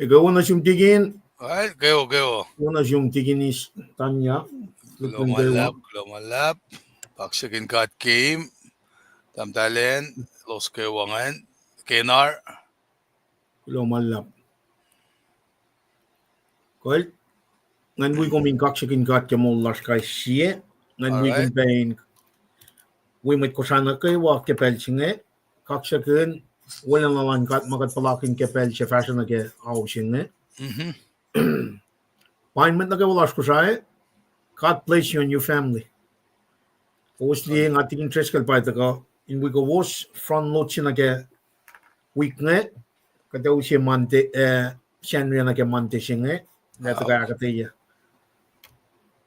Ikaw na siyong tigin. Well, kayo. Una siyong tigin is Tanya. Lumalap. Kaksakin kat game. Tamtalen. Los kewangan. Kenar. Lumalap. Kol. Ngan we coming kaksakin kat kemulas kay siye. Ngan we coming we met kosana kay wa kepelsinge. Kaksakin walang awan kat makatpalakin kepel siya fashion na ke ouinge. Painement na kawalas Kosrae. God place you and your family. Obviously, nga tingin tres kalpay ka. In we go was front load siya na ke weekne. Kata siya mante siya na ke mante siya nga. Nata ka akketeyac.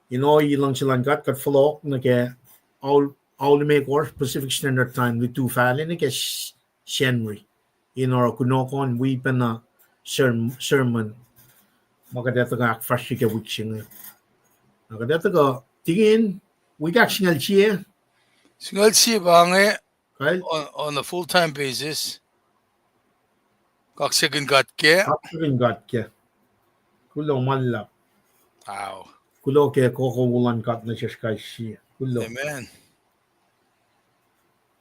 Ilang silang kat flock na ke all make or Pacific Standard Time with 2 file na ke Shenry. Kunokon we pa na sermon. Makadeta ka fresh ka week siya nga. Nakadeta ka tingin we got singal siya. Singal siya bange on a full-time basis. Kaksakin kat ke. Kulo malap. Wow. Kulo ke kokowulan kat na siya kay siya. Kulo. Amen.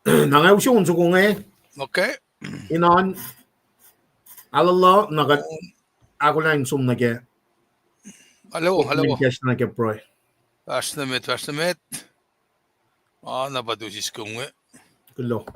Nangaw siya unso ko nga. Okay. Inan alallah nakat ako na yung sum na ke. Hello. Na ke proy. Fahsru. Napadusis ko nga. Kulo.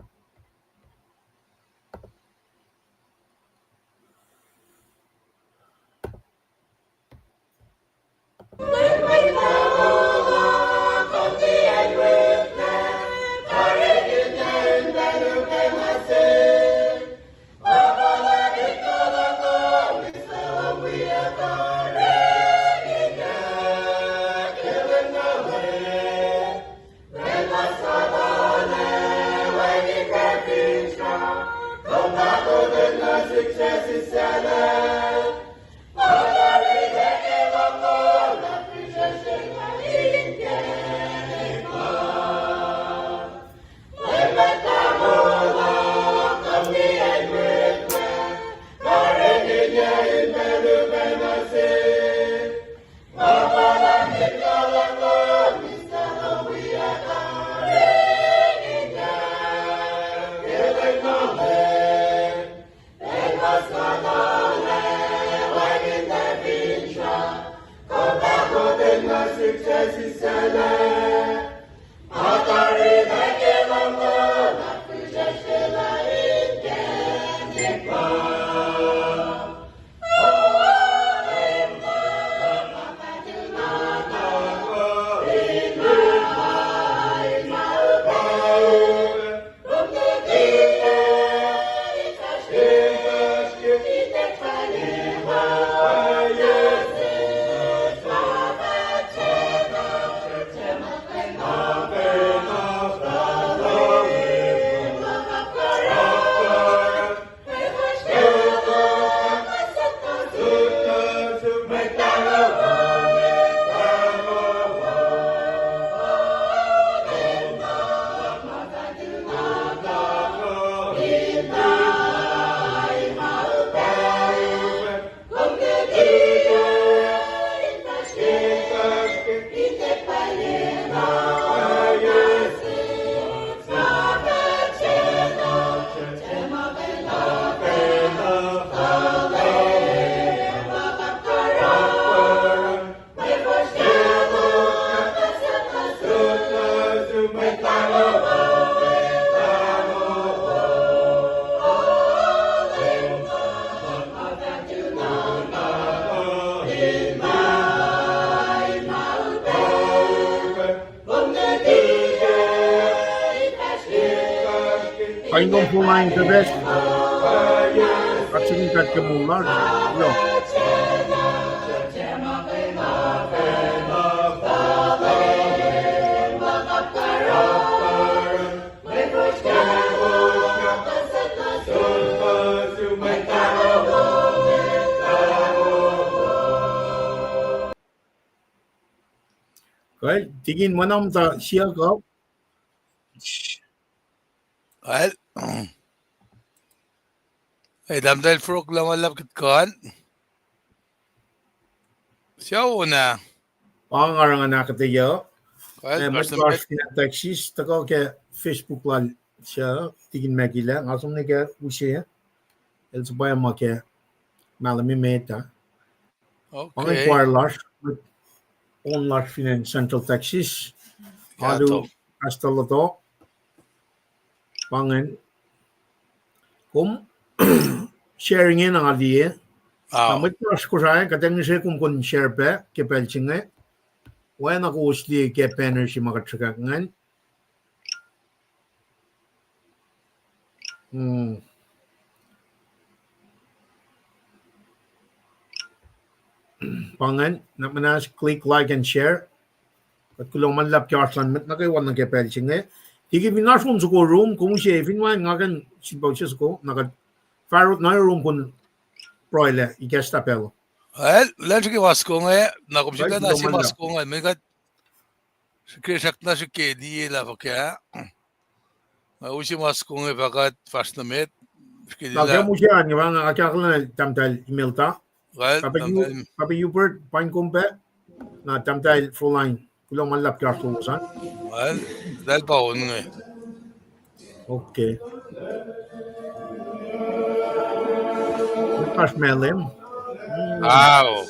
Paing kumain ke best. Kaksakin kat kemular. Yo. Right, tingin mo naman siya ko. Well, damdal frog lumalap kit kan. Siya oana. Pangarang akketeyac. Well, Matlash taxis tako ke Facebook lal siya tigin magila ngasum ne ke ushe it's by make malami meta pangin okay. choir lash with on lash finan central taxis Yato. alu astalato pangin kum sharing in ang aliye kamit lash Kosrae kateng se kum kun share pe ke pelchinge when ako usli ke penner si makatsakak ngan pangan nak manas click like and share at kulong man lap kyartlan met nakay wan nang kepel chinge tigi binas room suko room kung siya finwan ngakan sibaw siya suko nakat farot na room kun proile ikesta pelo Well, let's get waskonge. Nakupsika na kulong si man lap waskonge. May kat sakna si kedi la kaya. Usi waskonge bagat fast na met. lagay mo siya nga bang akakala tamtal email ta Well, papi Hubert pain kumpe na tamtal full line kulong man lap kyartlan usan well, dahil pa ouinge. okay Pas melim Wow.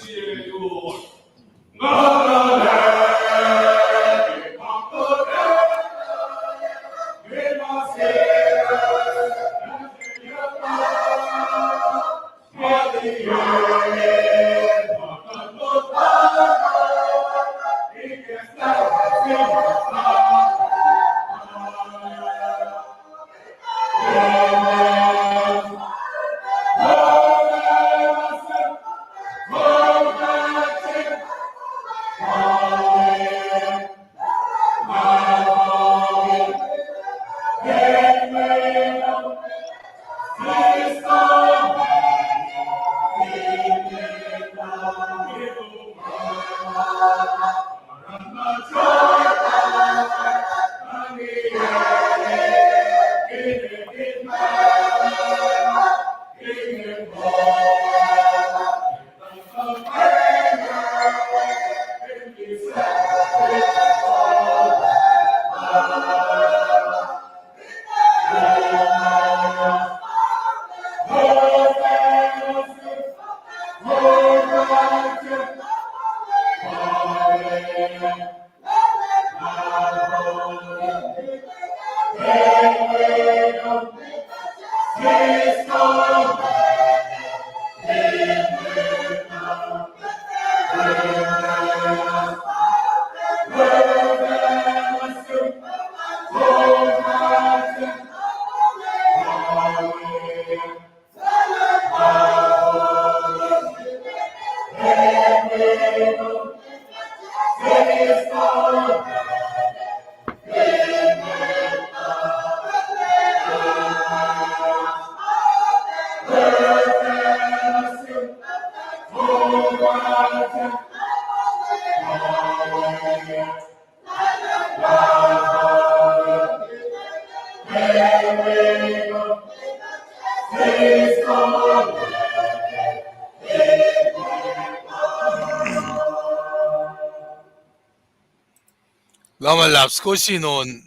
Lama laps ko sinon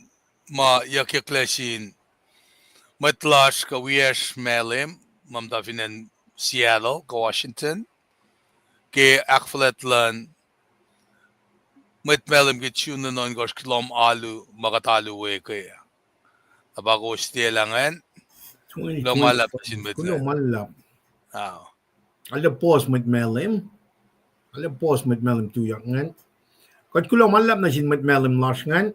ma yakiklesin matlash ka wiesh melim mamda finan Seattle ka Washington ke akfletlan mat melim ke tunan on gosh klom alu magatalu we kaya abago stilangan lama lap sin kulong matlan man lap ah ala pos mit melim tu yang kat kulong man lap na sin mit melim lash ngan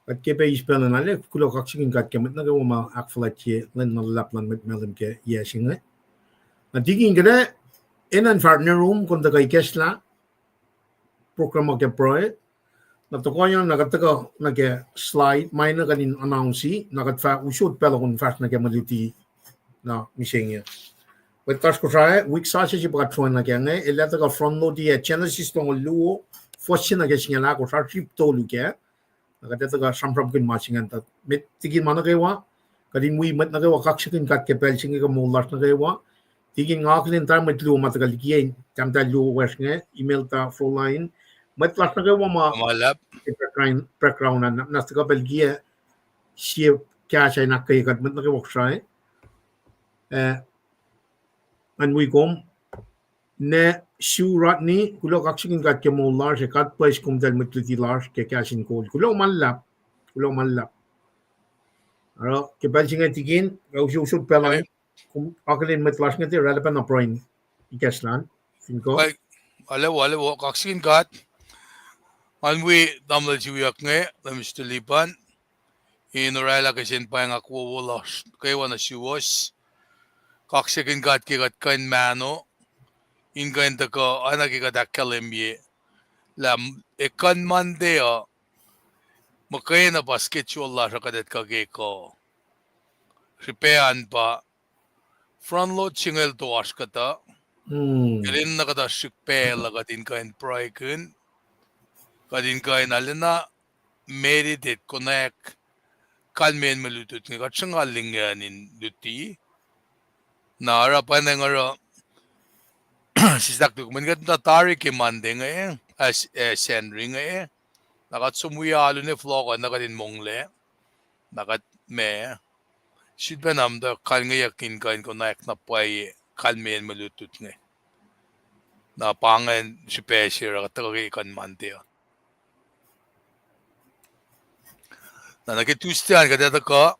kat kepe ispelan ale kulong kaksakin kat kemet na ma akflat ye len na lap lan mit melim ke yesing na digin gede enan partner room kon da kay kesla programa ke proe na to konya na kataka na ke slide may na kanin announce na katfa usod pela kon fast na ke maluti na misenge with Kosrae week sausage bakatron na ke nge elata ka front load ye genesis tong luo fortune na ke singala ko sa trip to luke na katata ka sampram kin machingan ta mit tigin mana ke wa kadin wi mat na ke wa kaksakin kat ke pel singe ka mulas na ke wa Tigin ngaklin tar met lu matagal kiyen tam ta lu wesnge email ta froline met las na wama malap background na nasta belgia sie kasha na kay kat met na Kosrae and we kom ne siu ratni kulo kaksakin kat ke mo large kat place kum dal met ti large ke KahsInKol kulo malap aro ke balsinga tigin ga usud pelan kum aklin met las ngati relevant na point ikaslan finko kay wala kaksakin kat Mwe damla wiowos nge Mr. Lipan inorala kasin Paing wolos kay wana siwos kaksakin kat kikat kain mano inge ko ana kikat akketeyac la ekan mandeo makay na pa schedule la sa kadet ko ripean pa front load single to wash kata Ilin na kata shikpela kadin kain proikun kadin kain alina meditate connect kalmen malutut nga katsangaling yanin duti na harapan ng sisak tuk man kat natari ke mande nga as senri nga nakat sumuyalo ni floka nakatin mongle nakat me shidba namda kal nga yakin kain connect na pay kalmen malutut nga na pangan si pesira katagay kan mande na nakitustian kadata ko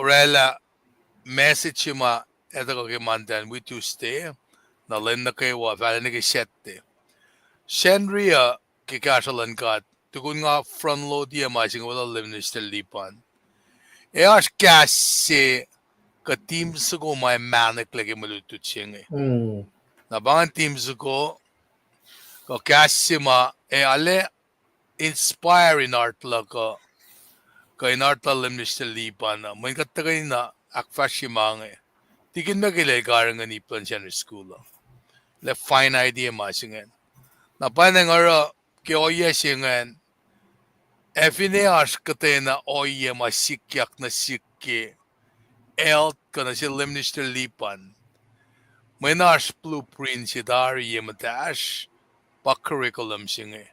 rela message ma ito ko kimandan we Tuesday na len na kayo wala na kisette Shenria kikasalan ka tukun nga front load ya masing wala limnistel lipan e as kasi ka team ko may manik lagi malutut siya na bangan team ko ka kasi ma ale inspire in art ko kay nartal limnistel lipan na may katagay na akfashimange Tikin magilay karang ni plan siya ng school. Le fine idea masingen. Na panang ke oye singen. Efine askate na oye masikyak na sikki. Elt ka na si limnister lipan. May nash blueprint si dari yamatash pa curriculum singe.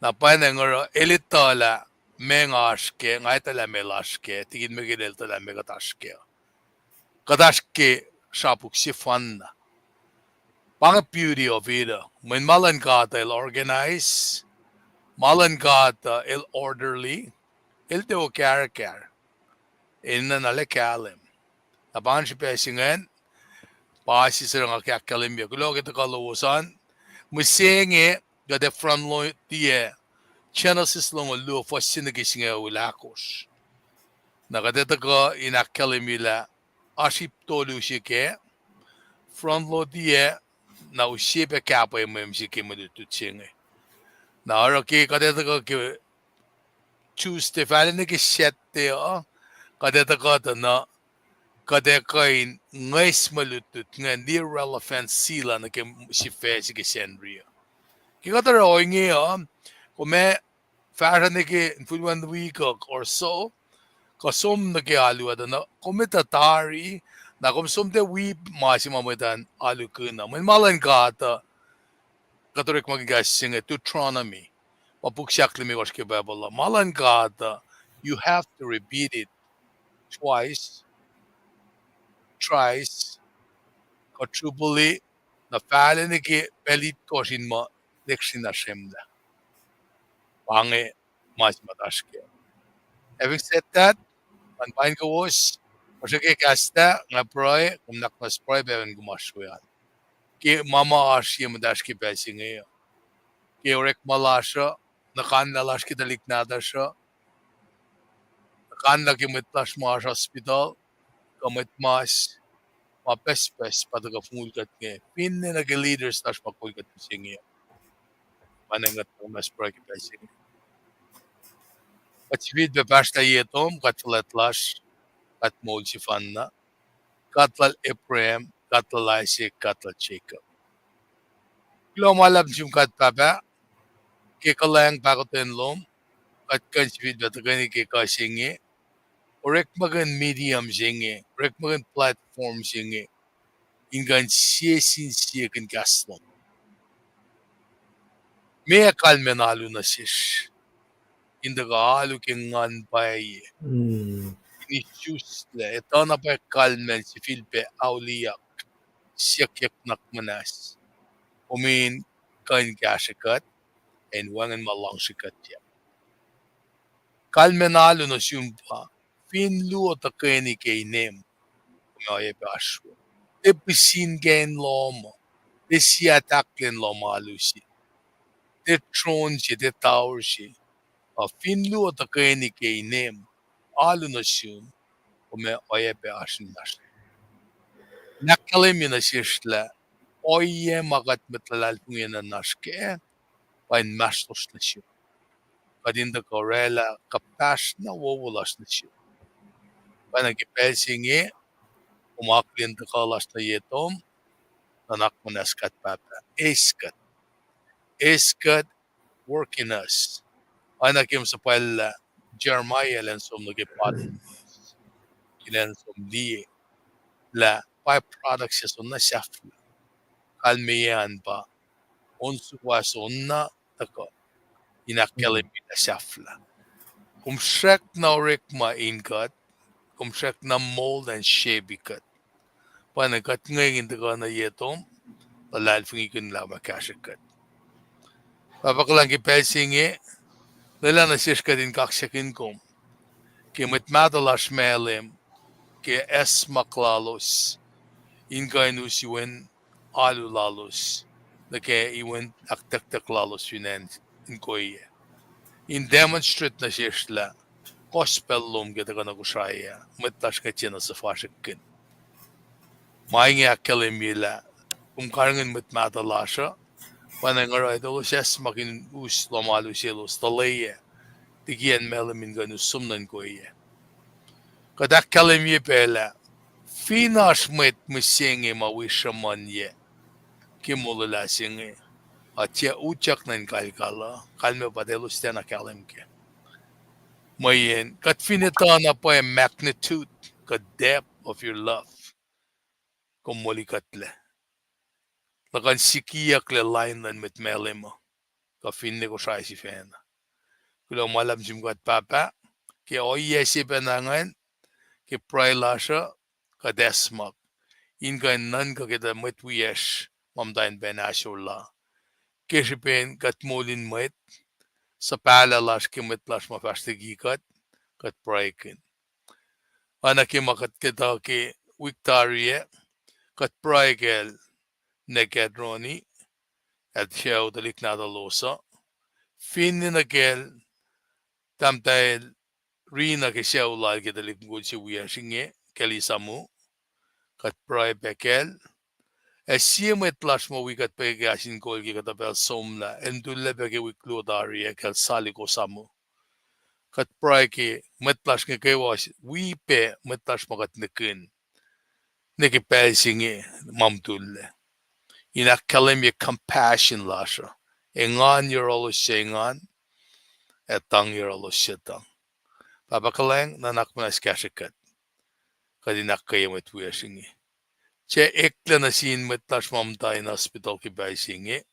Na panang elitala mengaske ngay tala melaske. Tikin magilay tala megataske. Kadaske shapuk si fanna. Pang beauty of it, when malan kata il organize, malan kata il orderly, il teo care, inna nale kalim. Napan si pesingan, pasi sirang akakalim ya. Kulo kita kaluwasan, misenge, gade front lo tiye, chanasis long ulo, fasinagising ulakos. Nakadeta ko inakalim ila, asip tolu si ke, front lo tiye, na usipe kapa yung memsiki madututsinge. Na araki kadeta ko ki Tuesday fali na ki sette kadeta ko na kadeka in ngais malutut nga di relevant sila na ki sife si ki senria. Ki kadera ouinge kume fara na ki for 1 week or so kasum na ki alu na kume tatari na kumsum te weep masimamutan alu kuna. May malan ka Katolik magigasing Deuteronomy. Papuksakli mi waske Bible. Malan kata, you have to repeat it twice, thrice, quadruply, na falen ki pelit kosin mo deksin na shemda. Pange mas mataske. Having said that, panpain ko was, masake kasta, nga proy, kumnak mas proy, bewen gumashuyan. Ki mama ashi madash ki pesinge. Ki orek malasha, nakan nalash ki dalik nadasha, nakan lagi mitlash mas hospital, kamit mas, mapespes pataga fulgat nge. Pinne nagi leaders tash makulgat singe. Panengat mas proy ki pesinge. Kachvid be pashta yetom, katlatlash, katmol si fanna, katlal Ephraim, katlal Isaac, katlal Jacob. Kilo malab siyong katpapa, kikalayang pakoten lom, kat kanchvid batagani kikasinge, orek magan medium singe, orek magan platform singe, ingan siesin siekin gaslon. Me kalmenalu na sish. Indaga alu kengan bay. Initiusle etana pa kalmen si filpe auliyak siyak nakmanas. Umin kain gashikat and wangan malang shikat ya. Kalmenalu na siyumpa. Finlu o takeni kay nem. Mwe Fahsru. Episin gen lomo. De siataklen lomalusi. De tron si de tower si. A finlu o takeni kay nem. Alu na siyum. Mwe Fahsru nas. Nakalim na siyashla. Oye magat metalal pungyan naske. Pain mastos na siyum. Kadinda korela kapash na wowolas na siyum. Panagipelsingi. Umaklin da kalas na yetom. Nanak manaskat papa. Eskat work in us. Anakim sa pala Jeremiah len som nagipat. Ilen som di la byproduct siya son na safla. Kalmiyan pa. Unsu kwa son na tako. Inakalim na safla. Kung shrek na rikma inkat. Kung shrek na mold and shape ikat. Panagat ngayon da na yetom. Palalfing ikun la makashakat. Papakalang kipelsingi. Nila na sishka din kaksakin kom. Ki mitmadalas melim. Ki esmaklalos. Ingainus iwen alulalos. Na ke iwen aktekteklalos yun inkoye. In demonstrate na shishla. Kospellum kita ka na Kosrae. Mitlas ka tina sa fashikin. Maingi akalim yila. Kung karangan mitmadalasha. Panangaray dalos esmakin us lomalusilos. Talaya. Tigian melamin ganus sumnan koye. Kadak kalim ye pela. Finash met misenge mawisha manye. Kimulala singe. Atya uchak nan kalkala. Kalme padelos tena kalim ke. Mayen. Kat finitana pa yung magnitude. Kat depth of your love. Kumuli katle. Lakan sikiyak le line nan mit melemo. Ka finne ko siya si fena. Kulang malam simkat papa. Ke oye si penangan. Ke pray lasha. Ka desmak. Inga nan ka kita met wiyesh. Mamdain ben asyullah. Kishipen kat molin met. Sa pala lash ke met lash mafastigikat. Kat pray kin. Anak makat kita ke Victoria. Kat pray kel. Nekedroni. At siya udalik na dalosa. Finni na kel. Tamtay Rina ke siya ulal kita likungod si wiyashinge. Kelisamu. Kat pray pekel. Siya metlash mo wikat pe KahsInKol ki katapel somla. Endulle pe ke wiklodari kel saliko samu. Kat pray ki metlash ke kewas. Wipe metlash mo kat nekin. Nekipel singe mamtulle. Inakalim ye compassion lasha. Engan yorolo shengan. Etang yorolo shetang. Papakaleng nanak mo na skashikat. Kadinak kayo met wiyashinge. Che ekle na sin metlash mamtay na hospital ki baysinge.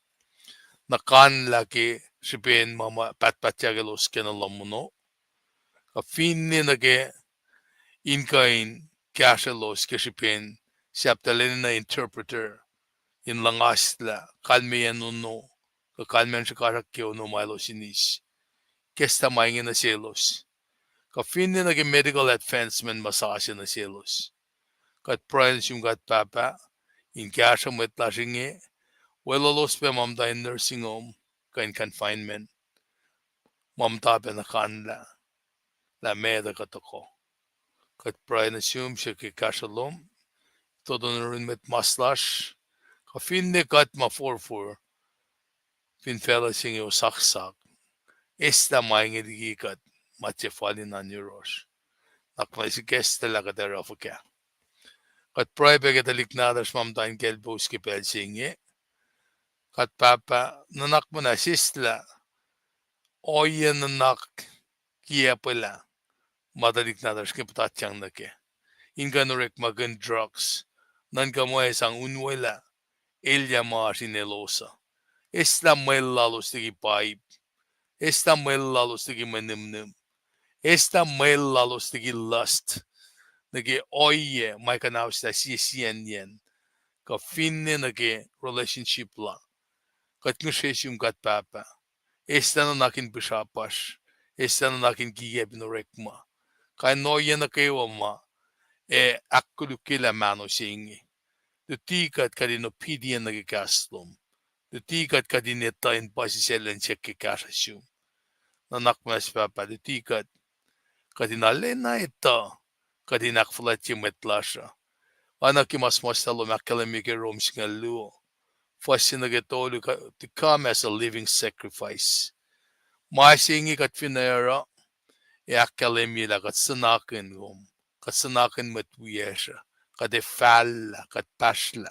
Nakan laki sipen mama patpatyagelos kenalamuno. A finni nage inkain kashalos kesipen siaptalin na interpreter. In langasla kalmeyan no. Kakalmen siya karakyo no malo sinis. Kesta maingin na selos. Ka finni nage medical advancement masasya na selos. Kat prions yung kat papa. In kasha metlashinge. Welalos pe mamta in nursing home. Ka in confinement. Mamta pe na kanla. La meda katako. Kat prions yung siya ki kashalom. Todo na rin met maslash. Ka finni kat ma-4-4. Finfela singe o saksak. Esta maingin digikat. Matjefalin na neuros. Nakmaisiges talaga dera fuka. Kat proibe kataliknadas mamtain kelbos kipel singe. Kat papa nanak mo na sisla. Oye nanak kia pala. Mataliknadas kipatatyang na ke. Inganurek magan drugs. nan ka mo isang unwela Elia Martinelosa. Esta lalos tigi pipe. Esta lalos tigi manimnim. Esta lalos tigi lust. Nagi oye may kanaus ta sisiyan ka finne nagi relationship la. Kat ngusheshum kat papa. Esta na nakin bishapash. Esta na nakin giye binorekma. Kay noye na kayo ma. Akkulukila mano singi. Dutikat kadino pidiyan nagikaslom. Dutikat kadineta in pasiselen check kasasum. Nanakmas papa dutikat kadinalena ita kadinakflati metlasha. Anakimas masalo makalamike roms ngaluo. Fasinagetolu to come as a living sacrifice. Masingi kat finera akalemila kat sanakin rom. Kat sanakin metwiyesha. Kat falla kat pacl.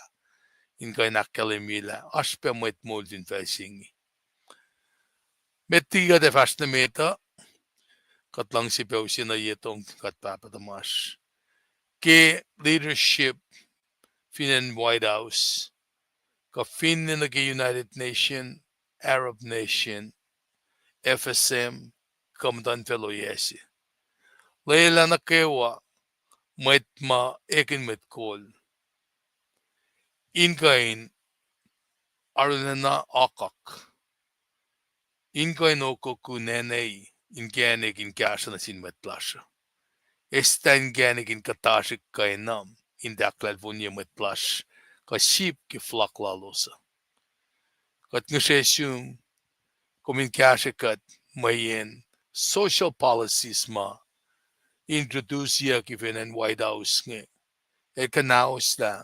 Inge akketeyac aspe mwet moldin Felsingi. Mettiga de Fahsru meta katlang si Peusina yetong katpapadamas. Ke leadership Fineol White House ka Finne na United Nation, Arab Nation, FSM, Kamdan Fellow Yesi. Leila na kewa mwet ma ekin met kol. Inkain arulena akak. Inge no koku nenei ingenik in kasana sin metlasha. Esta ingenik in katashik kainam in daklal vunya metlash ka ship ki flak lalosa. Kat ngesheshum kumin kashikat mayen social policies ma introduce ya ki venen White House nge. Kanaos na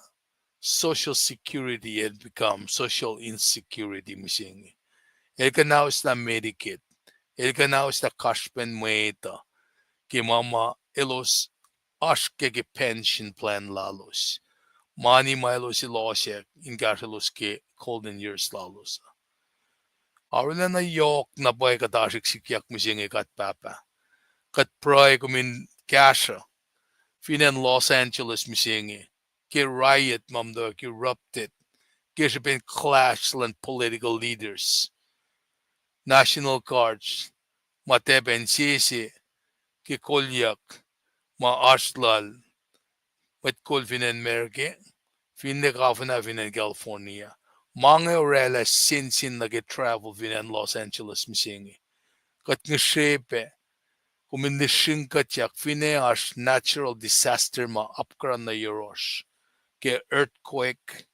social security had become social insecurity misenge. Kanaos na Medicaid. Kanaos na kashpen mweta. Ki mama elos ashke ki pension plan lalos. Mani maelos ilosek in gashalos ke golden years lalos. Aruna na yok na boy katashik sikiyak misenge kat papa. Kat pray kumin kasha. Finan Los Angeles misenge. Ki riot mamdo ki erupted. Ki been clash land political leaders. National Guards, mateben sisi, ki kolyak, ma aslal, mat kol Fineol Merke, finne kafna Fineol California. Mange orela sin nage travel Fineol Los Angeles misenge. Kat ngeshepe, kumindishin katyak Fineol natural disaster ma apkran na yorosh. Ke earthquake,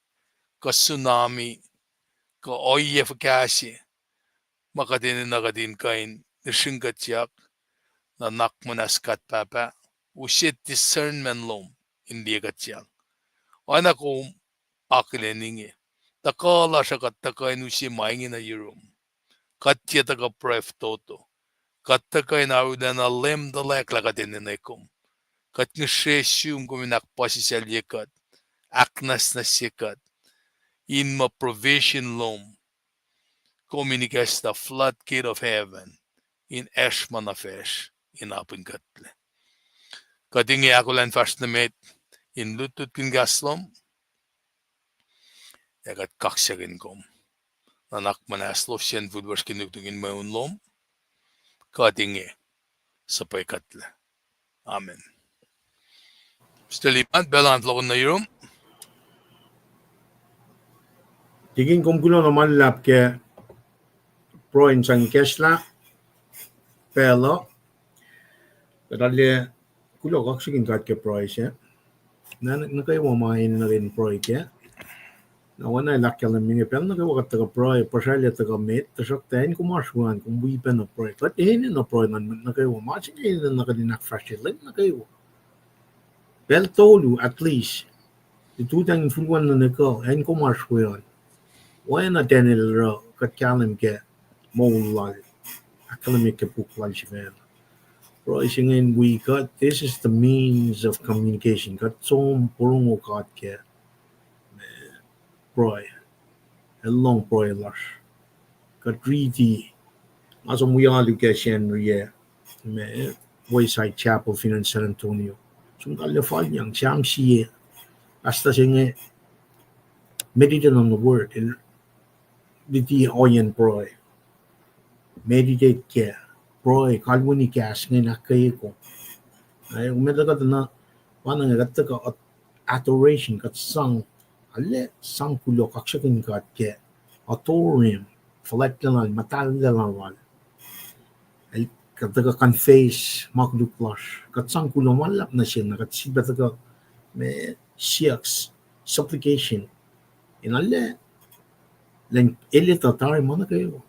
ka tsunami, ka oye fakasi. Makadinin nagadin kain nishingatyak na nakmanas kat papa usit discernment lom hindi gatyak ana ko akleninge takala siya katakay nusi maingi na yurum katya taga pref toto katakay na uda na lem dalek lagadinin ekom kat nisheshum kuminak pasisyalykat aknas na sikat in ma provision lom communicates the floodgate of heaven in Eshman afesh in Apinkatle. Kadingi akollah Fahsru met in lutut kin gaslom, yagat kaksakin kom. Nanak manaslof siyan budwars kinugtugin maunlom, kadingi sa paikatle. Amen. Mr. Lipan, belant lokon na yurum. Tigin kumkulo naman lap ke pro insang kesla pelo kadali kulo kaksakin kat ke pro isya na kayo main na rin pro ke na wana lakyalan mingi pel na kayo taga pro pashalya taga met tasok tayin kumarsuan kung buipan na pro kat na pro na kayo machin na kadinak fashion na kayo pel tolu at least itutang influwan na nako ayin kumarsuan wana denil ro kat kalam ke mawulal academic book lunchvel. Rising in we got this is the means of communication. Got some purungo got ke proy a long proy lush. Got greedy as we all get Henry me Wayside Chapel in San Antonio. Some got the fall young cham see hasta singe meditate on the word and diti oyen proy meditate ke proy kalwini kas ngi nakai ko ay umeda ka na wanang gatta ka adoration kat sang alle sang kulo kaksakin kat ke autorium flatlan matalan ay katta ka confess makdu plus kat sang kulo malap na siya kat sibata ka me siaks supplication in alle len elita tari mana kayo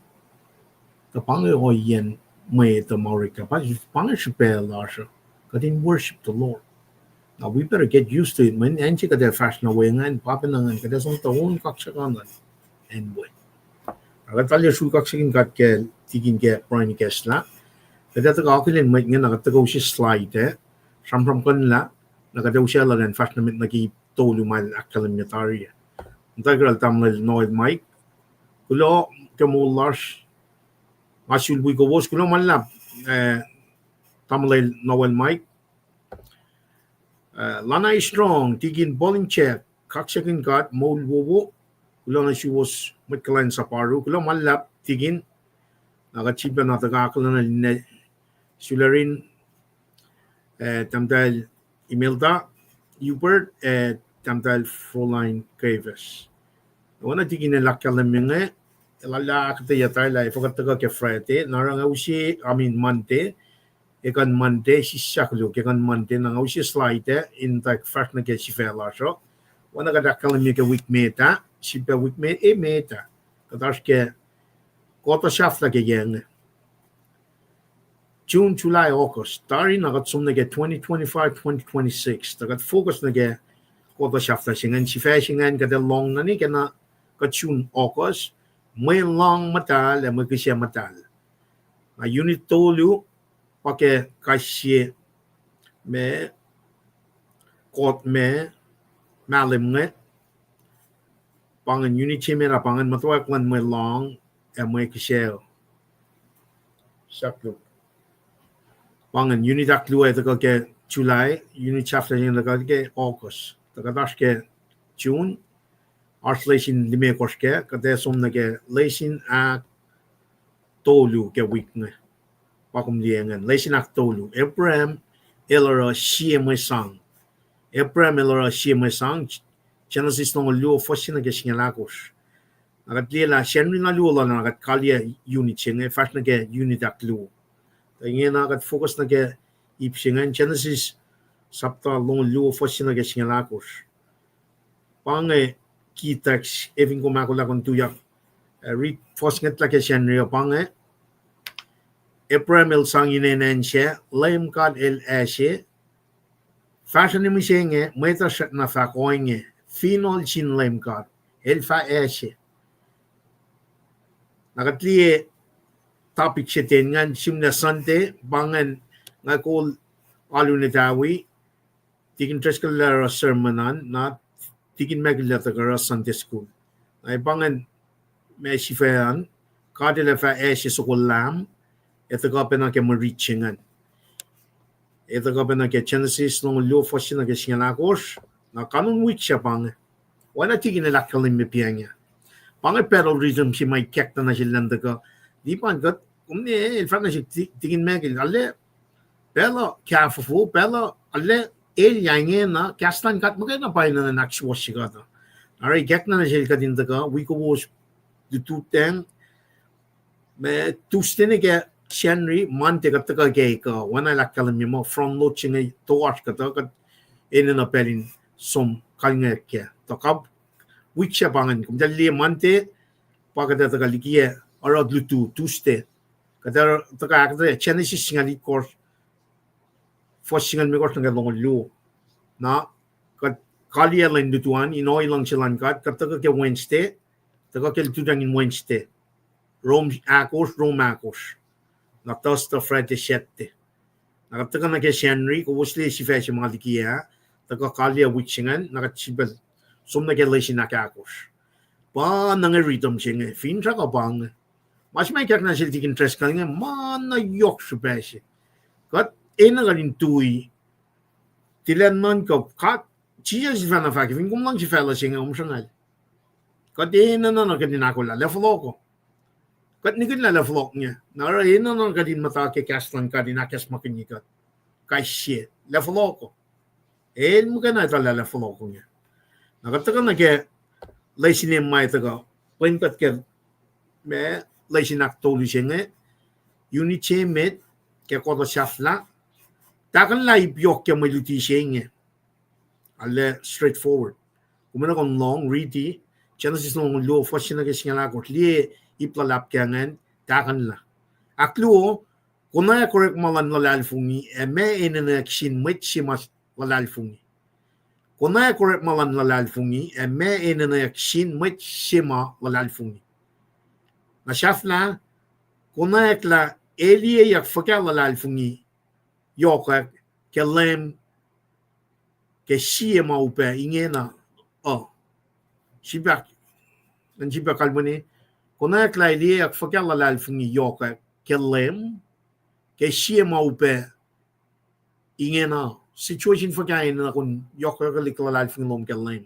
the pange o yen may the Morika but pange shipel lasha kat in worship the Lord. Now we better get used to it. When anchi ka der fashion away and papanangan ka der song taon kaksakan and way. Agat talya shu kaksakin kat ke tigin ke prime kesla. Kada ta kakilin may nga nakatago si slide from kanila nakadaw siya lang fashion mit nagi tolumal akalimyatari. Integral tamil noise mic. Kulo kemulas masul we go was kulo malap tamil noel mic. Lana is strong, tigin bowling check, kaksakin kat, mol wowo, kulo na she was kulacnsap kulo malap, tigin, nakachiba na tagakalan na line, sularin, tamdal Imelda, Hubert, tamdal Fräulein Graves. Wana tigin na lakalan mga, lala akketeyac la, ifagataga ke Friday, naranga usi, Monday, ekan Monday si saklo ekan Monday nang usi slide in tak fahk na ke si fela so wana ka dakal mi ke week meta si pe week meta kadash ke kota shafla ke yang June July August tari na kat sum na ke 2025 2026 takat focus na ke kota shafla singan si fa singan ka de long na ni ke na ka June August may long matal e may kisya matal a unit tolu pake kasye me kot me malim nget pangan unity me ra pangan mutawaek lan me long e me kisel saklo pangan unit aklu e taka ke July unit chapter yin taka ke August taka dash ke June arslation lime koske kate som na ke lesin a tolu ke week ne pakum liangan lesin aktolu Abraham elara siemwe sang Abraham elara siemwe sang Genesis no lu fosina ke singalakos agat lela shenri na lu la agat kalia unit singe fast na ke unit aklu tangena agat focus na ke ipsingan Genesis sapta long lu fosina ke singalakos pange kitax eving ko makula kon tuyak read fosnget la ke shenri pange Abraham el sang inen siya, LEUM GOD el ashe, fashion ni misenge, mweta srakna fahk ouinge, Fineol chin LEUM GOD, el fa ashe. Nakatliye topic siya ngan simna sante, bangan nga kol alunitawi, tikin treskalara sermonan, na tikin megilatagara Sunday school. Ay bangan may sifayan, kadila fa ashe sukol lam, ito ka pa na ke Mwe Read chingan. Ito ka pa na ke Genesis nung lu fosi na ke singalakos na kanun week siya pang wala tigin na lakalim mi piyanya. Pang pero reason si may kek na sila nanda ka di pa gat kumne ilfan na si tigin megil ale pero kya fufu pero ale yange na kastan kat magay na pa na nakswas siya ka. Aray kek na sila ka din ka we ko was the two ten me tustene ke Shenry monte ka taka gay ka wana lakalam mo from no chinga towash ka taka inen na pelin som kalnga ke to kab wicha bangan kum dali monte pa ka taka likiyac or adlutu tuste ka taka akta Genesis singali course for singal mi course nga long lu na ka kalia lang dutuan inoy lang silang ka taka ke Wednesday taka ke tudang in Wednesday Rome akos na tosta Friday 7. Nakataga na kay Henry, kubusli si Feshi mga likiyac, taga kalia wichingan, nakachibal, sum na kay lesi nakakos. Pa nang rhythm siya, fin siya ka bang, mas may kak na sila tikin tres ka nga, na yok si Feshi. Kat, na galing tuwi, tilan man ka, kat, chia si fana fahk vin kum lang si fella singa sangal kat inen na kadin akollah le floko kat ni la flok nya na ra inen na kadin mata ke kaslan kadin akas makinikat kai shit le floko mo kana ta le floko nya na kat na ke leisine mai ta ga pen kat ke me leisinak to lu singa unit chemet ke ko shafla ta kan la ipyok ke maluti singa alle straightforward kumana kon long ready Genesis long lo fashion ke singala ko li iplalap kangan takan la aklu kuna correct malan lalal fungi me inen action mit simas lalal fungi kuna correct malan lalal fungi me inen action mit sima lalal fungi na shafla kuna ekla elie yak fakal lalal fungi yoka ke lem ke sima upe ingena sifac dan sifac kalmani kuna elie yak fakal lalal fungi yoka ke lem ke sima upe ingena situation fakal na kun yoka ke lalal fungi lom ke lem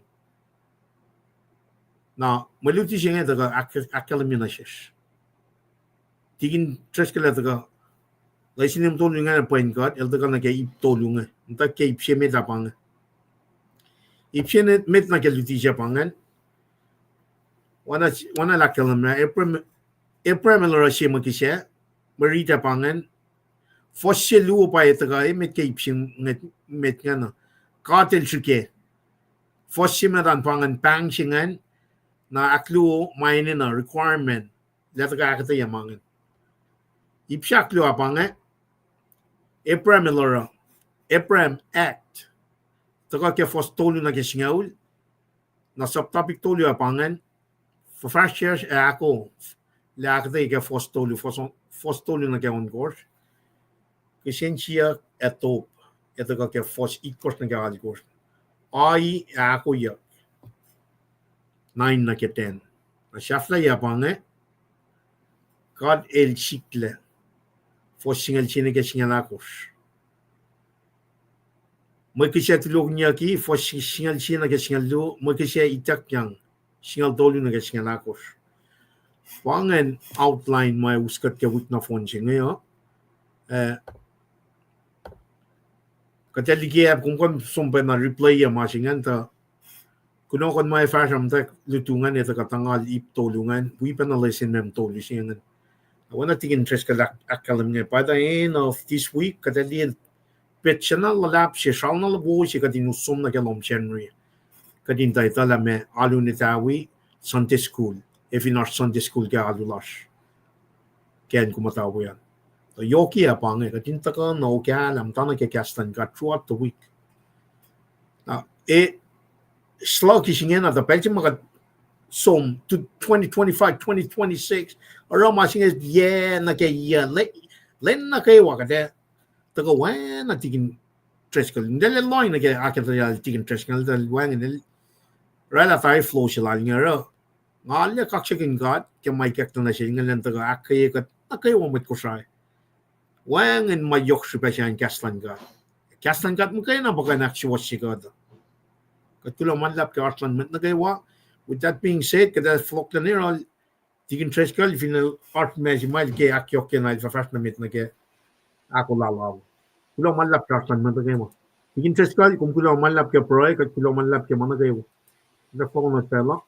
na maluti singa daga akalaminashes tigin tres kala daga laisinim to lunga point god el daga na ke ip to lunga nta ke ip sheme da pang ip shene met na ke luti japangan wana la kalamna april la shema kisha marita pangan fosselu pa etaga met ke ip shin met ngana katel chike fossima dan pangan pang shingan na aklu mine na requirement lataga akketeyac mangan ipshaklu apanga April Act taka ke fostolu na ke singaul na subtopic tolu apangan for first years ako la akketeyac ke fostolu na ke on course kesentia etop etaka ke fos ikos na ke al course ai ako ya 9 na ke 10 na shafla ya pange kad el cikle fos singal chine ke singalakos mo kisya tulog niya ki fos singal chine ke singalu mo kisya itak yang singal dolu na ke singalakos pangen outline my uskat ke wik na fon singa yo katali likiyac kung sumpa na replay ya masingan ta kuno kon may Fahsru tak lutungan ito katangal ip tolungan we panalisin mem tolu singan I want to take interest ka akalam niya by the end of this week katali petsa na lalap siya shal na labo siya katinusum na kalom January katin tayo tala me alu nitawi Sunday school if in our Sunday school ka alulas kaya kumatawa yan so yoki apang katin taka na kaya alam tana kaya kastan ka throughout the week slow kisingin at the page mga som to 2025 2026 around masing na kaya len na kaya wakate taga wan na tigin treskel ndele loy na kaya akketeyac tigin treskel dal wan ndel rala tayo flow sila nga ro ngalia kaksakin god kaya may kakta na siya ngalan taga akketeyac na kaya wamit Kosrae wan and mayok siya siya kastan god mo kaya na baka naksiwas siya god Katulo manlap ke Arslan met nagaywa. With that being said, kada flok na nero, tigin treskal, Fineol art measurement ke akketeyac ke na Fahsru met nage akollah law. Kulo manlap ke Arslan met nagaywa. Tigin treskal, kung kulo manlap ke proy, kulo manlap ke managaywa. Na flok na tela.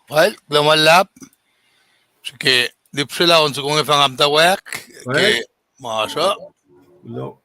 Well, lumalap. Sige, dipsila on kung ifang mutawaek. Okay, masya. Kulo.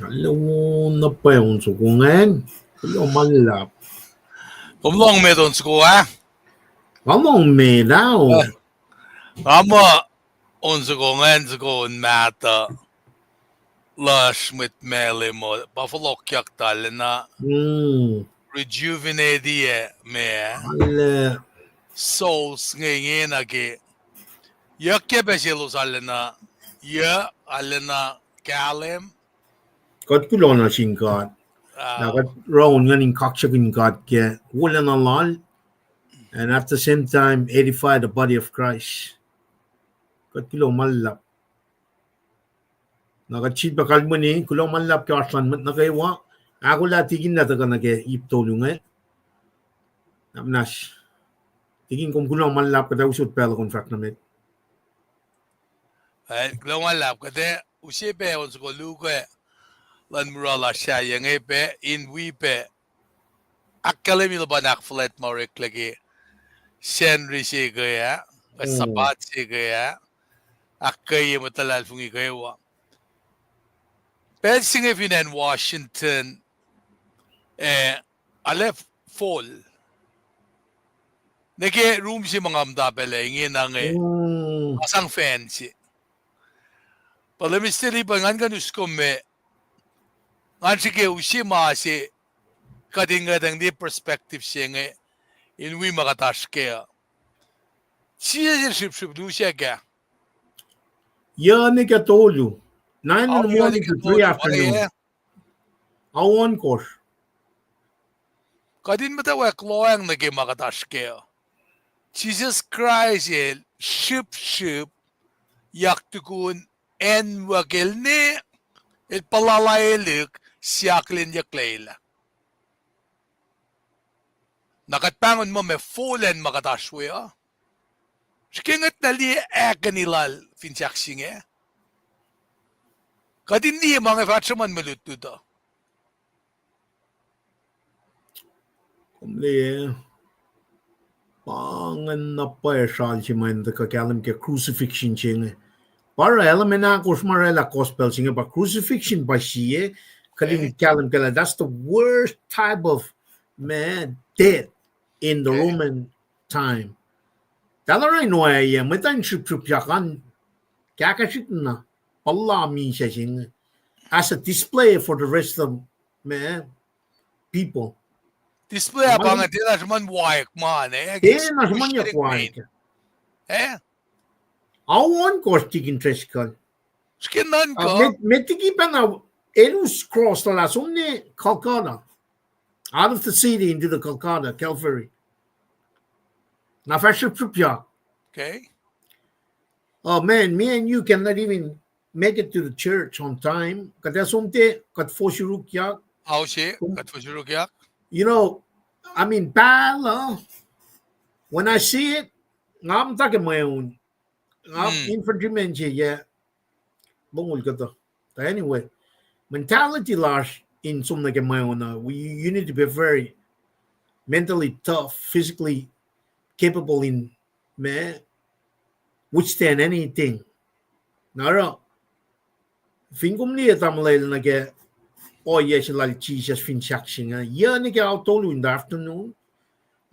Alam na pa yung sukungan. Kulo malap. Kumlong me don skoa. Kamong me daw. Ama on skoen skoen mata. Lush with mele mo. Buffalo kyak talena. Rejuvenate me. Ala. Souls ngayon agi. Yakke beselos alena. Ya alena kalem. Kat kulo na singkat. Nakat round nga ning kaksakin kat ke. Wala na lal. And at the same time, edify the body of Christ. Kat kulo malap. Nakachit bakal mo ni, kulo malap ka aslan mat nakaiwa. Ako la tigin na taga nage iptolung eh. Namnas. Tigin kung kulo malap ka daw usut pel kung fahk namit. Kulo malap kate usipe on sko luke. Lan murala siya yang pe in wipe. Akala mi banak flat morik lagi. Senri si gaya. Kasabat si gaya. Akkay matalal fungi gaya wa. Pensing if in Washington alef fall. Nage room si mga amdapele ingin ang asang fancy. Palamisteri pa ngan ganus ko me ngan sige usi maasi kadingadang di perspective siya nga inwi makatash kaya. Siya ship du siya ka. Yeah, ni katolu. 9 in the morning to 3 afternoon. Awan course. Kadin mutawaek loang nage makatash kaya. Jesus Christ ship yaktukun en wakil ni il palalaylik siyaklin yaklayla. Nakatpangon mo me fulen makatashwe Shikingat na li ekanilal finsaksinge. Kadin ni mga fatsaman malutu to. Kumli pangan na pa shal si man the kakalam ke crucifixion ching. Para elemena kosmarela gospel singa ba crucifixion ba siye kalim kalam kala. That's the worst type of death in the Roman time. Talaray noya ya metan shipyakan kakashitna Allah mi shasing as a display for the rest of people. Display abang at tila naman wayak man Then as manya kwaik. Awan kostig interest kal. Skinan ko. Metiki pa na elus cross la sumne Calcutta. Out of the city into the Calcutta, Calvary. Na Fahsru tripya. Okay. Oh man, me and you cannot even make it to the church on time. Kata sumte kat Fahsru kya. How siya? Kat Fahsru kya? You know, I mean, pacl. When I see it, ngam take my own. Infantryman siya, yeah. Bungol ka to. But anyway, mentality large in some like my own. You need to be very mentally tough, physically capable in withstand anything. Nara, fingum niya tamalay na ke. Oh yes, like Jesus finchaksing. Yeah, nigga, I told you in the afternoon.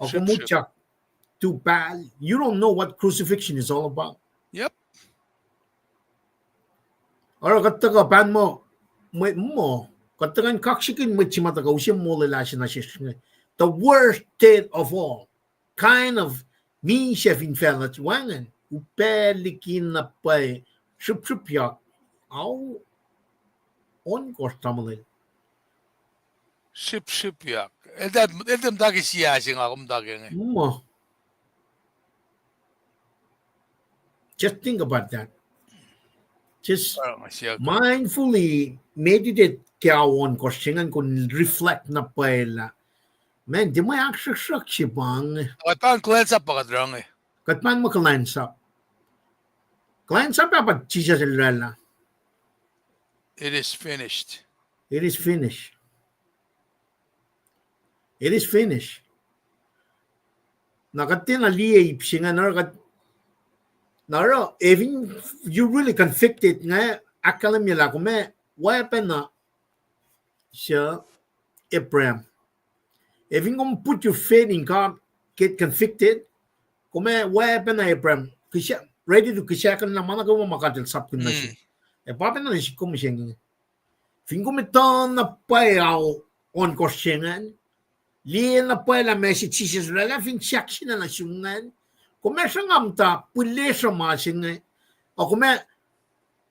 Ako to pacl. You don't know what crucifixion is all about. Yep. Or kataga pan mo katagan kaksakin mata ka usya mo lalasya na siya. The worst death of all. Kind of me chef in fellat wangan. Upelikin na pay shupyak. Aw on course tamalin. Shipyak. Eldem dagi siya sing akom dagi nga. Just think about that. Just mindfully meditate kaya on kosingan kun reflect na pala. Man, di mo aksak si bang. Katpan kulacnsap pa kadrang eh. Katpan mo kulacnsap. Kulacnsap dapat chisa sa lala. It is finished. It is finished. It is finished. Nakatin aliye ipsingan naro even you really convicted nga akalam nila kume weapon na siya Abraham. Even kung put your faith in God, get convicted, kume weapon na Abraham, kisya ready to kisyakan na mana kung makakasap kun na siya. Papa na siya kumisyang. Fin kumiton na payaw on kosyengan, liyan na pala message siya sa fin siyaksyon na nasyungan. Kume siya ngamta, puli siya masing o kume,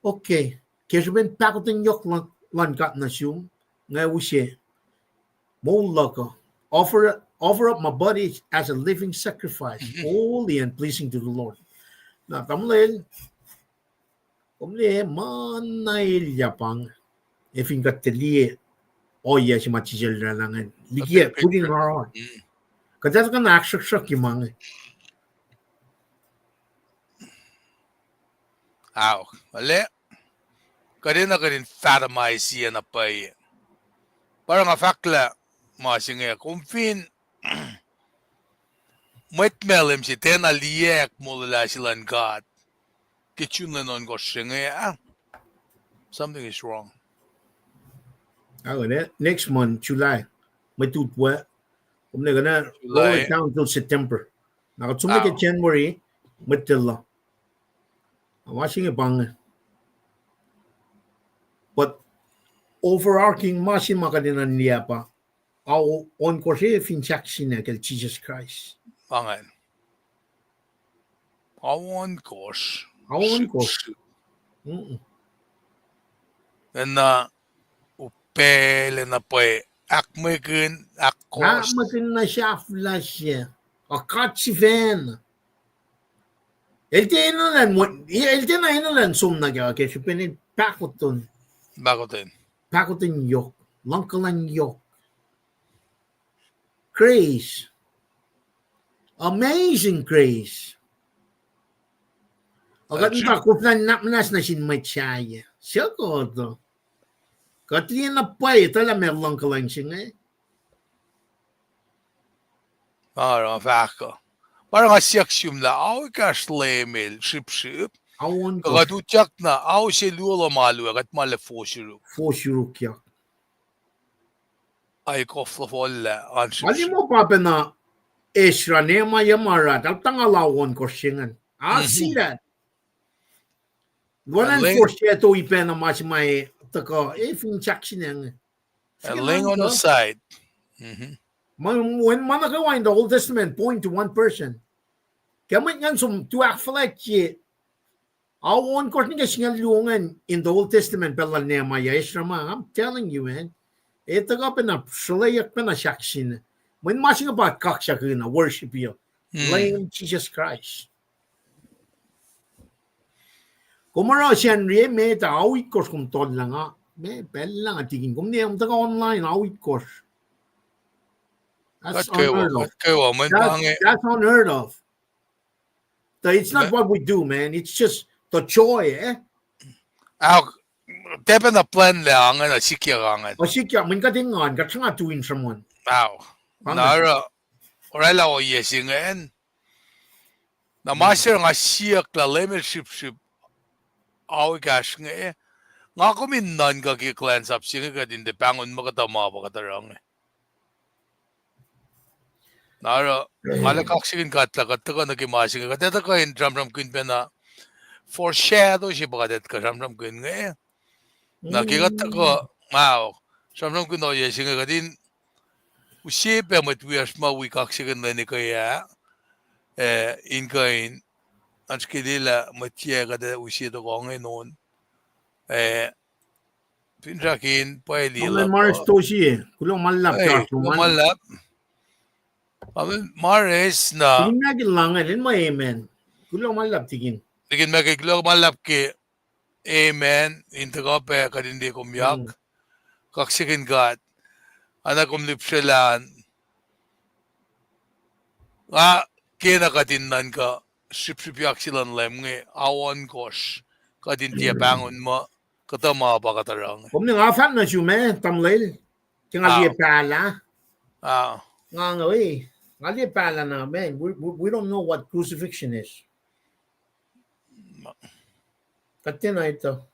okay, kaya ben pakutin yok lankat na siyong, nga wisye, mo loko, offer up my body as a living sacrifice, holy and pleasing to the Lord. Na tamlel, kumle manay yapang, if in got teliye, oh yes, si machijel na langan, likiyac, putting her on. Kaya ka na aksak yung Aw, wala. Kadin na kadin fatamay siya na pay. Parang nga fakla, misenge, kung fin, mwet melem si tena likiyac mo LEUM God. Kitchun na non misenge, something is wrong. Next month, July, may tutwa. Kung na gana, roll it down till September. Nakatsumay ka January, may tila. Watching a bang. But overarching masin makadinan niya pa. Au on ko siya finchaksin na kay Jesus Christ. Bangan. Awon kos. Awon kos. Na upele na pa akmeken akkos. Akmeken na siya flash siya. Akatsifen. Elte na inalan sum na kaya kasi pinit pakuton. Bakutin. Pakutin yok. Langkalan yok. Grace. Amazing grace. Agat nta kuplan naknas na sin may chaya. Siya ko to. Katliyan na pa tala may langkalan siya nga. Parang fahk. Parang asyaksyon la, aw ikaslemel, ship. Awan ko. Kakatuchak na, aw si lulo malu, at male Fahsru. Fahsru kya. Ay kofla Ali mo pa na Esra nema yamara, taltangalawan ko singan. I see that. One force to ipena mas may tako ifin chaksinang. And laying on the side. When manakawa in the Old Testament point to one person. Kaman yan sum to affect ye. Awan ko nga singal lungan in the Old Testament pala nema Esra ma. I'm telling you, man. Ito ka pa na sulayak pa na shaksin. When masing about kaksakin, worship you, laying Jesus Christ. Kumara siyan rin, may awit course kung tol lang nga. May pel lang at tigin. Kung niyang taga online, awit course. That's unheard of. That's unheard of. So it's not what we do, man. It's just the joy, eh? Tepe na plan lang, na sikyarangan. O sikya, min ka tingan, ka nga tuwin someone. Nara, orala o yesingen. Na master nga siyak la leadership awi cash nga nga kuminan ka kulacnsap singa ka din de pangon makatama pakatarang. Nara, ala kaksakin katlakat ka nagimasing ka teta ka in drum queen na foreshadow siya pakadet ka drum queen nga. Nakikat ka, drum queen o yesinga ka din. Usipe matwias mawi kaksakin na ni kaya inge anskilila matye kada usito ko ngayon pinrakin paelila Ang Mars to siya, kulong malap ka. Malap. Amin Mares na tigin nagin lang rin mo amen. Kulong malap tigin. Tigin magiglo malap ki amen into ko pe kadindi kumyak kaksakin God anak kumlipsyalan nga kinakatinnan ka sipsipyak silan lemnge awan kosh kadin tiya bangon mo katama pa katarang. Kung nga fan na siya me tamlil. Kaya nga pala. Nga eh. Nga pala na man. We don't know what crucifixion is. Katina ito.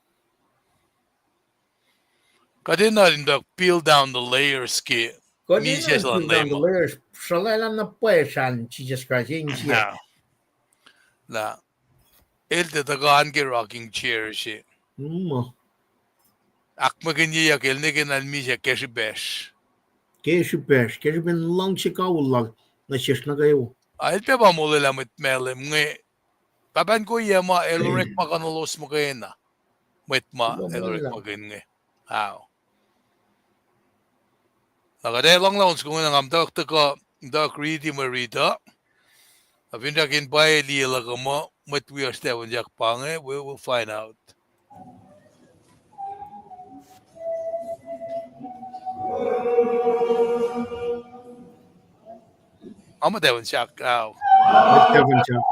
Kadina rin da peel down the layers ki. Kadina peel down the layers. Salalan na puwesan Jesus Christ. Yung siya. Na. Ilte tagaan ki rocking chair siya. Akmakin niya kilnikin almi siya keshibesh. Keshibesh. Keshiben lang siya kaulag. Nasyas na kayo. Ilte pa muli lamit melem nge. Papan ko iya ma elorek makanolos mo kayo na. Mwet ma elorek magin nge. Nakade lang lang kung nangamtak ko dak read Mwe Read. Avindakin pa lila ka mo. Mwet we are stewan jak pange. We will find out. I'm a devon shock. Devon shock.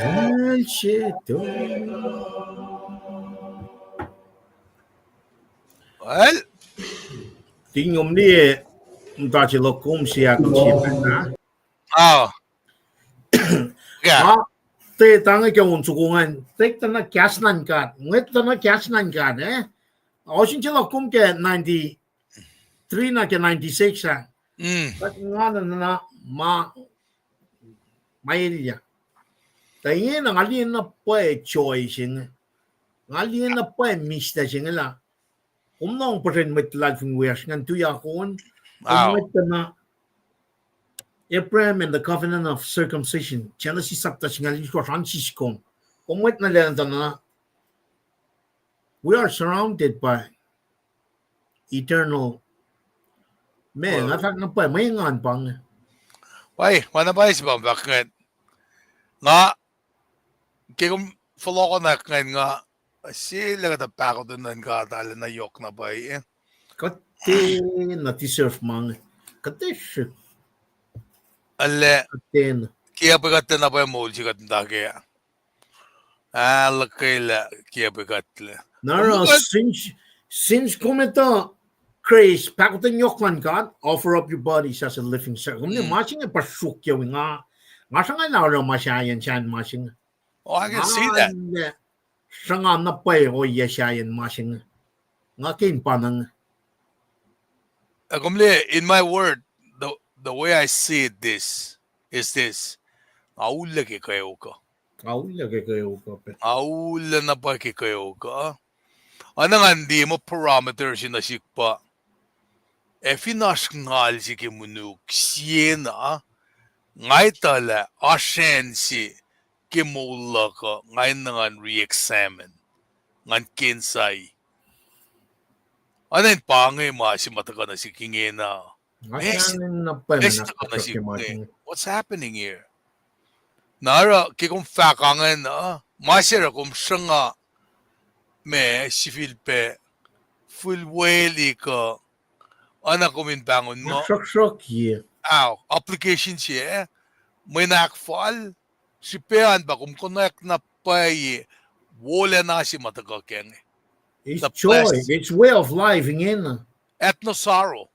El Cheto. Well, Tingom ni mtachi lokum siya kang siya na. oh, yeah. Ah, te tanga kya unsukungan. Tek tana kasnan kat. Mwet tana kasnan kat eh. Osin siya lokum ke 93 na ke 96 ah. But nga na mailya. Tayo na ngalin na po choice nga. Ngalin na po mista siya nga la. Nong pa rin mitlad ng wiyas nga tuya koon. Wow. Na Abraham and the covenant of circumcision. Tiyan na si Sapta siya nga ko Francisco. Kumwet na lang na we are surrounded by eternal men. Atak na pa may ngan pang. Why? Mana ba isip bakit? Nga, kung follow ko na nga, sila ka tapako doon nga tala na yok na ba eh. Kati na ti-surf mang. Kati siya. Ale, Kati na. kaya pagkat na ba yung mall siya katanda kaya? Lakay kaya pagkat la. Nara, since kumita Chris, pakutin yoklan ka, offer up your body as a living sacrifice. Masing pasuk yaw nga. Masang nga na masyayan siya masing. Oh, I can see that. Siya nga na pa eh, o yasyayan masing. Nga kin pa nang. In my word, the way I see this is this. Aula ke kayo ka. Aula ke kayo ka. Aula na pa ke kayo ka. Ano nga hindi mo parameters na sikpa. Finansngal si kimunuk siya na. Ngay tala asensi kimula ka ngay nangan re-examine. Ngan kinsay. Ano yung pangay si mataka na si kinge na. What's happening here? Nara kikong fakangan na. Masira kung siya nga me si Filpe fulweli ka. Ano kumin bangon mo? Sok yeah. Application siya. May nakfal. Si Pean ba kung connect na pay wala na si matagakeng. It's joy. It's way of life ingin. Etnosaro.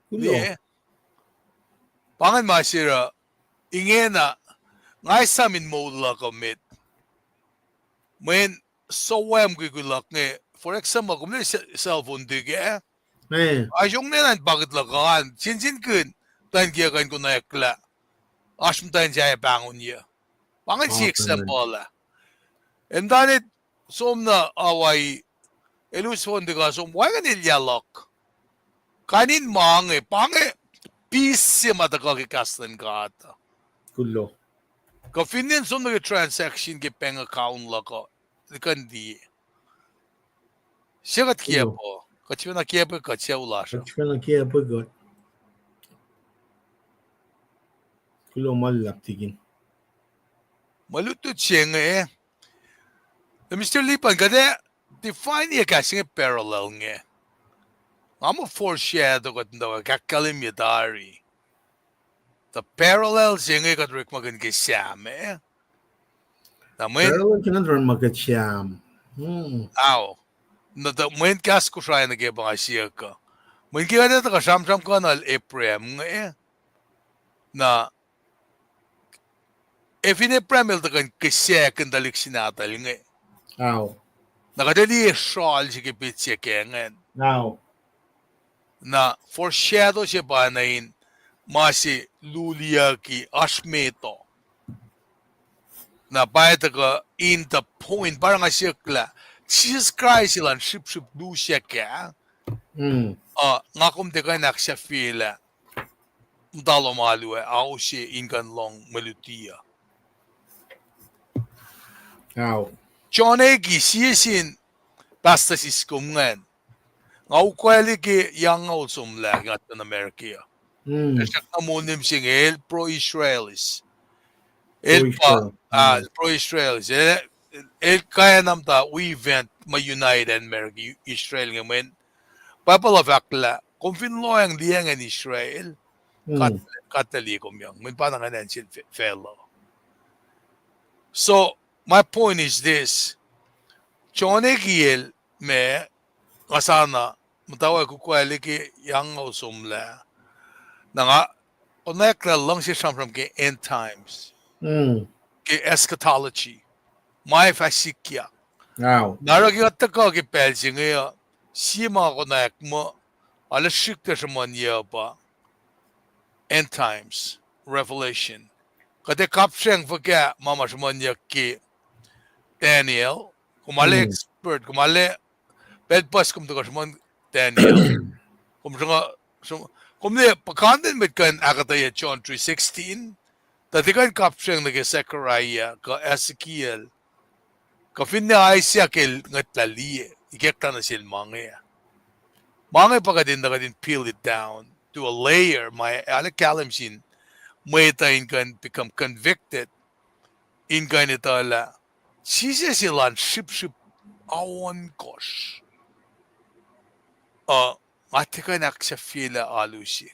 Yeah. Pangan masira inge na ngay sa min mo la commit. When so wam gigulak nge for example kung may cellphone dige ayong nilan bakit lakaan sinsin kun tan kia kan ko na ekla asm tan jaya bangon niya pangan si example la and then it som na away elus phone diga som why kan ilyalok kanin mange pange peace mataka ki kastan ka ata kulo ka finin som na transaction ki peng account la ko kan di siya kat kia po kacip na kia po kacip ulasha kacip na kia po god kulo malap tigin malutut siya nga eh Mr. Lipan kada define niya kasi nga parallel nga I'm a foreshadow kat na kakalimidari the parallel siya nga kat rik magan kisame parallel ka na rin magatsiyam na da mwen kas Kosrae na kaya mga siya ka mwen kaya dito ka siyam ka na Eprem nga eh na Eprem ito kan kisya kandalik sinatal nga eh nakadali shawl si kipit siya kengen na foreshadow siya ba na in masi luliyaki asmeto na bayad ka in the point parang nga siya kla Jesus Christ ilan ship do siya kaya nga kumte ka nak siya fila mtalo maluwe ako siya ingan long melutiya Wow. Chonegi sisin basta siskumngan. Ngau kweli ki yang ngau sumla ngatan Amerika. Esak namunim singel pro-Israelis. El pa pro-Israelis. El kaya namta we event ma United America Israel ngamen. Papala fakla kung finlo ang diyang in Israel katalikom yang min pananganan sil fellow. So my point is this. Chonegiel me kasana mutawaek kweli ki yang ngau sumla. Nga connect lang siya from ke end times. Ke eschatology. May fasikya. Wow. Naragi ataka ke pelsi nga sima connect mo ala shikta shaman ya ba end times revelation. Kade kapsheng faga mama shaman ya ki Daniel kumale expert kumale bedpas kum to shaman Daniel kum kumne pakanden mit kan akketeyac John 3:16 tatikan kapsheng nage Zechariah ka Ezekiel ka finne Isaac ngatlali ikekta na sil mange pagkadin peel it down to a layer my alakalamsin mwet can become convicted in ganitala sise silan ship awan kosh matikan aksafila alusi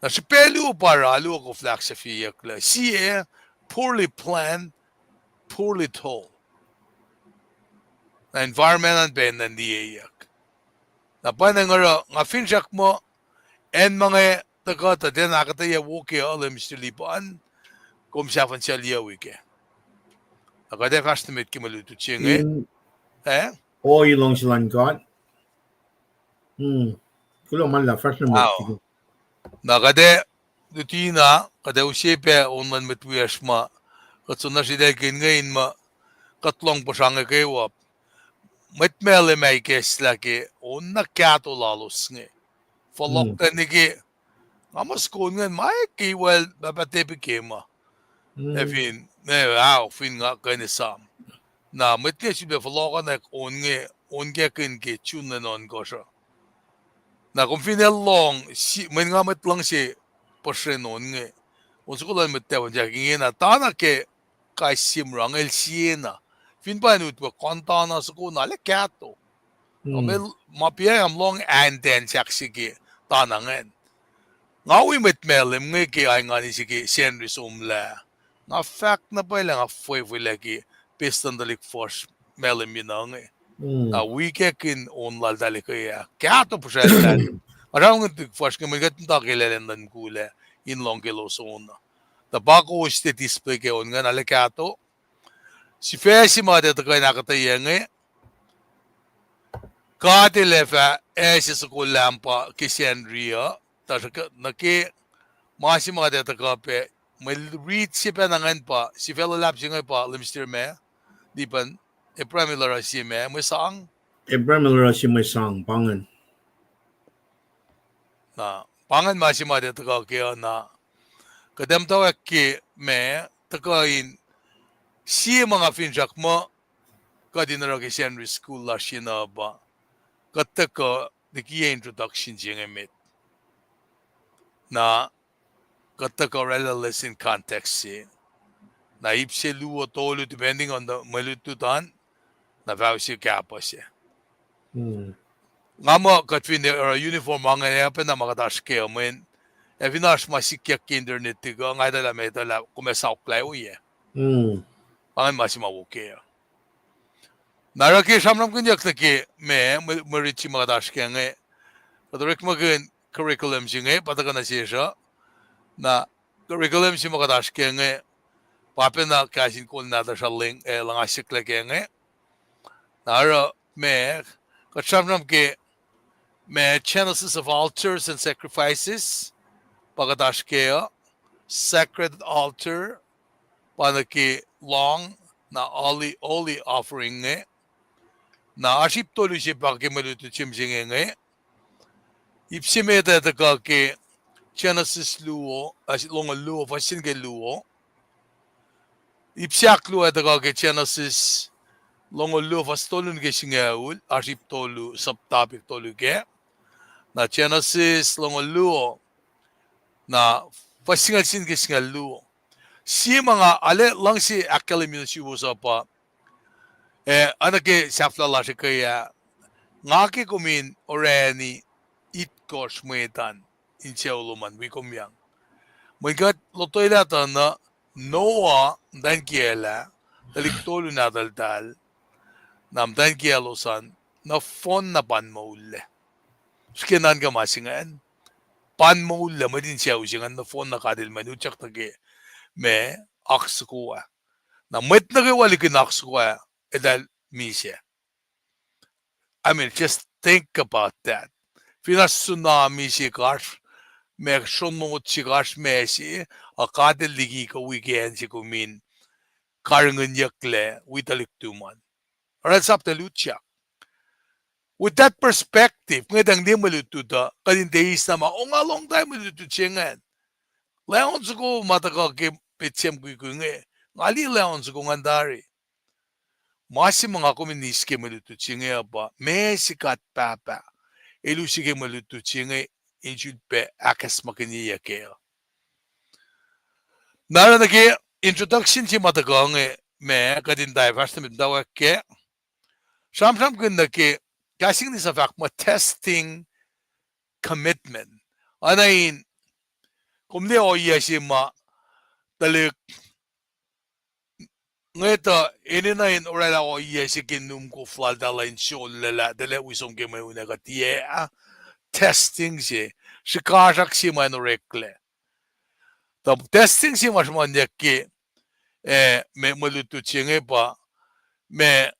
na si pelu para alu ko flaxafia kla siye poorly planned poorly told na environmental ben nandiyak na panangaro nga finjak mo en mga tagata din akketeyac woke alam stilipan kum safan siya liyawike akade kastimit kimalutu chinge Oil long silan God. Kulo man la first number. Nakade dutina kada usipe onman metwiashma katsuna sida kingain ma katlong pasanga kewa metmele mai keslaki onna kato lalusnge folokta nigi amas kongen mai kiwel babate bikema efin ne au fin nga kanisam na metke sibe folokana onge kin ke chunanon gosha na kung Fineol long si may nga matlang si porsenon nge unsukulan matewan jaging na tana ke kay simrang el siena fin pa nut pa kontana sukuna le kato may mapia am long and then saksigi tana ngen ngawi metmelem nge ke ay nga ni sige senris umla nga fact na pa lang a foi lagi piston dalik force melem nge a weekend onlal dalikaya kato porselal Arang first kami gatong kilalandan kula in long kilosona. Tabako este display ke on nga nalikato. Si fesi mate to kay akketeyac katilefa esi sukulampa kisendria tasaka naki masi mate to kape may read si penangan pa si fellow lap singay pa limster me di pan e premilar si me may sang Premilar si may sang pangan. na pangan masi mate to kaya na kadam tawag ki me takain si mga finjak mo kadinara ki secondary school la shina ba kataka dikiya introduction jingemit na kataka relalis in context si na ipse luo tolu depending on the malututan na vausi kapa siya nga mo katwin uniform mga yapen na makataske amin Evinash masikyak internet tiga nga dala metala kumesaok lai uye. Pangan masih mau ke. Naraki samram kunjak taki me merichi magadash kenge. Padorek magen curriculum singe patagana siyasa na curriculum si magadash kenge papena KahsInKol na dashaling langasikla kenge. Nara me katsamram ke me genesis of altars and sacrifices pagadashkea sacred altar panaki long na oli offering nge na aship tolu si pakimalutu chimsing nge ipsimeta taka ke genesis luo as long luo fasin ke luo ipsiaklu ke Genesis longo lu fastolun ke singaul arip tolu subtopic tolu ke na Genesis longo lu na fasingal sin ke singal lu si mga ale lang si academy si pa anake safla si kaya ngaki kumin oreni itkos muetan incheuluman wikomyang Mwigat lotoy natin na Noah dan kiela taliktolo na daldal nam dan kielosan na fon na panmaulle. Skinan ka masingan panmaulle madin siya usingan na fon na kadil manuchak tage me aksukua. Na mwet na kawali kinaksukua edal misya. I mean, just think about that. Finas tsunami si Kash me son mo chigash me si akadel ligi ka weekend si kumin karangan yakle witalik tuman. Alright, sap lucha. With that perspective, ngedang di maluto da kadindeis na o nga long time maluto chengan. Leon ko mataka ke petsem kuikunge. Ngali leon ko ngandari. Masi mga komunis ke maluto chinge ba me sikat papa. Elusi ke maluto chinge injud pe akas makiniya kaya. Nara nage introduction si matagange me kadin diverse mit dawa ke samsam kun ke kasing ni sa fahk mo testing commitment anain kumli o yesi ma dalik ngeta ininain orala o yesi kinum ko flal dalain sholela dele wisom ke me una katie testing si shikarak si manorekle the testing si mas ke me malutu chinge pa me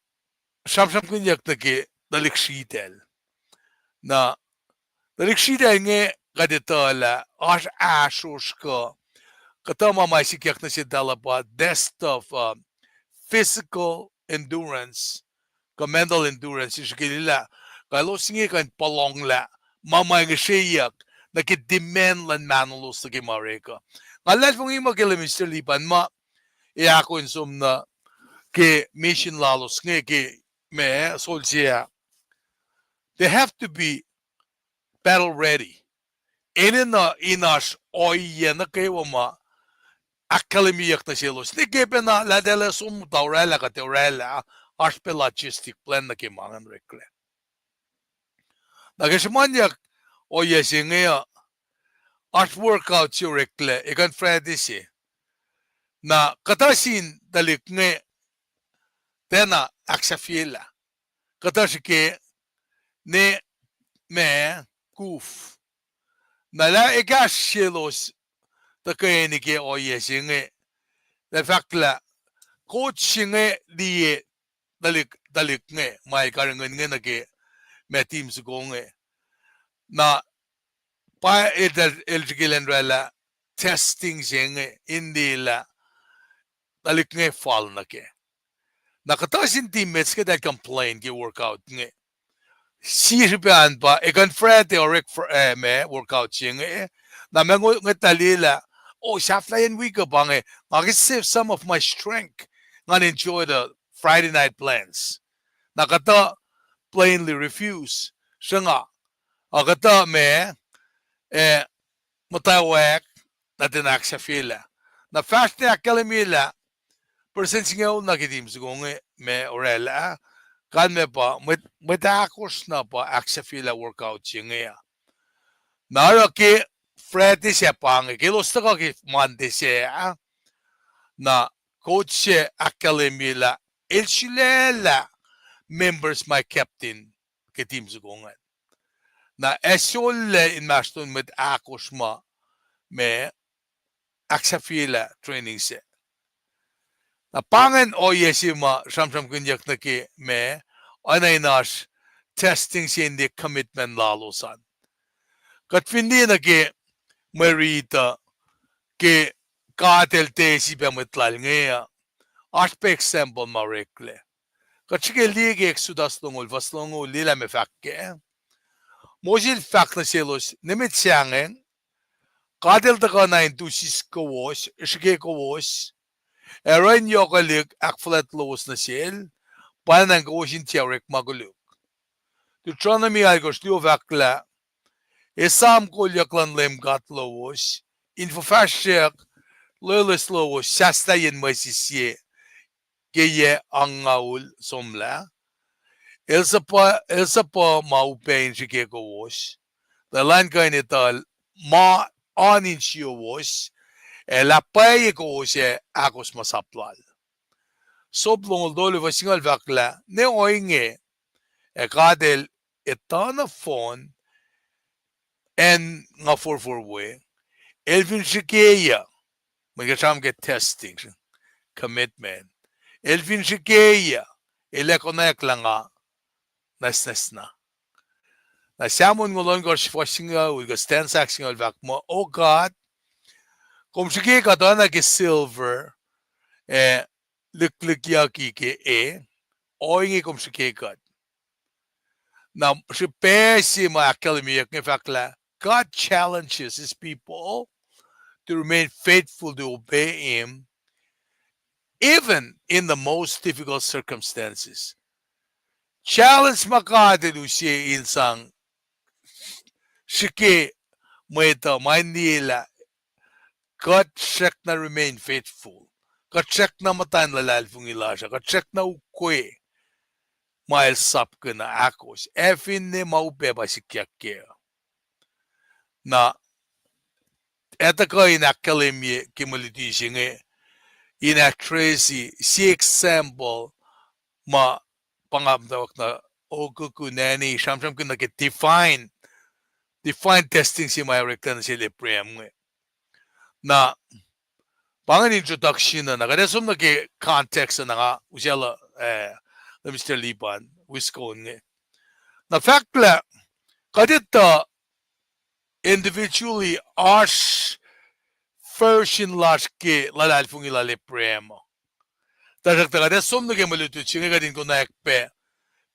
samsam kun yak ke dalik shitel na dalik shitel nge kadetala as ashushka katama mai sikyak na si dala pa test of physical endurance ka mental endurance is kilila kalo singi kan palong la mamay nga siyak na ki demand lan manulos na kimareka ngalat mong ima kila Mr. Lipan ma ako insum na ke mission lalos nga ke me soldier they have to be battle ready inen na inas oye na kayo ma akademiyak na silos ni kepe na la dela sum taurela ka teorela aspe logistic plan na kimangan rekle nagasmanyak oye singa as workout si rekle ikan fredisi na katasin dalik nge tena aksafila katashike ne me kuf na la ikas silos takayeni ke oye singe the fact la coaching die dalik nge mai karangan nge na ke me team su nge na pa el la testing singe hindi la dalik nge fall na ke nakatasin teammates ke that complain ke workout nge sirpan pa ikan friend theoric me workout singe na mengo ngetalila oh shaflayan week ba nge I save some of my strength and enjoy the Friday night plans nakata plainly refuse sanga agata me mutawaek na tinak sa fila na fast na kalamila percent singaw na kitim sugonge me orela kan me pa metakos na pa aksa fila workout singa nara ke Friday siya pang kilos na ki Monday siya na coach siya akalimila ilsilela members my captain ke team sugongan na esolle in maston met akos ma me aksafila training se na pangan o yesima samsam kunyak na ki me anay nas testing si hindi commitment lalosan katfindi na ki Mwe Read ki katel te si pametlal ngaya aspe example ma rekle katchike liege exudas longol vaslongol lila me fakke mojil fak na selos nemit siyangen kadel taka na intusis kawos, ishike kawos, Eran yokalig akflat lowos na sil, panan goshin tiarek maguluk. Deuteronomy algos liovakla, esam kolyaklan LEUM GOD lowos, infofashek lolis lowos, sastayin masisye, geye angaul somla, elsa pa maupain shikeko wos, the land kainital ma anin wos, la paye ko se akos masaplal. Soblong dole vasingal vakla, ne ouinge, kadel etana fon, en nga we, elvin shikeya, magasham get testing, commitment. Elvin shikeya, elekonek langa, nas na. Na siamon ngolon gors foshinga, we go stand saxing vakma, oh God, kom shikeya dana ke silver, likiyac ke ouinge kom shikeya. Now, God challenges his people to remain faithful to obey him even in the most difficult circumstances. Challenge makade lucie insang shike mweta Manila. God srakna remain faithful. God srakna matan lalalfung ilasha. God srakna ukwe. Mael sapke na akos. Efin ne maupe ba sikiyac. Na eta ko inakkalimye kimalitishinge inactracy si example ma pangamdawak na okuku nani shamsham kun nag define testing si mayrektan si leprem na pangan introduction na nagaresum na ke context na nga usela Mr. Liban Wisconsin na fact la kadita individually ash version lashke lalalfung ilale premo. Tajaktaga som na gemalutu chinga kadin ko naekpe.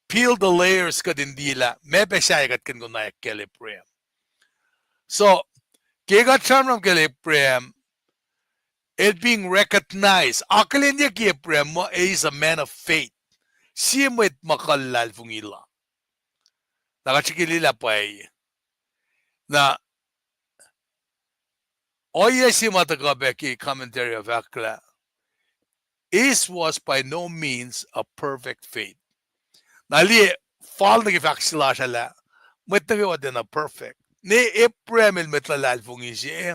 Peel the layers kadin dila. Mebe shayagat kan ko naek kele prem. So, kega chamram kele prem, it being recognized. Akalin niya kaya prem mo is a man of faith. Siyamit makalal fung ila. Nakachikilila pa na oya si matagabeki commentary of Akla. Is was by no means a perfect faith. Nali fall na gifaksila siya la. Mwet na perfect. Ni April metlalal fung isi.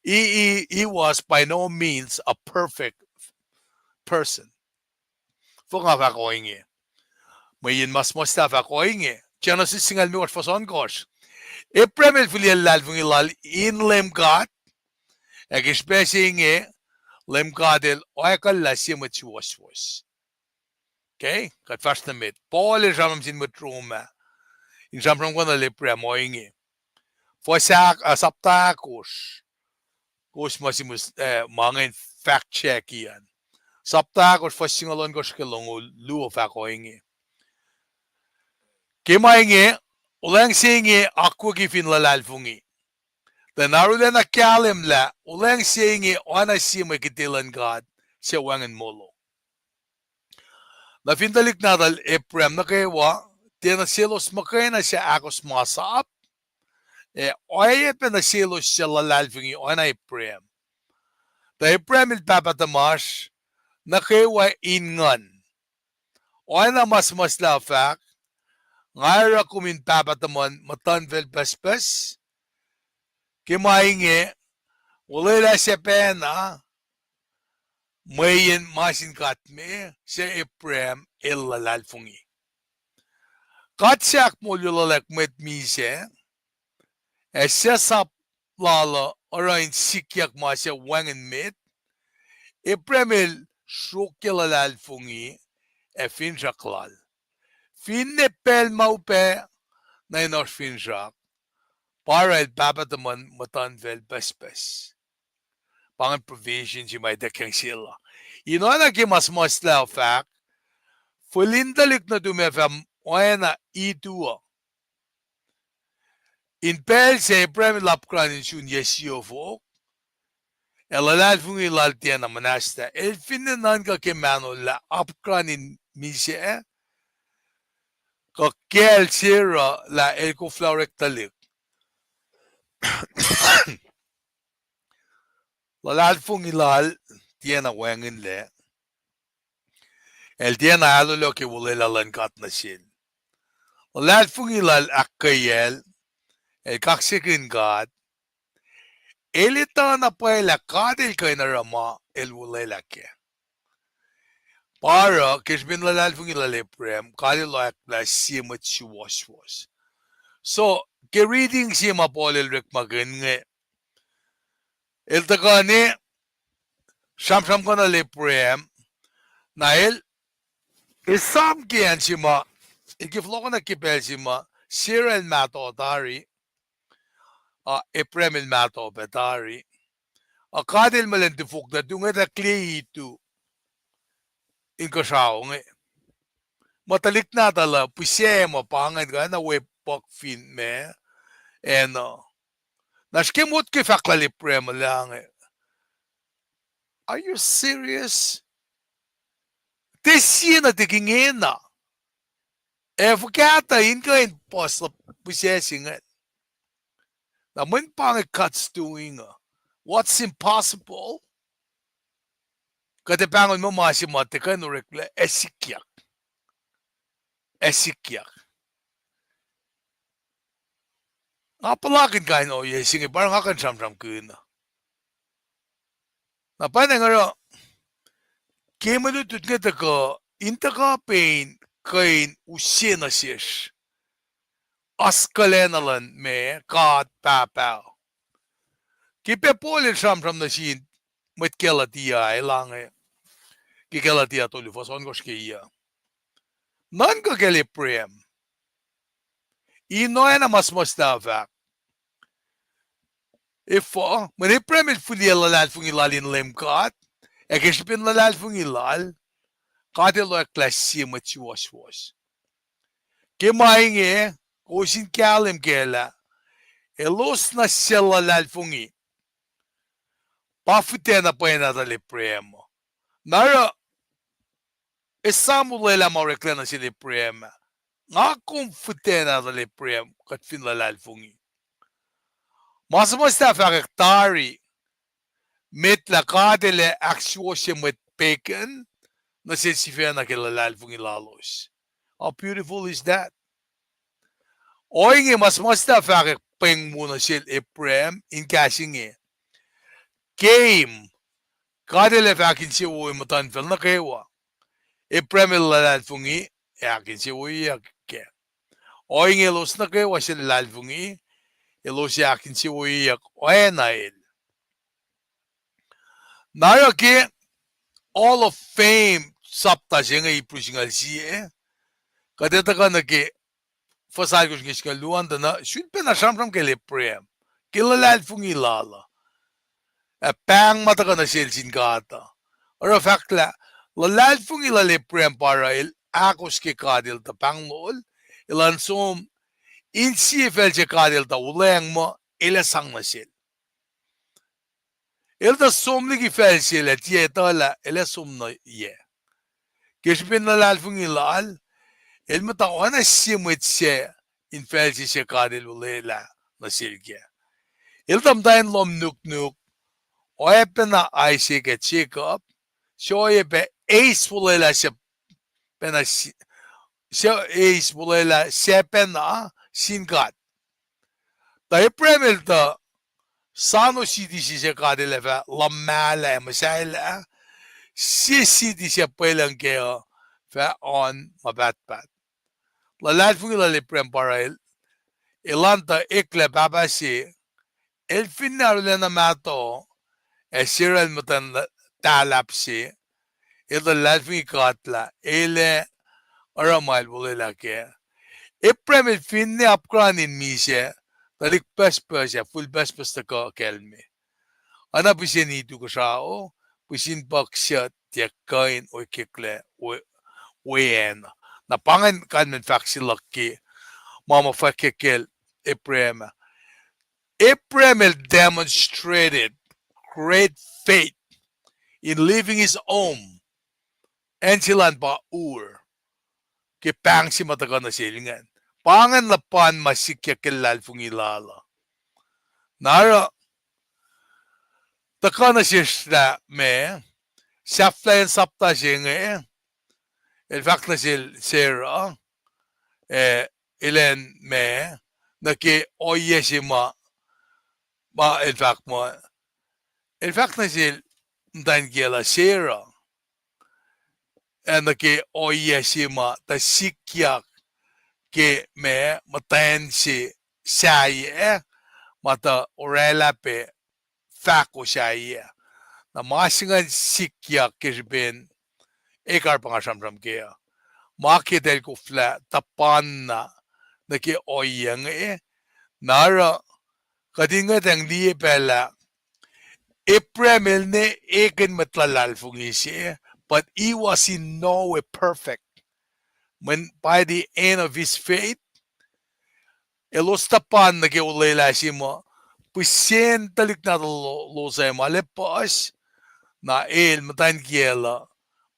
He was by no means a perfect person. Fung nga ouinge. Mayin mas mosta ouinge. Genesis singal mi wat fason gosh. April filial fung ilal in LEUM GOD. Especially inge LEUM GOD akollah siya was. Okay? Kat fast na mit. Paul jamam sin matruma. In jamam ko na lepre ouinge. Fahsru saptakos. Kos masimus mga fact check yan. Saptakos fasingalon ko shkelongo luo fa ouinge. Kimainge ulang singe akwa gifin lalalfungi. Tanarulan na kyalim la ulang singe oana sima kitilan God siya wangan molo. Nafindalik nadal Eprem na kaywa tinasilos makay na siya akos masap. Oyet na nasilos siya lalalfungi oana Eprem. Ta Eprem ilpapatamash na kaywa ingan. Oana mas la fahk. Ngayra kumin papatamon matanvel pespes. Kimainge ulila siya pena. Mayin masin katme siya Eprem ilalalfungi. Katsak mo yulalak met mise. Siya sap lala orain sikyak ma siya wangan met. Eprem il shukyalalfungi finjaklal. Finnepel maupe na inos finjak. Para el papataman matanvel pespes. Pangan provisions you might dekeng sila. Inona ki mas la fahk. Fulindalik na dumefam oana itua. In pel se Eprem lapkran in shun yesio folk. Elalal fung ilal tiena manasta. El finnan ka kemano la apkranin mise ka kel sira la el ko florek talik. Lalal fung ilal tiena wangin le. El tiena alo lo ke wule lalan kat nasin. Lalal fung ilal akkayel el kaksakin God. Elita na paela kadil kay narama el wule lake. Para kishbin lalal fung ilal prem kadil lak la simat was. So, ke reading sima polel rek maginge. El takane sham ko na le prem na el isam kian sima ikifloko na kipel sima sira el mato dari eprem el mato betari akadil malentifuk na tunga na kliitu inkasao nge matalik na tala pusye mo pangan ka na wepok fin me nashkimut ki fahk le prem lang. Are you serious? Tesina tingina. Fukata inge in post possessing it. Na mun pang cuts doing. What's impossible? Kate pangon mo masimate ka no rekla likiyac. Likiyac. Apalakin ka no yesing parang akan sam kuna. Na panang aro kemalutut nga taka intaka pain kain usina sish. Askalenalan me kat pacl. Kipe polin sam nasin met kelatia elange. Kikelatia tulifos on koshkia. Nan ka kele prem. Inoena mas fahk. Ifo, mani prem il fuli lalal fung ilal in LEUM God. Ekishpin lalal fung ilal. Kadilo klasi mat was. Kemainge kosin kalim kela. Elos na lalal fungi. Pafutena paena dali prem. Nara esamulela maureklena sili prem. Nga kumfutena dali prem kat fin lalal fungi. Mas fahk tari met la kadele akswosje met Paing na sifena ke lalal fungi lalos. How beautiful is that? Ouinge mas fahk Paing muna sil prem in KahsInKol. Game kadele fakin si uwi matan fel na kewa. Prem il lalal fungi yakin si uwi yakke. Ouinge los na kewa sil lalal fungi elos yakin si uwi yak oana il. Nara ke all of fame sapta singa ipusingal siye. Kadeta ka na ke fasal ko singa luan na shulpe na sham ke le prem. Kilalal fungi lala. Paing mata ka na silsin kata. Ora fakla lalal fungi le prem para il akos ke kadil ta panglol ilan som insi fel je kadil ta uleng mo ilasang na sil. Ilda somligi fel sil et ye tala ilasum na ye. Kishpin lalal fungi lal ilmata oana simwit se in fel se kadil ulela na silke. Ildam dain lom nuk oepena aise ke check up shoye pe ace ulela se pena se ace ulela se pena sinkat. Ta premel ta sano sidi se kadil fa lamala masaila sidi se pelang ke fa on mabat. Lalal fungi le prem para ilanta ekle baba si el Fineol na mato siral mutan talap si lalal fungi katla ele aramal bulela ke prem el finne apkranin mise talik pes full pes ta ka kelme ana pisin itu ko sao pisin baksya tiakain o kikle oen na pangan kan men faksilaki mama fakekel Prem demonstrated great faith in leaving his home and silan pa ke Paing si mataga na silingan. Pangan lapan masikya kilal fungilala. Nara taka na sisla me saflayan sapta singe fahk na sira ilen me naki oye si ma fahk mo fahk na sil dan gela sira naki oye si ma ta sikyak ke me matayan si siya mata orela pe fahk o siya na masingan sikyak kisbin ekar pangasam kaya makita ko fla tapan na naki ouinge nara kadinga tang liye pala April ne eken matlalal fungisi but he was in no way perfect when by the end of his faith elos tapan naki ulela simo pusien talik na lo sa malepas na matan kiela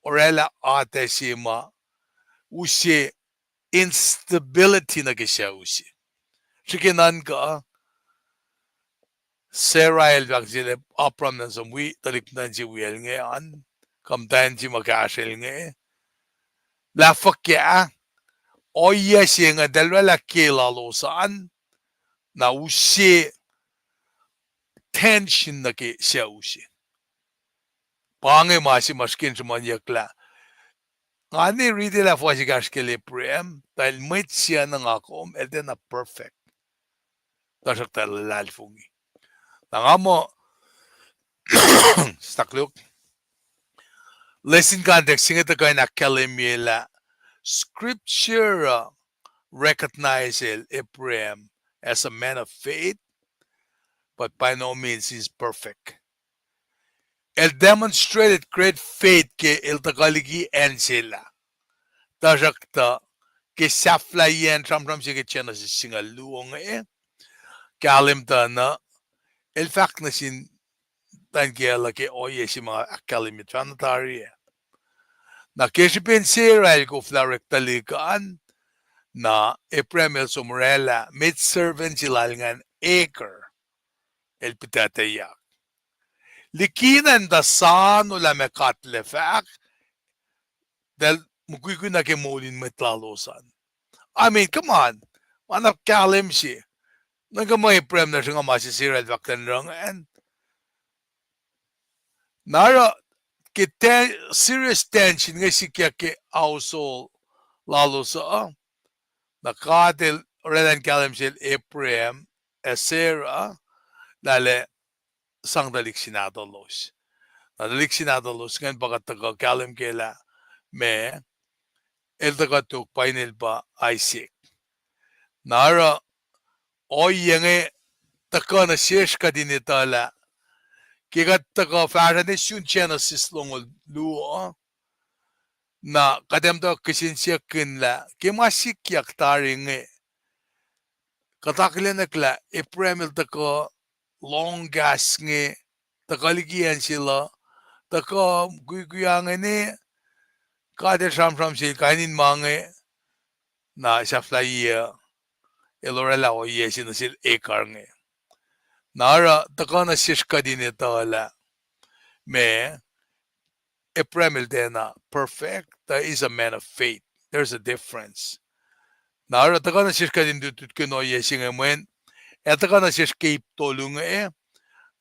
orela ate sima usi instability na kisya usi. Sikinan ka Srui vaccine apram na samwi taliknan si wiowos an kamtan si magkasil nge la fakya oya siya nga dalwa la kilalo saan na usi tension na kisya usi. Pange masi maskin sumanyakla Ani really la fwa si kashkele prem dahil mwet siya ng akom elde na perfect. Tasak talalal fungi. Nga mo stakluk lesson context singa tayo na kalimila scripture recognizes Ephraim as a man of faith but by no means he's perfect. El demonstrated great faith ke el tagaligi en sila. Tajakta ke saflayen tram sige chena si singaluong kalim ta na el fahk na sin tan kiela ke oye si mga akalimit fanatari na kesi pensera el ko flarektalikaan na Ephraim el sumrela mid servant silalingan acre el pitateyac likinan da san ula mekatle fahk del mukwiku na ke molin metlalosan. I mean, come on. Manap kalim si. Nagamay Ephraim na siya nga masisira at vaktan lang. And nara serious tension nga si kya ke ausol lalo sa nakatil relan kalim si Ephraim Sarah dale sang dalik sinadalos. Nadalik sinadalos ngayon pagkataga kalim kela me el tagatuk painil pa Isaac. Nara ouinge taka na shesh ka din itala kikat taka fahranis yun chena sislong luo na kadem to kisinsiya kinla kimasikyak taring katakila nakla Ephraim il taka long gas nge takaligian sila taka guyang ni kader sham sil kainin mange na saflaiya elorela o yesin na sil ekar nge nara taka na shishka din itala me Ephraim il dena perfect that is a man of faith. There's a difference. Nara taka na shishka din dutut kuno yesin nge mwen etaka na shishka iptolung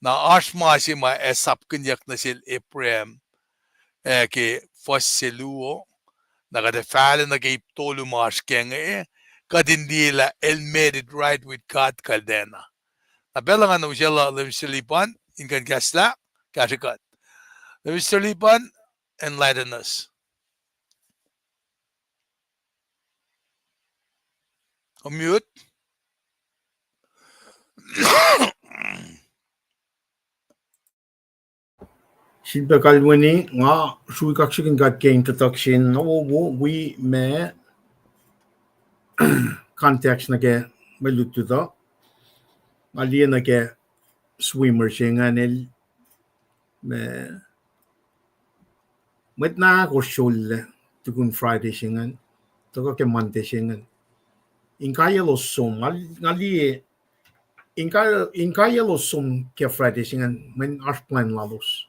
na ashma si ma esap kinyak na sil Ephraim ke Fahsru nakadefale na ke iptolu mas kenge kadindila el made it right with God kaldena. Nabela nga na usela lemisilipan ingan kasla kashikat. Lemisilipan enlighten us. Mute. Silbe kalwini nga sui kaksakin gat gain tataksin wo we me context na ke malututo. Alien na ke swimmer siya nga nil me met na ko shulle tukun Friday singan to ko ke Monday singan inkaya lo som ngali inkaya lo som ke Friday singan men ars plan lalos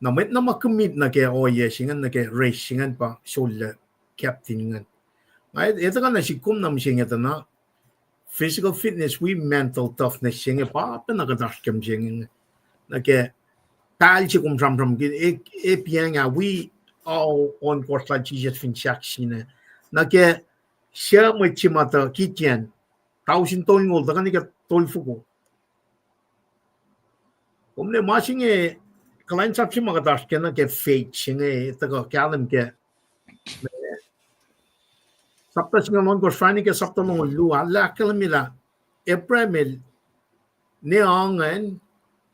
na met na makumit na ke oye singan na ke race singan pa shulle captain ngan ay ito ka na sikum nam singa na physical fitness we mental toughness singa pa nakadaskam singa na ke tal ci kum ram ram e piang we all on Kosrae Jesus fin sak sine na ke sia mo ci mata kitchen tausin tol ngol da ka tol fuko omne masinge kulacnsap ci magadas ke na ke fake singe ta ko kalam ke sapta singa mon Kosrae ke sapta mo lu ala kalamila epremel ne angen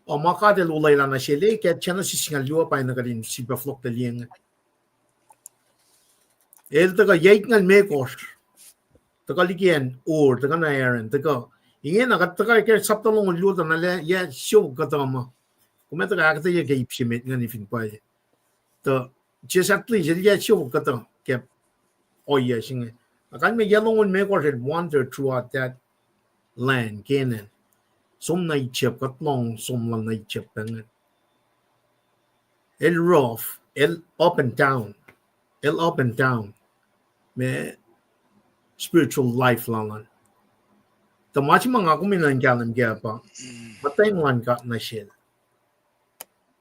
o makadel ulay la na sile ke chana si singa lu pa na kalin si baflok de lieng el ta ka yait ngal me kos ta ka ligien or ta ka na eren ta ka inge na ka ta ka ke sapta mo lu ta na le ya show ka ta ma kuma ta ka ta ye ke ipsimet ngani fin pa ta exactly je ya show ka ta ke oye singe akan me yellow me kos wander throughout that land Canaan som na ichep kat long som lang na ichep tangan el rough el up and down me spiritual life langan ta machi mga kuminan kalam kaya pa matay lan kat na shil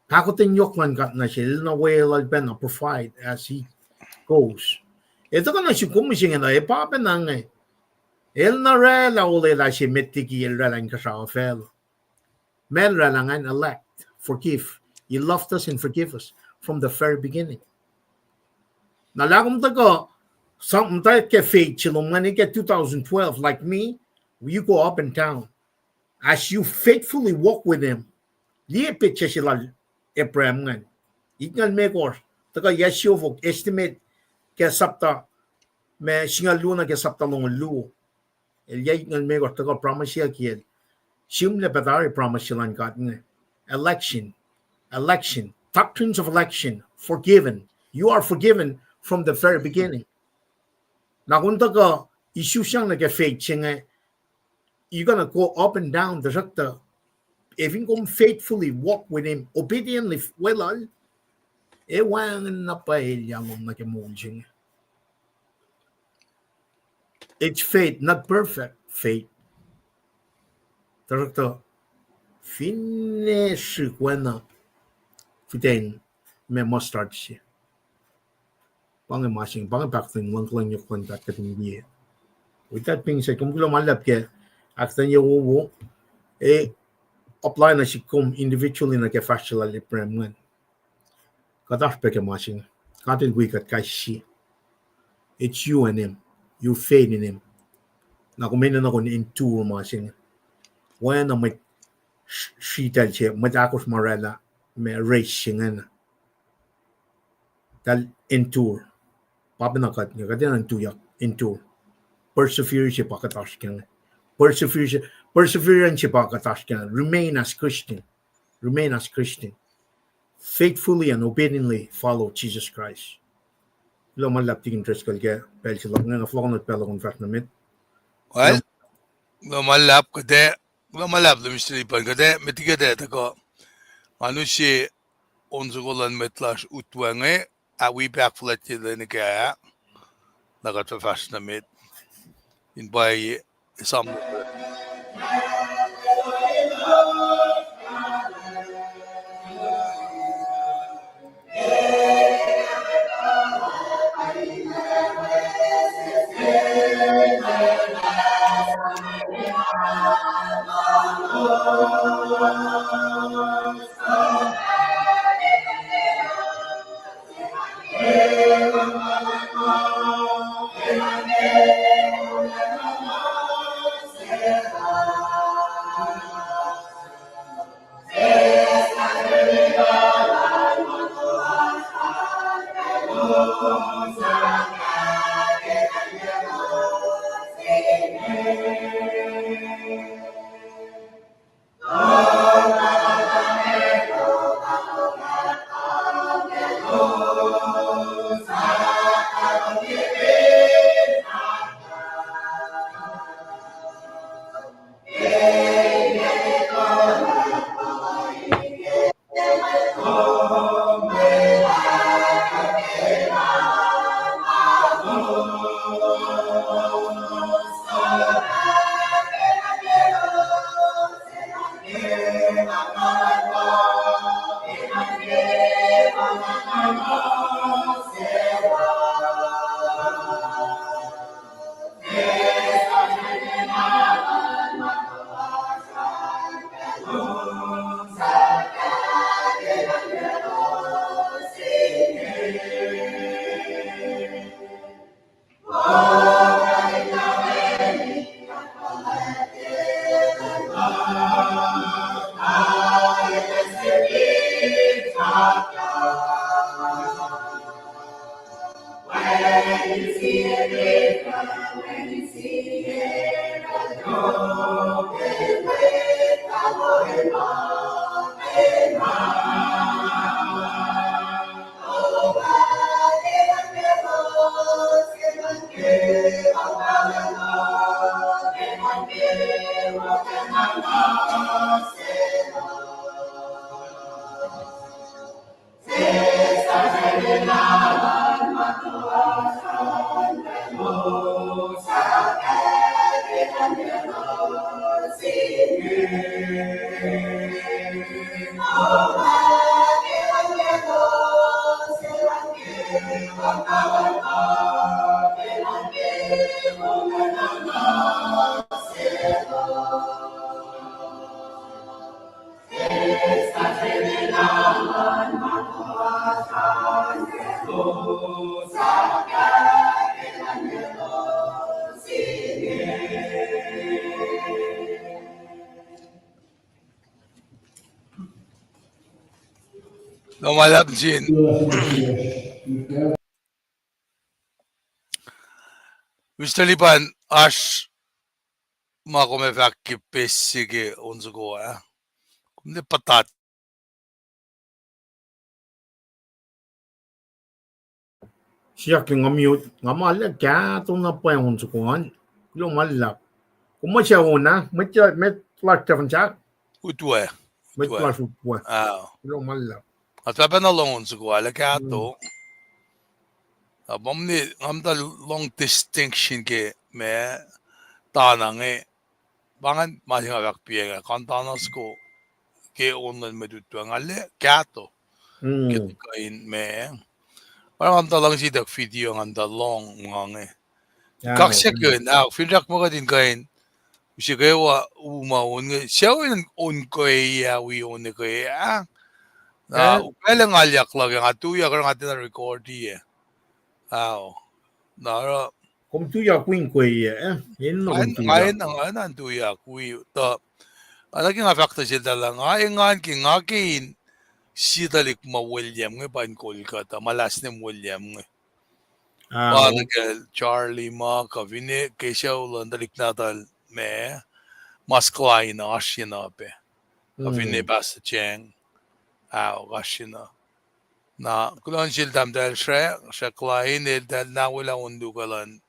hakotin yok lan kat na shil na way al ben na provide as he goes ito ka na si kumising na pa penang el na rela ule la si metiki el rela in kasha fel men relangan elect forgive you loved us and forgive us from the very beginning nalagom ta ko something that ke fake chilom when get 2012 like me you go up and down as you faithfully walk with him liye pitche sila Abraham ngan ikan mekor ta ka yesyo fok estimate ke sapta me singalu na ke sapta long lu el ikan mekor ta ka promise ya kiel simle patari promise silan kat nge election doctrines of election forgiven you are forgiven from the very beginning na kung ka issue siyang nag-fake siya you're gonna go up and down the sakta if you come faithfully walk with him obediently well wang na pa yung nag-move siya it's faith not perfect faith the sakta finish when fiten may mustard siya pangay masing pangay bakting wang lang yung kontak kating with that being said kung gulo malap ke aktan yung apply na si kum individually na ke factual liprem ngan katas pe ke masing katil wi kat kai si it's you and him you faith in him na kumena na kun into masing when na may shital che matakos marela me racing na tal into papinakat nga katinan tuyak into perseverance pa katas ken perseverance pa katas ken remain as Christian faithfully and obediently follow Jesus Christ lo malap tigin tres kalke pel sila nga flok na pelo kon fast na mit well malap lumistilipan kade metigade tako manushi onzugolan metlash utwange awi backflat likiyac nagat fast na mit in by some Lumalap Jin. Mr. Lipan, ash makome fahk pesige unsuko kumde patat. Siya mute ngamalia kya to na pa yung sukuan. Lumalap. Kung mo siya una, may flash siya chak. Utwe. May flash upwa. Lumalap. At pa na long unsuko ala kato. Abamni amda long distinction ke me tanange bangan masinga fahk piega kantanas ko ke onan medutwa ngale kato. Kain me. Parang ang talang si dak video ang long ngange. Kaksakin filak mo ka din kain. Usi kayo umaon nga. Siya yung kaya wiyon kaya na kailang alyak lang ang atuya ka nga record nara kung tuya queen ngayon ang tuya ta alagi nga fakta siya lang ngayon nga kain si dalik ma William nga pa in Kolkata malas ni William nga Charlie ma kavine kesya ulan dalik natal me mas klein asina pe kavine basta cheng asina na kulon sil dam dal siya klein dal na wala undukalan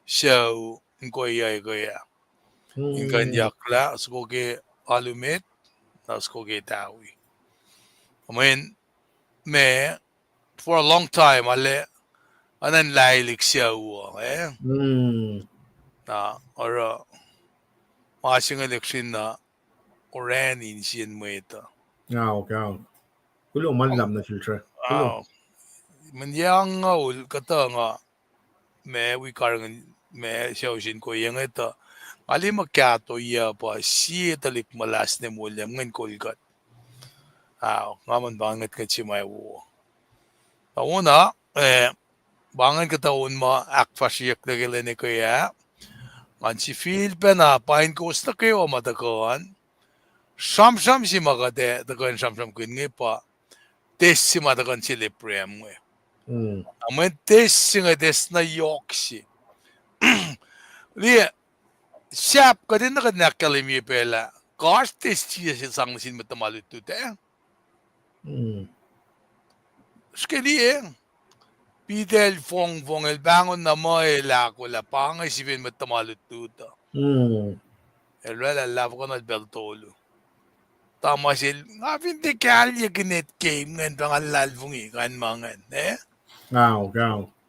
siya ingoya inganyakla skoge alumet na skoge tawi I mean me for a long time anan lailik siya na or masing election na oranin siya mwet kulo malam na filter Manyang ul kata nga me we karang me siya ko yang ito ali magkato iya pa siya talik malas ni William ngan Kolkat ngaman banget ka si may wo una bangan kataon mo akfasyak na gila ni kuya man si feel pa na pain coast na kayo matakuan sham si magade takuan sham kun nga pa test si matakuan si liprem nga amen test si nga test na yoksi liya siap ka din nakadnakalim yung pela gosh test siya sang sin matamalit to Skali Pidel fong el bangon na mo wala pang isipin matamalit tuta. El wala love ko na beltolo. Tama sil ngapin de kalye ginet game ngan pang lalvong ikan mangan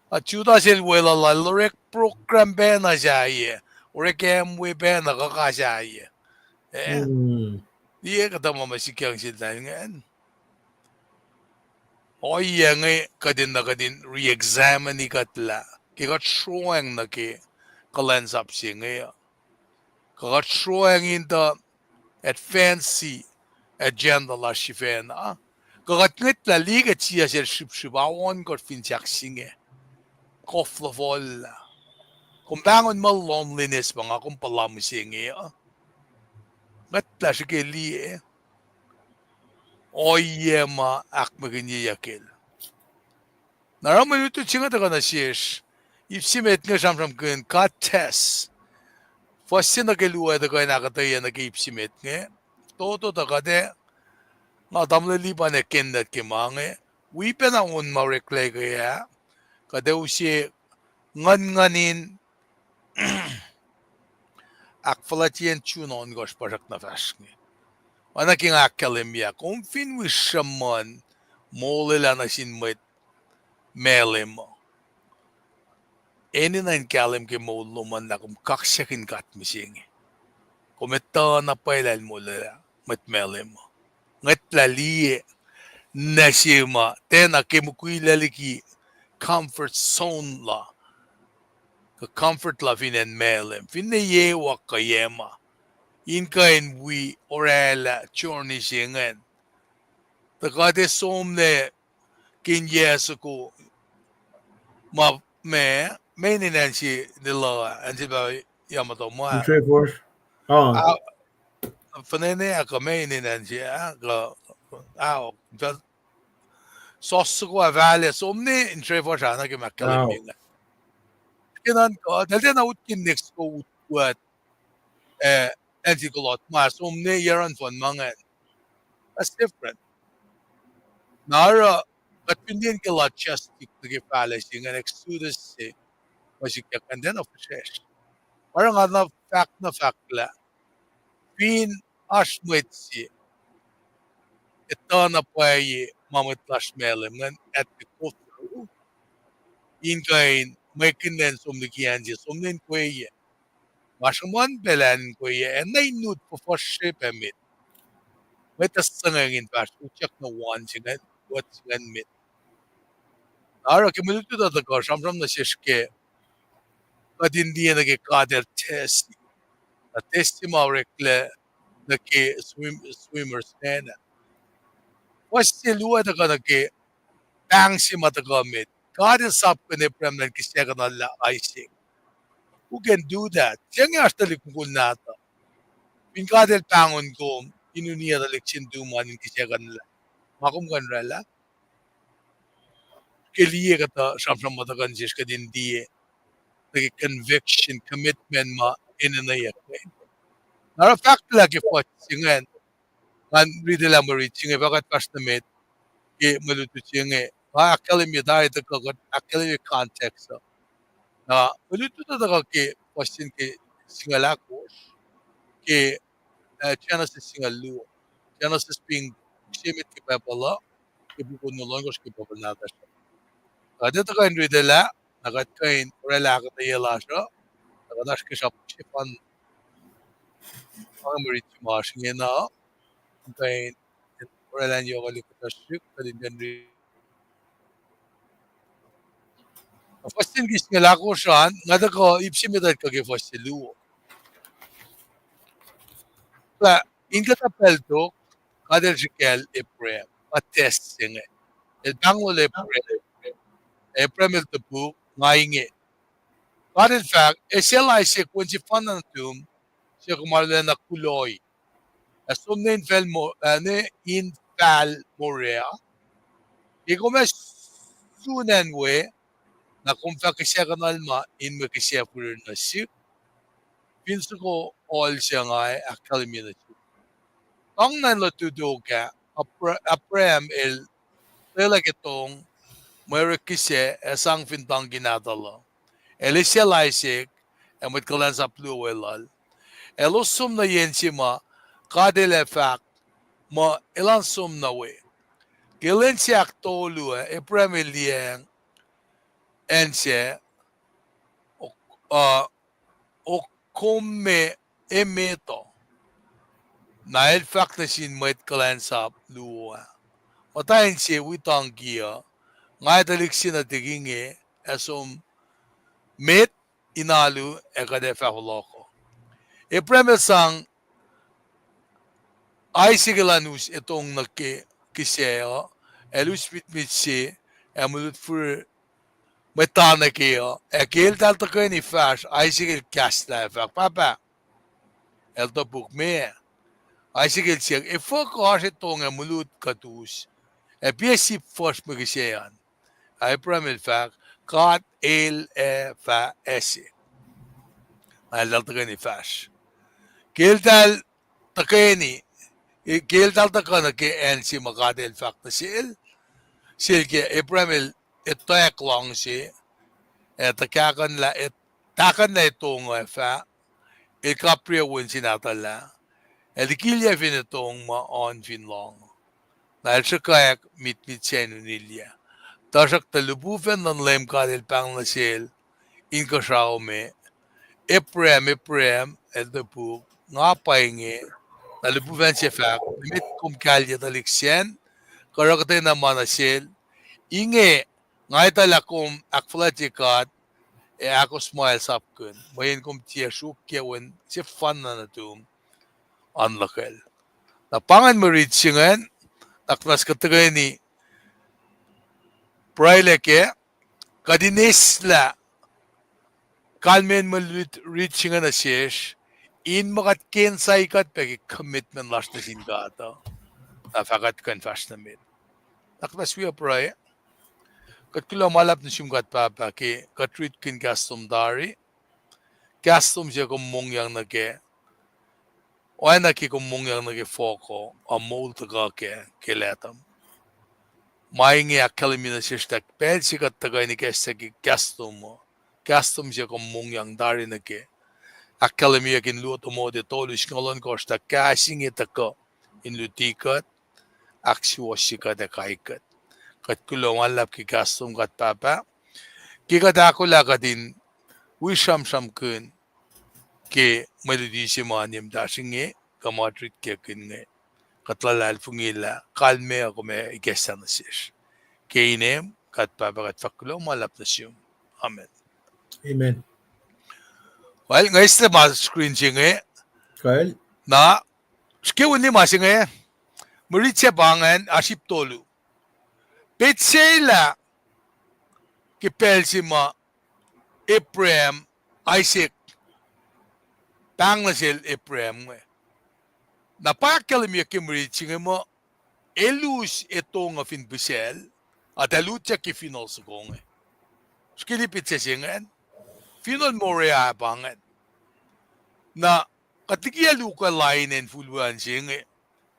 At chuta sil wala lalorek program ba na siya Orek Mwe ba na kakasya Diye katama masikyang sila ngan. Ouinge kadin re-examine ni katla. Kikat showing na ki kulacnsap siya Kakat showing into at fancy agenda la shifena. Kakat ngit la ligat siya shibawon kot finchak siya Kofla vol. Kung bangon mo loneliness mga kung palam siya Ngat la siya kili Ouinge ma akmagin yakil. Naramay ito siya na siya ipsimet nga samsam kun ka test. Fossin na kelua da ko na katay na ke ipsimet nga. Toto da kade nga damle liban e kendat ke mange. Wipen ang un mareklay kaya. Kade usi nganin akfalatien tunon gosh parak na fahk. Ana king akkelemia. Kung fin wishaman molila na sin mwet melem. Inen kalem ke moluman na kum kaksakin kat misenge. Kumetta na pailal molila mwet melem. Ngat lali nasima tena ke mukuila liki comfort zone la. Ka comfort la finen melem. Finne ye wakayema. Inkain we orela chorni singen. Takate somne kinyesako ma me ni nansi nila ansi ba yamato mo. Three fourths. Oh, Fanene ako me ni nansi ka just sosko avale somne in tre for sana ke makalim wow. minga. Kinan ko dalte na utkin next ko utwat ansi kolot ma somne yaran fon mangan. That's different. Nara at pindin ke la chest ke palace yung exodus se masik and then of fresh. Parang na fact la. Pin ashmit si ito na pwede mamutlash melem ngan at the Kosrae. In kain may kinen likiyac somnin kweye. Mashaman belan kweye and they nude for ship emit. May tasangin fast check na one singan what singan mit. Nara kimuluto da ko samsam na shishke kadin diye na ke kader test. Na testi maurekle na ke swimmers na. Wasti luwa da ka na ke Paing si matagamit. KahsInKol ne prem na kisya ka na la icing. Who can do that? Siya nga astalik kung nata. Pinkadel pangon ko, inuniya na leksin duman in kisya ka nila. Makum kan rala. Keliye ka ta samsam matagan siya ka din diye. Nagi conviction, commitment ma inanayak. Nara fact lagi po singan. Man ridela mo rin singa bagat pas na met. Ke maluto singa. Akketeyac dahil ito akketeyac context. Na maluto na ke question ke singala ko ke chana sa singalu. Chana sa sping simit ke pacl ke buko no longos ke papalata siya. Kada ito kain ridela. Nagat kain orela akketeyac siya. Nagadash ke siya sifan. Ang marit siya nga na. Kain orela niyo kalikutasik. Kadin dyan rin. Fastin gis nga lako siya, nga ko ipsimidat ka ke fasilu. Kaya, inga tapelto, kader sikel iprem, matest singe. El bangol iprem el tapu, nga inge. But in fact, SLI se kung si fanatum, siya kumarla na kuloy. Asum na infel mo, infal morea, ikumes sunan we, na kung fa kisya kanalma, in me kisya puro na siya, pinso ko all siya nga akketeyac. Ang nanlatudo ka, aprem el tela kitong Mwe Read esang fintang ginadalo. Elisialaisik, emot kulacnsap luwelal. Elusum na yensima, kadele fak, ma ilansum na we. Gilensiak tolu aprem el liang, ense, o komme emeto. Na el fak na sin mwet kulacnsap luwa. Matayin siya witang giya, nga daliksin na tiginge, asum met inalu ekade faholoko. Ipremel sang ay sigalanus itong kiseo, elus bitmitsi, emulut for metana keo, ekil talta ko ni fash, ay sigil kasta fak papa, elto buk me, ay sigil siyang, ifok ko itong emulut katus, PST first magisayan. Ay premel fak, God LFS. Nalal takani fash. Gildal takani. Gildal takana ke ensi magadel fakta sil. Silke Ibrahim ito long si. Takakan la takan na itong fa. Ikapria win sinatala. Likiyac finitong ma on finlong. Dahil siya kayak mit sen nilya. Tasak talubufen ng LEUM God Paing na sil. Kosrae me. Ibrahim ito po nga painge. Talubufen sifac. Mit kumkalya taliksen. Karakter naman na sil. Inge. Nga italakum akflatikat. Ako smile sapkun. Mayin kum tiyasuk kiawan. Si fan na natum. Anlakal. Napangan mo Read singan. Taknas katagay praileke. Kadinisla. Kalmen mo Read singan na siyesh. In makat kensay kat pegi commitment last na singata. Nafakat confess na mit. Taknas wiya pray. Kat kula malap na siyungkat papa ki katrit kin gastom dari. Gastom siya kumungyang nage. Oana ki kumungyang nage foko. Amol taga ke kiletam. Mainge akalimina siya tak pel siya katagay ni kesa ki gastom mo. Gastom siya kumungyang dari nage. Akalimia kin luto mo de tolush ngalon ko sta kasing itako. In lutikat. Aksiwas siya da kaikat. Kat kulungan lap ki gastom kat papa. Kikadakula ka din. Wisham-sham kun. Ke maludisi manim dasinge. Kamadrit ke kun. Katlalal fungila. Kalme ako may ikesa na siya. Ke inem. Kat papa kat fakulong malap na siyum. Amen. Amen. Well, ngayos na ma-screen siya nga. Kyle? Na. Skiw ni masing nga. Murit siya bangan. Asip tolu. Petsela. Kipel si ma. Ibrahim. Isaac. Paing na sil Ibrahim nga. Napakalim yung kimurit siya mo. Elus ito nga finbisel. At alut siya ki Fineol sa kong. Skilipit siya siya nga. Fineol mo rea bangan. Na katigiyalu ka line and fulwan siya nga.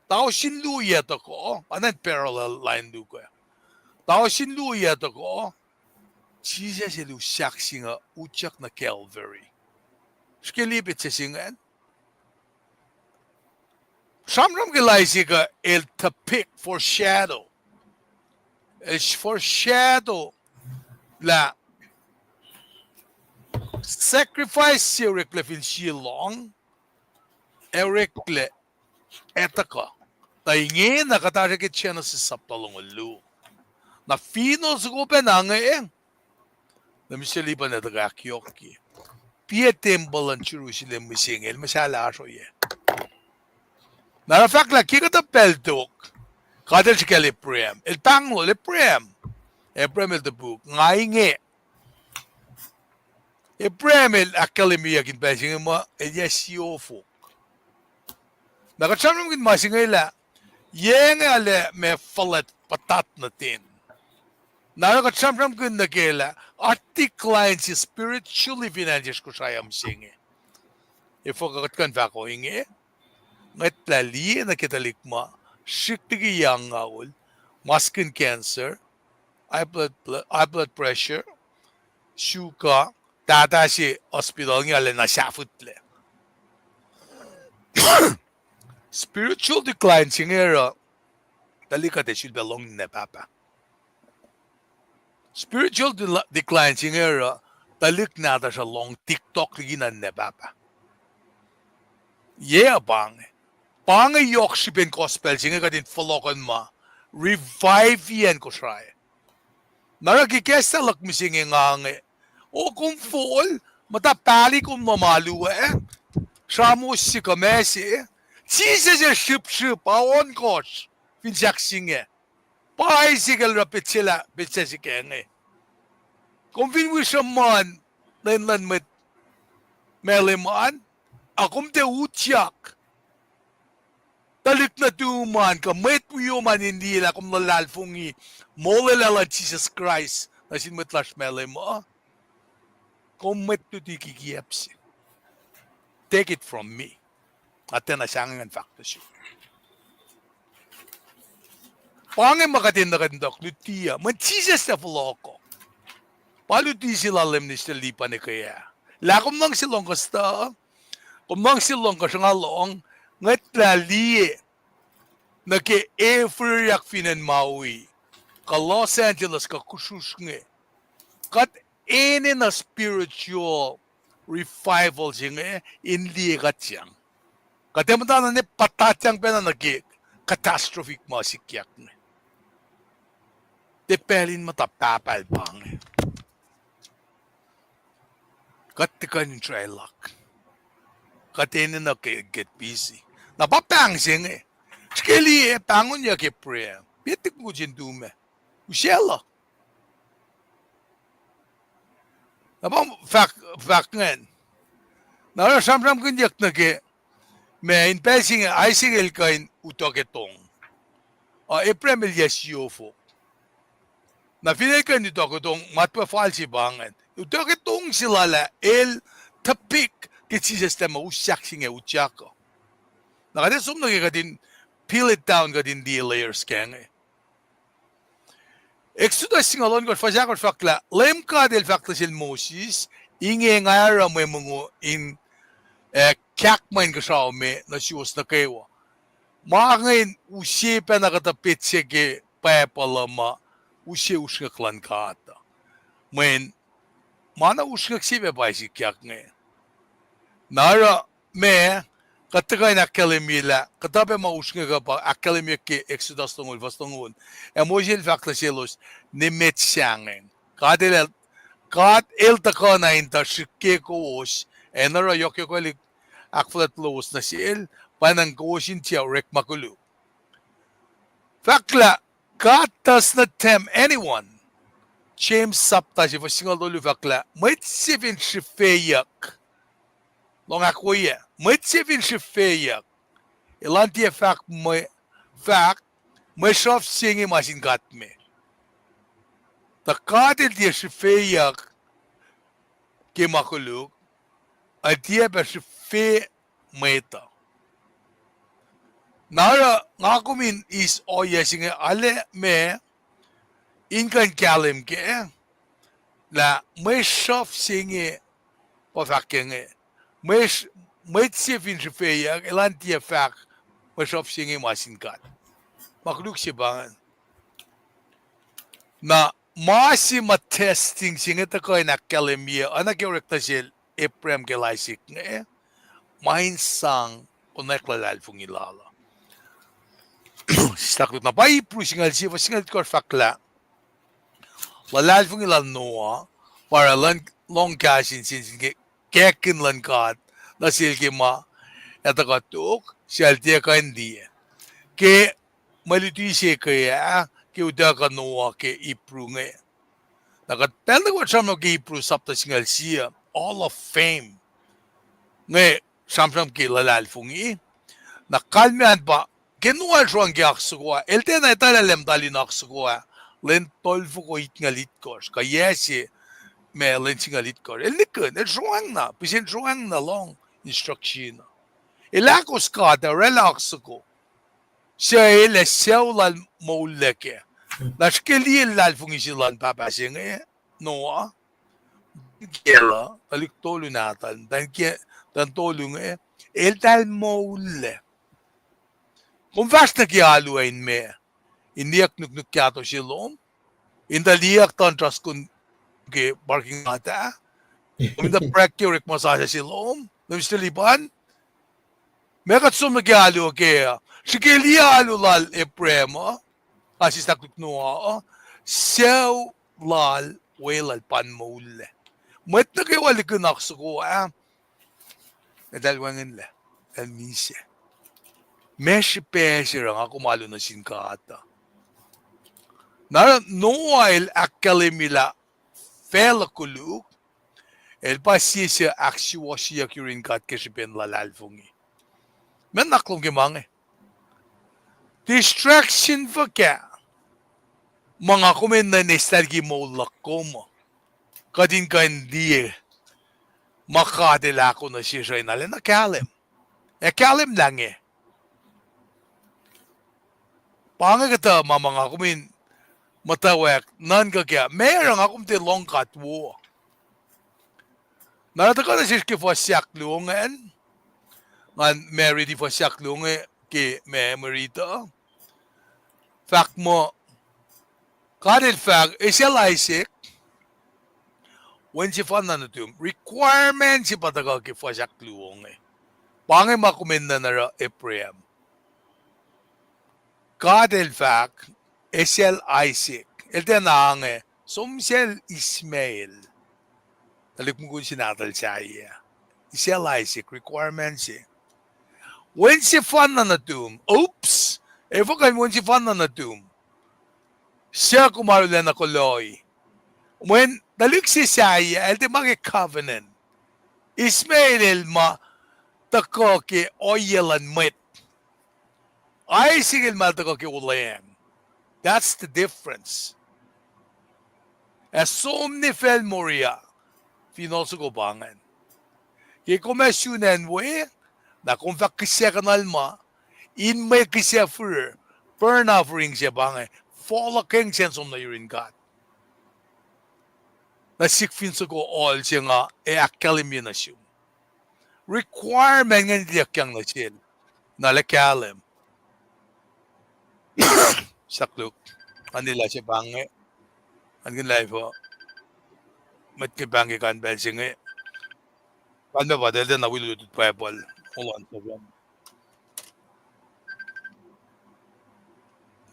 Tao sinluyat ako. Anan parallel line do ka. Tao sinluyat ako. Jesus ilu saksi nga utyak na Calvary. Skilipit siya siya nga. Samram gilay siya ka el tapik foreshadow. El foreshadow la sacrifice siya rekle fin shilong. Rekle etaka. Taingin nakatarya kit siya na si saptalong ulo. Na Fineol sa kupen nga eh. Na misalipan na tagakyoki. Pia temple ang Jerusalem misenge. Masala aso ye. Narafakla kikata peltok. Kadal siya Ibrahim. El Paing Ibrahim. Ibrahim el tabuk. Ngainge. Ibrahim el akalimia kin pesing mo. El yasiyofok. Nakatsamang kin masingayla. Yang ale me falat patat natin. Nakatsamang kin nagela. Artikline si spiritually finances ko siya misenge. Ifokakat kan fako inge. Ngat lali na kitalikma. Shikti yang awul. Skin cancer. High blood pressure. Shuka. Tata si hospital nga na shafutle. Spiritual decline singera. Talikate should belong na papa. Spiritual decline singera. Talik nata sa long TikTok liginan na papa. Yeah bang. Pang yok shipin gospel singera din follow ma. Revive yan Kosrae. Naragikesta lak misingin nga nga. O kung fall, matapali kung mamaluwa eh. Samus si kamesi eh. Jesus er ship aon kos. Finsaksing eh. Pahay sigal rapit sila, bitsa si keng eh. Kung finwisya man, nainlan met meliman, akum te utyak. Talik na tuman ka, met wiyo man hindi la kum nalalfungi, molelala Jesus Christ, na sinmutlash mele mo. Kummet tu likiyac. Take it from me. Aten na siyang factor. Pangin makatindakandak lutiya. Mantisas na floko. Paluti sila lemnis na lipa ni kaya. Lakom nang silong kasta. Kumang silong kasangalong. Ngat laliye. Nake efriyak finan Maui. Ka Los Angeles ka kusus nge. Kat ene na spiritual revival singe in likiyac. Katemata na ne patatyang pena nage catastrophic masikiyak nge. Depelin matapapal pang. Katikan yung try luck. Katinin na get busy. Napapang singe. Skeli pangon niya ke prayer. Pitik mo dyan dume. Ushela. Napang fahk ngen. Nara samsam kunyak na ke. Me in passing ay singel kain utoketong. Epremel yes yofo. Na Fineol ka nito ako itong matpa-falsi bangan. Ito ako itong silala, tapik kitsi sistema usyak singe utyak ko. Nakadesum na ka din, peel it down ka din di layers keng eh. Exodus singalon ko, fasya ko fakla, LEUM GOD fakla sil Moses, inge ngayara may mga in kakman ka siya me na siyos na kayo. Mga ngayon, usipa na katapit sige pacl usia uskak lan kata. Men mana uskak sibe likiyac nge. Nara me katakay na akketeyac katape ma uskak pa akketeyac ke Exodus tungul vastungul. Emojil fakla selos ne metsyangen. Kat el taka na inta shikke ko os enara yoke ko lik akflat lowos na siel panang ko osin tiyaw rek makulu. Fakla God does not tempt anyone. James sapta si Fasinol fakla. Mwet sivin shifeyac. Long akoya. Mwet sivin shifeyac. Ilanti fahk mwe shof singi masin gatme. Ta kadil dia shifeyac ke makuluk. Adia ba shife meta. Nara ngakumin is singe ale me inkan kalim ke la me shof singe pafakenge me tsefin shifeyac elantia fahk me shof singe masin kat makluk sibangan na masi testing singe takoy na kalimia anak yorekta sil eprem ke laisik nge mahin sang koneklalal fungilala. Staklut na pai singal sifa singal ko fakla. Lalal fung ilan noa para long cashin sinsin ke kekin lan kat na silke ma etakatuk sialtia kan dia. Ke maluti se kaya ke udaka noa ke ipru nge. Nakat penda ko samno ke ipru sapta singal siya all of fame. Nge samsam ke lalal fungi. Nakalmihan pa Genual ruang kaksakin. Elte na italem dali naksakin. Len tolfu ko itngalit kors. Kaya si me len singalit kors. Elnikun, ruang na. Pisin ruang na long instruction. Ilakos ka da relax ko. Siya ele sewlal mauleke. Nashkeli lal fungi silan papasin eh. Noa. Kela. Talik tolu natan. Dan tolu eh. Eltal maule. Kung fast nakialuin me, iniyak nukyato silom, indaliyak tantras kun ke parking ata, kung praktirik masaya silom, namistalipan, mekatsum nakialu kaya, sikilialu lal eprema, asis naknuknuha, sew lal welal panmule. Mwet na kayo walikunak suko, nadalwangan la, dalmisya. Mesh pesirang ako malo na sinkata. Nara noel akketeyac fela kuluk, el pasisya aksiwasya kurin kat kesipen lalalfungi. Men naklong kimange. Distraction for ka. mga kumen na nestalgi mo lakom. Kadin ka hindi makadila ko na siya na na kalim. Kalim lang Panga kita mga kumen mutawaek nan ka kaya mayroon akong tilong katwo. Narata na siya ki fahsyak lungan. Ngan Mwe Read di fahsyak lungan ki Mwe Read fahk mo kadil fahk isel when si fan na natum requirement si patagal ki fahsyak lungan. Pangay makumenda na ra eprem. Kadil fahk isel Elde na somsel Ismail. Talik mo kung sinatal siya Isel requirement siya. When si fan na natum, oops! When si fan na natum, siya kumarulan na koloy. When talik si siya, elde mga covenant. Ismail ma tako ki oyelan mwet. Isaac ma tako ki ulayang. That's the difference. As somni fel moria, Fineol sa kubangan. Kaya komisyonan we, na kung fakisya kanal ma, in may kisya for, burn offering siya bangay, follow king sense on the urine God. Na sikfin sa ko all siya nga, akalim yun na siya. Requirement nga hindi akyang na siya, na lakalim. Sakluk, anila siya bangay. Angin live ho. Mat ke bangi kan bel singe. Kanda ba del na wilu tut pacl. Hold on.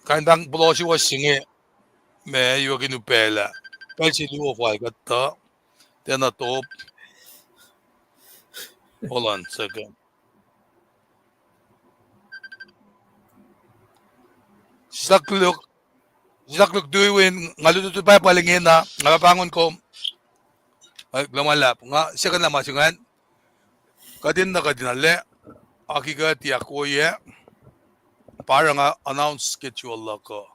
Kandang blosi was singe. Me yo ginu pela. Pel si luo fai gatta. Tena top. Hold on second. Sakluk duwin ngaluto tut pacl ingin na ngapangon ko. Ay, lumalap. Nga, siya ka na masingan. Kadin na kadinale. Akketeyac para nga announce schedule ko.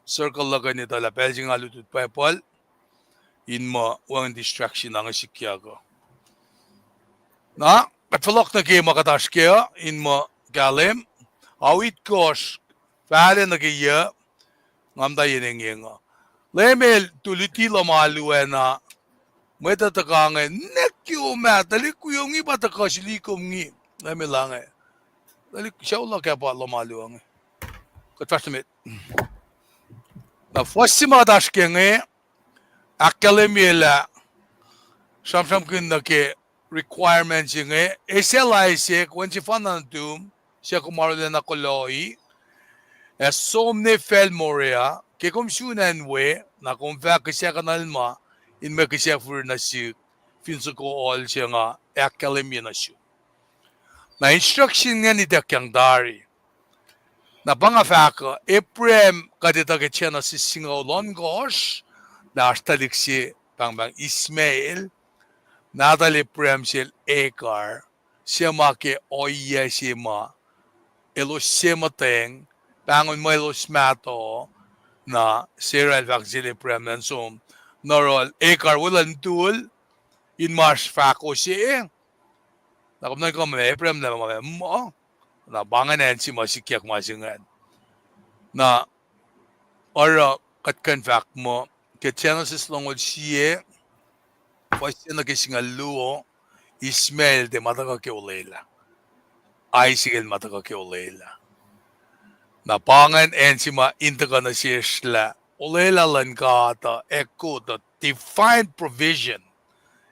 Circle lang ni tala. Pelsi nga lutut pacl. In mo, wang distraction nga sikya ko. Na, katfalok na kayo makatash kayo. In mo, galim. Awit kos. Fahale na kayo. Ngamda yun nga. Lemel, tulitila maluwe na Mwet takange nekiuma talik yung iba takasilikom ngi nami lange talik siya ulah kaya pa lomaluang katfasmit na fossi madash kenge akalemela samsam kin na ke requirements nge SLIC when si fanantum siya kumarulan na koloi somne fel moria ke komsunan we na kumfa siya kanalma in may kisya for na si finso ko all siya nga akalim yun na siya. Na instruction nga ni Dakyang Dari. Na pangafaka, Eprem kadita siya na si Singaulon Gosh, na astalik si pangbang Ismail, natal Eprem siya Ekar, siya maki oya siya ma, elos siya mateng, pangon mo elos mato, na Sarah Vaxil Eprem nansum, Norol, Ekar walang tool, in Mars Fako siya. Nakamnan ko may Eprem na mga mo. Na banganan si masikiyak masingan. Na ora katkan fak mo, katyanos langod siya, pwede na kisinga luo, Ismail de mataka ke ulela. Ay sigil mataka ke ulela. Na pangan en si ma intaka na siya sila. Ulela lang kata, echo the divine provision,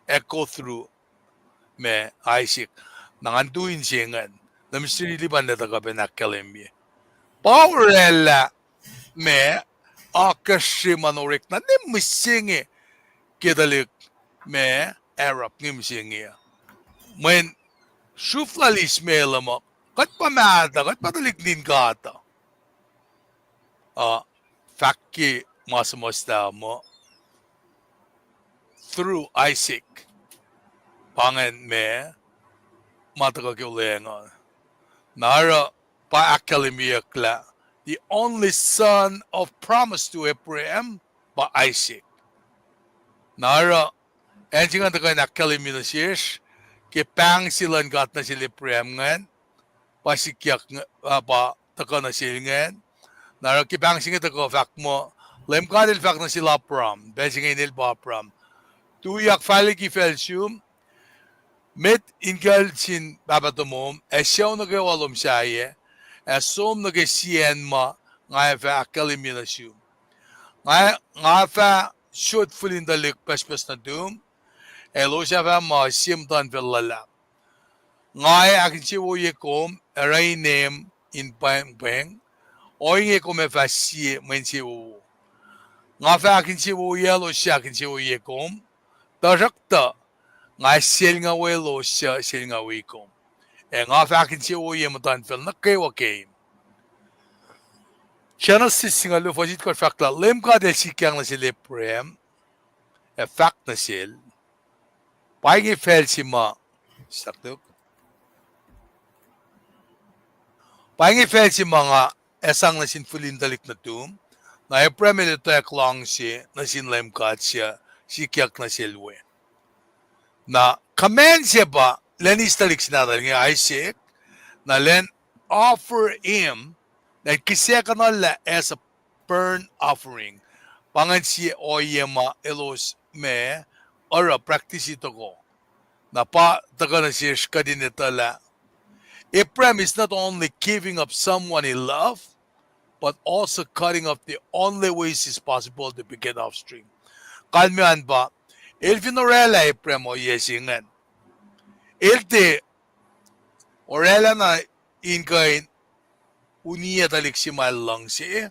echo through me Isaac. Nangantuin siya nga, na misirilipan na taga pinakalimbi. Powerella me, akashimanorik na ni misenge, kidalik me, Arab ni misenge. When, shuflalis me lamok, kat pamada, kat patalik din kata. Fakki masamasta mo through Isaac pangan me matakakulengon nara pa akalimiyakla the only son of promise to Abraham by Isaac. Nara, and singa the kind of Kalimilasish, ke Paing silan gat na sila Abraham ngan, pa likiyac pa taka na sila ngan, nara ke Paing singa taka fahk mo, LEUM GOD il fahk na sila Abram, ben singa inil pa Abram. Tuyak fali ki Fahsru, met inge sin babatomom, siyaw nagawalom siya, som nagasien ma, nga fahk Kalimilasish. Nga fa shoot full in the lik pas na doom, elo siya fa ma simtan fel lulap. Nga akin si wo ye kom, aray name in Paing, ouinge kom e fa si men si wo. Nga fa akin si wo ye lo siya akin si wo ye kom, tarakta nga sel nga we lo siya sel nga we kom. Nga fa akin si wo ye matan fel nukewa game. Siya na singa lo fajit ko fakla, LEUM GOD el sikyang na sila Abraham, fahk na sil, Paing fel si ma, saktuk. Paing fel si mga esang na sin fulindalik na tum, na Abraham ito lang si na sin LEUM GOD siya, sikiyak na silwe. Na kamen siya ba, len istalik sinadal nga Isaac, na len offer him, na kisya ka na la as a burnt offering, pangan si oyema elos me, ora practice ito ko. Na pa taga na siya kadin ito la. Abraham is not only giving up someone he loved, but also cutting off the only ways it's possible to beget offspring. Kalmihan ba, il finorela Abraham o yesingan. Il te, orela na inge uniya talik si mal lang siya,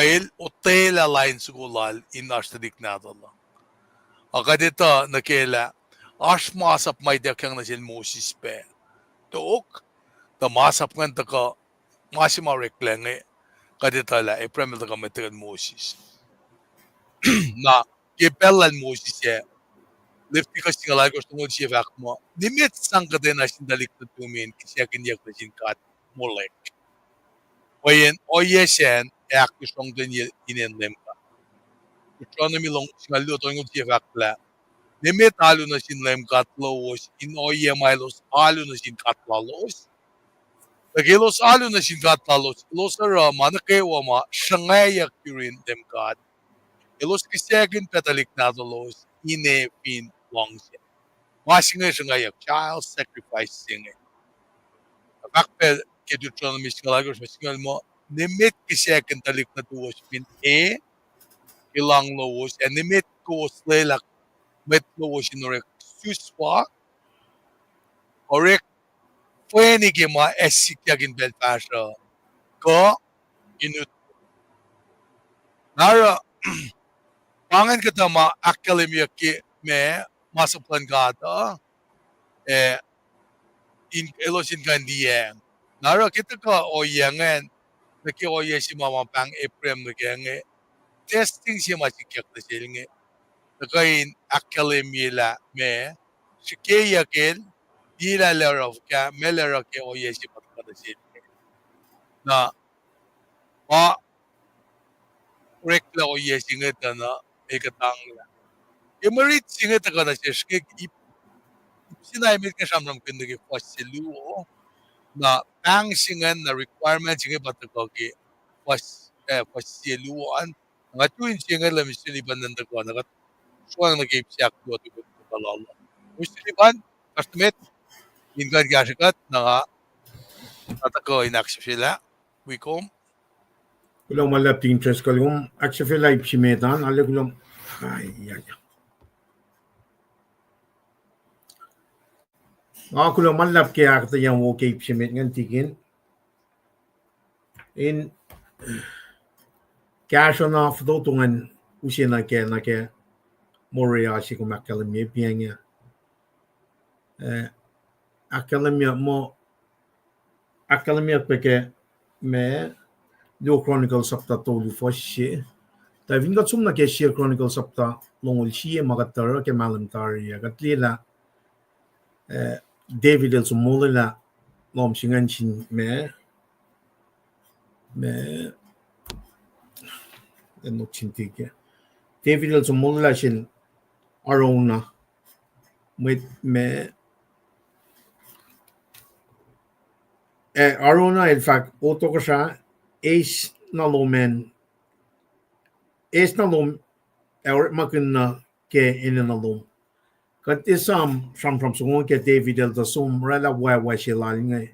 il otela lain sugulal in ashtadik nadala. Akadita nakela, ashmasap may dakyang na sin Moses pe. Tuok, the masap ngan taka, masima reklange, kaditala, Abraham taka metikan Moses. Na, kipelan Moses ya, lifti ka singalay ko tungod siya fahk mo, nimit sang kadena sindalik na tumin, kisya kinyak na sinkat, molek. Oyen, oyesen, aktusong din inen LEUM GOD. Kutsyon na milong singalu tungod siya fahkla, nimit halo na sin LEUM GOD lowos, in oye mailos halo na sin katlalos. Nagilos halo na sin katlalos, ilos ara nukewa ma, shangayak yurin LEUM GOD. Ilos kisyakin petalik nadalos, ine fin long siya. Masinga shangayak, child sacrifice singe. Bakpel, kedutron na misingalagos, masingal mo, nimit kisyakin talik na tuwas pin ilang lowos, and nimit kuwas lelak, met lowos inorek suswa, orek, pwene gima esikyakin belpasha, ko, inut. Nara, pangan kita ma akademia ki me masaplan gata, in elosin kandiyan. Nara kita ka oyangan, naki oya si mama pang Abraham nagyange, testing siya masikyak na silinge, nakain akademia la me, shikeyakin, dila laraw ka, melara ke oya si patka na silinge. Na, ma, rekla oya singa na, ikatang la. Mwe Read singa ka na siya, shkik sinayamit ka siyam ng pinagi Fahsru na Paing singan na requirement singa batagagi Fahsruan nga tuwin singa la misiliban ng dagwa na suwang nag-ipsiyak doon at ikot kalala. Misiliban, kastamit, ingan gashikat na nga tatako inaksip sila. Wikom. Kulang malap interest kalung actually live si metan ale kulang ay ya. Kulang malap kaya akketeyac wo keep si met ngan tikin. In cash on off do tungan usin na ke moria si kumakkalamia pianga. Akketeyac peke me do chronicle sapta tolu foshi. Ta vingat sumna ke share chronicle sapta longol shi magatar ke malamtari agatlila David el sumulila lom singan chin me me chintige David som mulla sin arona me arona in fact otokasa is nalomen is nalom er makuna ke inenalom kat isam from sungon ke David el da sum rela wa shilalinga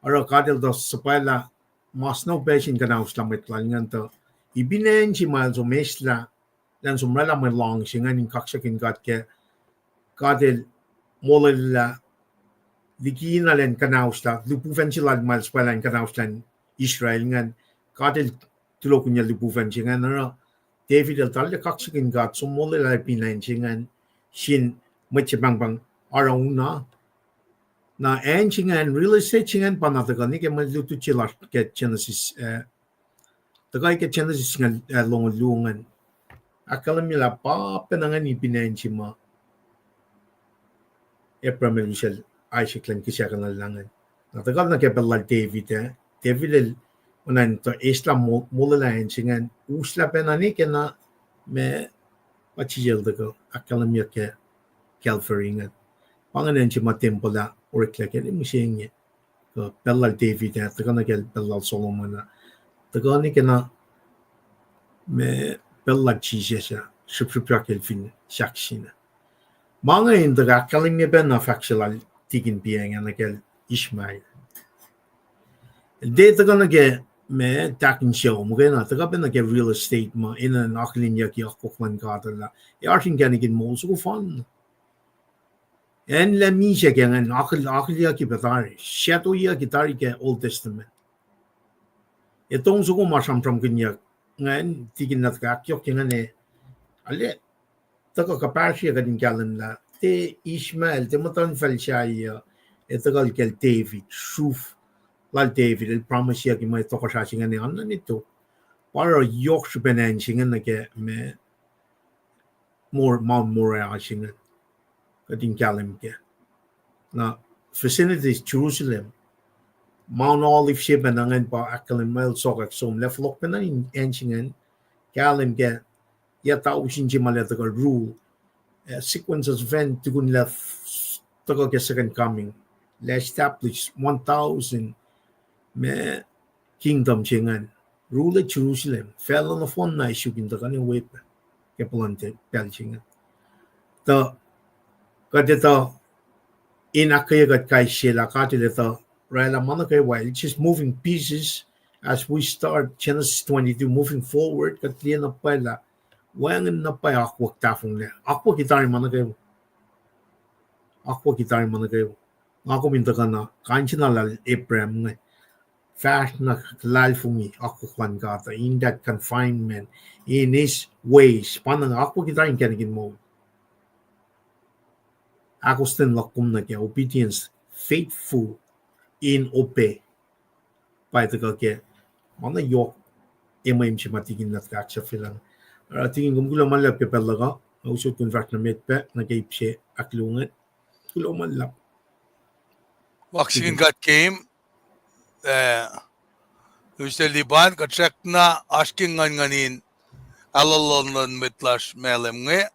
ara kadel da sapala mas no beshin kanaus lamit lalingan to ibinen si mal so mesla dan sumrela me long singan in kaksakin gat ke kadel molella likiyac kanausta lupuven sila mal spalan kanaustan Israel ngan kadel tulokunya lupuven singan ara David el tal kaksakin gat so molella pinain singan shin machibang arauna na ensingan real estate singan panatagan ni ke malutu chilar ke Genesis tagay ke Genesis ngan longlungan akalam nila pa penangan ipinain si ma Abraham Michel Isaac lang kisya kanalangan natagal na kebelal David David el unan to Islam mulalayan singan usla penani ke na me machijel dago akalam niya ke Calvary ngan panganan si ma tempola orikla ke misenge ko belal David tagal na ke belal Solomon tagal ni ke na me belal Jesus shipshipyakel fin shaksina mga indaga akalim niya ben na factual tigin biyang anakel Ishmael de tagal na ke me takin show mo na tagal ben na ke real estate ma ina nakalin niya ki akoklan kadala yartin ganigin mo so fun en la misha ke ngan akil ya ki batari shato ya ki tari ke Old Testament itong suko masam from kanya ngan tigin na taga kyok ngan ale taga kapasya kadin kalan la te Ishmael te matan falshaya tagal kel David shuf lal David el promise ya ki may toko sa singan ni anna nito para yok supenan singan na ke me Mount Moriah singan kadin kalan ke na facilities Jerusalem Mount Olive ship nangan pa akalim mile sokak som leflok pa na ensingan kalim ke ya tao sin si maleta ka rule sequence of event tukun left tagal ke second coming la establish 1,000 me kingdom singan rule Jerusalem fell on the phone na isukin ta kanin wep ke plante pel singan ta kadeta in akketeyac kai shela katileta Rayla Manake while it's just moving pieces as we start Genesis 22 moving forward katliya na pala wangan na pa akwak tafong na akwa kitari manake ako minta ka na kanchi na lal Abraham na fast na lalfungi ako kwan kata in that confinement in his ways panang ako kitari kanigin mo ako stin lakum na kaya obedience faithful in ope by the ke mana yok emaim si matigin na kaksa filang tingin gumgula man lap ke pelaga usut convert na metpe na kay pse aklungan gulo man lap Vaccine got came Üste Liban srakna asking nganin alalon mitlash melemnge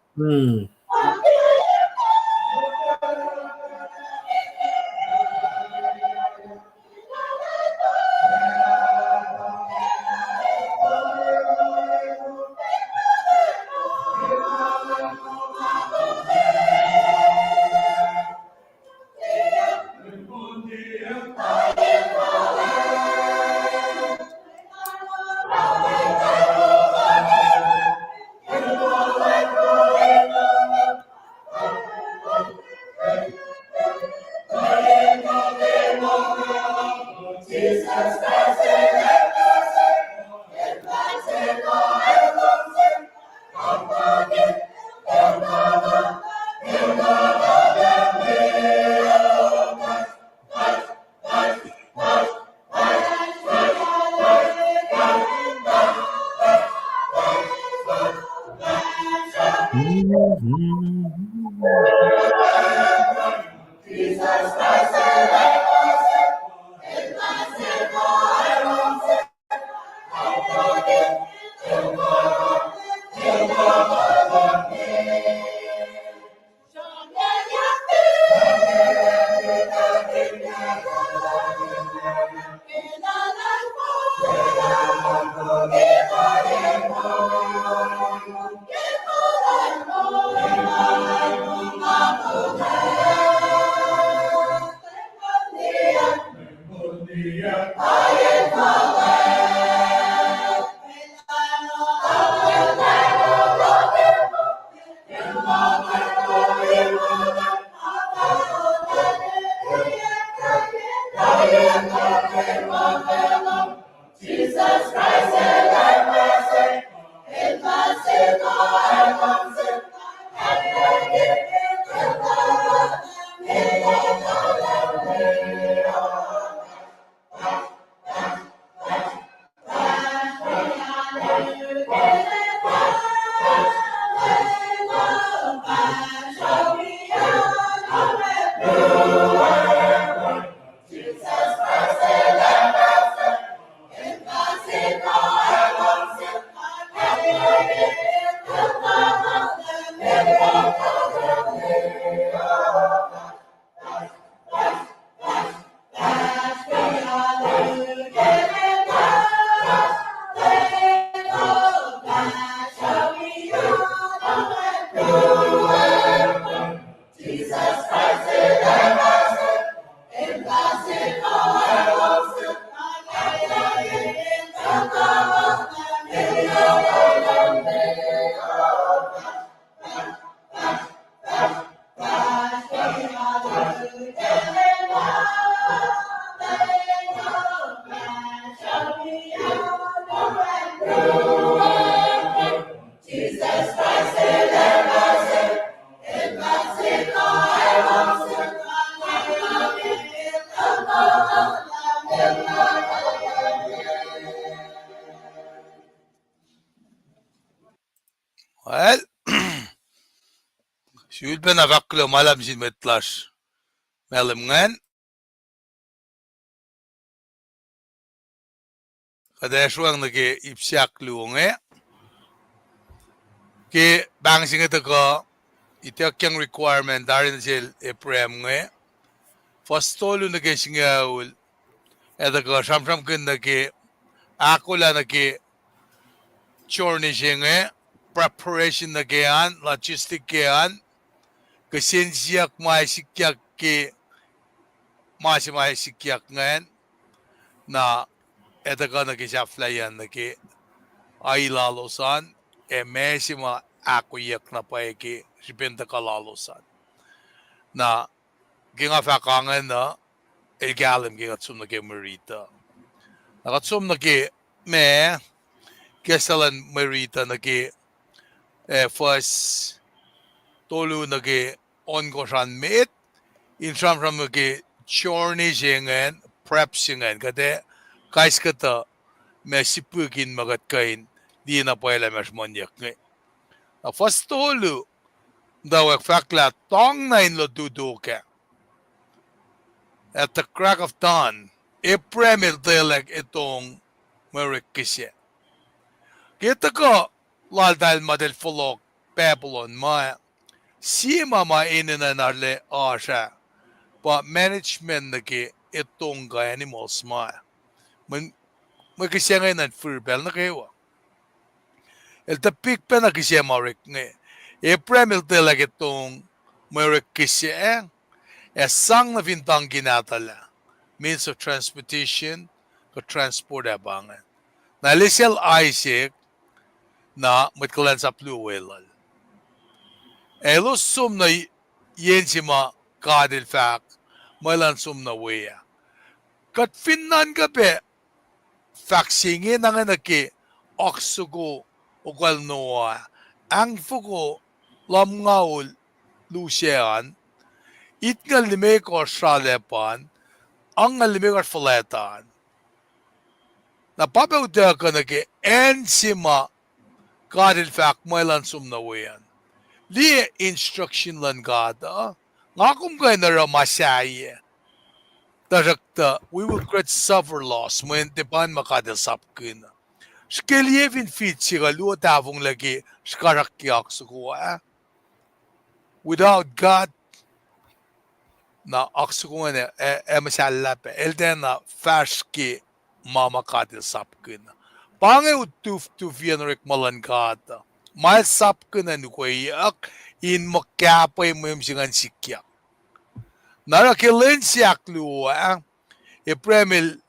Sülben avaklo malam sin metlash. Melemngan. Kada shuang nage ipsiak luonge. Ke bang singa tako itakyang requirement darin sil eprem nge. Fastolu nage singa ul. Edako sham kun nage akollah nage chorni singa. Preparation nage an, logistic ke an. Kasinsiak maisikyak ke maisikyak ngan. Na edaka nage shaflayan nage ailalosan. Mesima akketeyac na paeke sipenta kalalosan. Na ginga fakangan na elgalim ginga tsum na ke merita. Nakatsum na ke me kesalan merita na ke first tolu na ke ongosan met in sham na ke chorni jengen prep jengen kade kais kata me sipukin magat kain di na paela mes monyak nge. Na first tolu daw fakla tong na in lo duduke. At the crack of dawn, April delek itong merikisye. Kita ko ladal madel fulok Babylon ma sima ma inen narle asha pa management nagi itong ga animals ma. Magkisya ngayon na furbel na kayo. El tapik pa na kisya marik nge. April delek itong merikisye sang na vintang ginatala. Means of transportation ko transport abangan. Na lisel Isaac na kulacnsap luwelal. Elo sum na yensima kadil fahk malan sum na weya. Kat finnan ka pe faksingin na nga naki oksugo ukal noa ang fugo lam ngaul lusean itngal lime ko salepan ang ngalimikar faletan. Napapauta ka na ke ensima kadil fahk mailan sumnawayan. Li instruction lan gada. Ngakum ka na ramasaye. Tarakta, we will create suffer loss when depan makadil sapkin. Skelievin fit siga luwa tavong lagi skarakyak sukuwa. Without God, na aksukungan masala pe elden na färski mama katil sapkin. Pange utuf tufianrik malan kata. Mal sapkin na nukeyak in makapay mo yung singan sikyak. Narakilin siyak luwa ipremil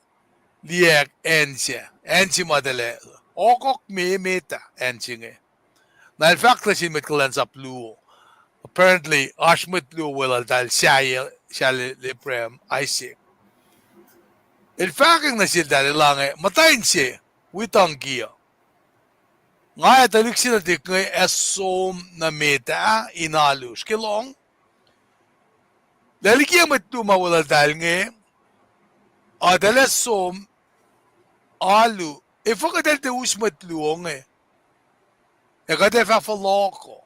liek ensia. Ensi madale. Okok meta ensinge. Na in fact na sin kulacnsap luwa. Apparently, Ashmut luwa dahil siya liprem Isaac. Ilfaking na sila dahil lang matayin siya, witang giya. Nga talik sila dik ngay esom na meta inalus. Kilong, dahil kiya matumawala dahil ngay, dahil esom, alu, ifa ka dahil teus matluong kadef afaloko.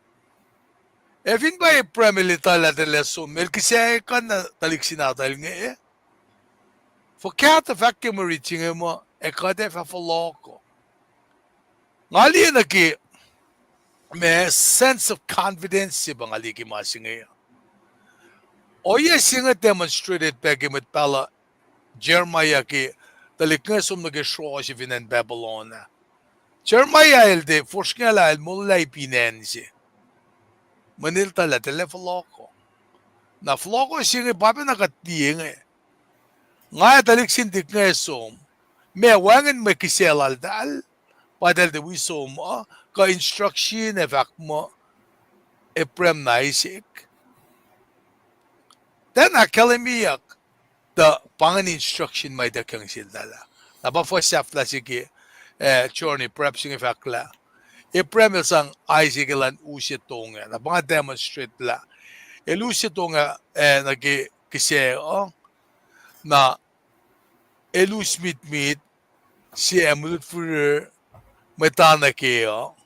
Evin ba premilitala dahil esom, elkisya ka na talik sinadahil ngay For kata fakke mo reaching mo, kadef afaloko. Ngali na ki, may sense of confidence si bang aliki masinge. Oye singa demonstrated pegimit pala Jeremiah ki talik nga sum nag-shro si Fineol Babylon. Jeremiah elde forskala el mulay pinensi. Manil tala telefaloko. Na floko singa papi nakatiyeng Nga talik sindik nga sum, may wangan may kiselal dal. Padal de wisom ka instruction efak mo eprem na Isaac. Then akketeyac the pangan instruction may dakang sildala. Napafosaf la sige chorni prep sing efak la. Eprem sang Isaac lan usitonga. Napanga demonstrate la. Elusitonga nagi kise na elus mit si emulut for metana keo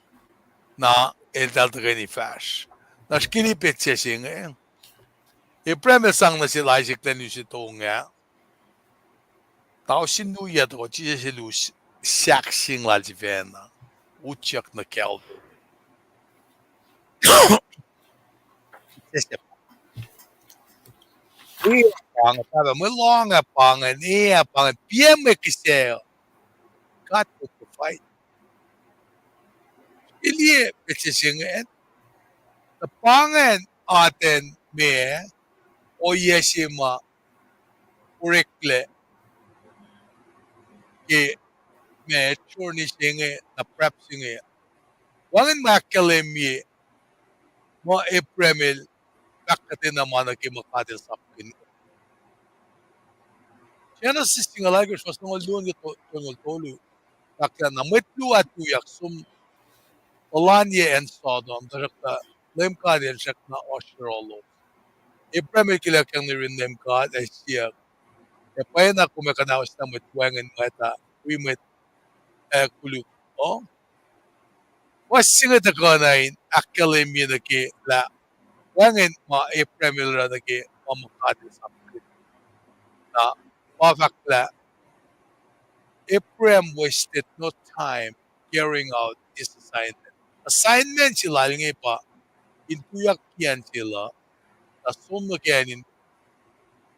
na el daltagani fash. 那skili petse singe e premel sang na si lai sik ten si to nga tao sin nu ya to ji si lu sak sing la ji ven na uchak na kel we pang ta ba mo long a pang ni a pang PM kise got to fight ili petse singe the pangen aten me o yesima urekle ke me chorni singe na prep singe wangan makalemi mo epremel kakkatin naman na kimakadil sapkin siya na sisingala ko sa ngol doon ito ngol tolu kakya na metlu at tuyak sum olanye en sodom darakta lem kadil siya na oshrolo epremel kila kyang nirin lem kad ay siya e paya na kumakanawas na metwangan mata we met kuluk o wasinga ta kanain akkalemi na ki la wangan ma epremel ra na ki mamakadil sapkin na pafakla Ephraim wasted no time carrying out his assignment. Assignment sila nga pa, intuyak kiyan sila, na sumo kayanin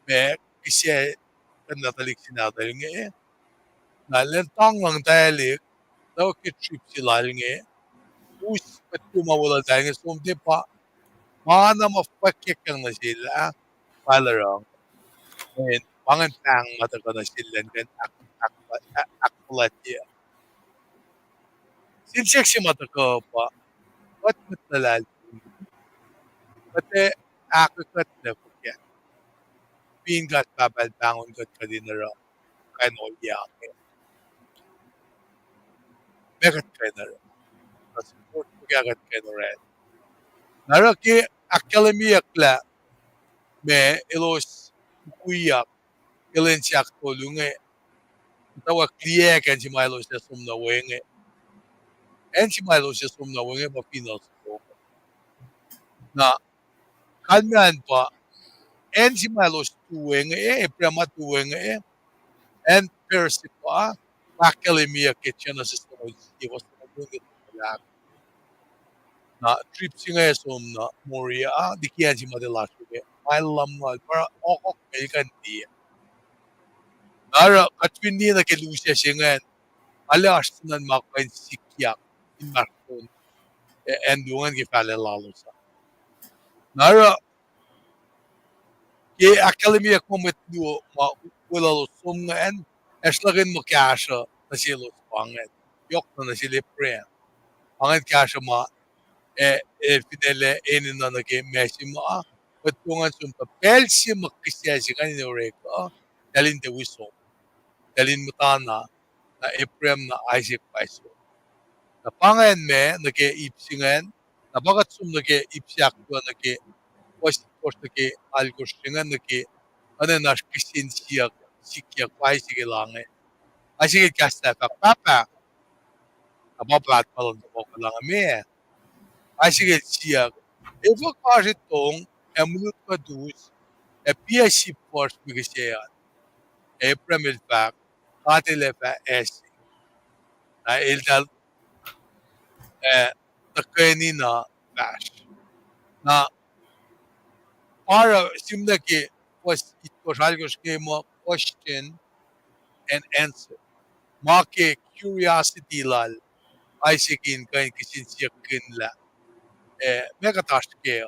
me, kasi kanatalik sinatalik nga na lentang lang tayalik, daw kitrip sila nga us pat kumawala tayo nga sumti pa, mana mapakikang na sila, palarang, and pangantang mataka na sila, and akollah niya. Sinseksi mataka pa, what matalal? Pati akketeyac na kaya pingat babal bangon kat kadinara Fineol yake megat kadinara support kagat kadinara nara ki akketeyac la me elos kuya kulacnsap kolunge tawa likiyac kan si Milo sa sumna ouinge en si Milo sa sumna ouinge pa Fineol na kalman pa en si Milo ouinge prema ouinge en persi pa akketeyac kitchen na sistema was na trip singa som na moria likiyac si madela suge malam mal para okok kan di nara katwindi na kelusya singa ala asnan makain sikiyak in markon endungan ki pale lalosa nara ke akketeyac moment duo ma wala som nga en eslagin mo kasha na silo panget yok na sila pre panget kasha ma Fineol inen na nake mesima patungan sumpa pelsi makisya kan oreko dalin te wiso dalin mutana na Ephraim na Isaac Fahsru na pangan me nake ipsingan na bagat sum nake ipsiak ko nake post nake algosingan nake ana nas kisin sikia kwaisi ke lange asige kasta papa ababat palon ko lang me asige siak evo kaje tong emlut kadus PST force bigisiya Ephraim ilfak katile es na ildal takeni na bash na para simdaki was it was algo schema question and answer make curiosity lal Isaacin kain kisin siyakin la mega task ke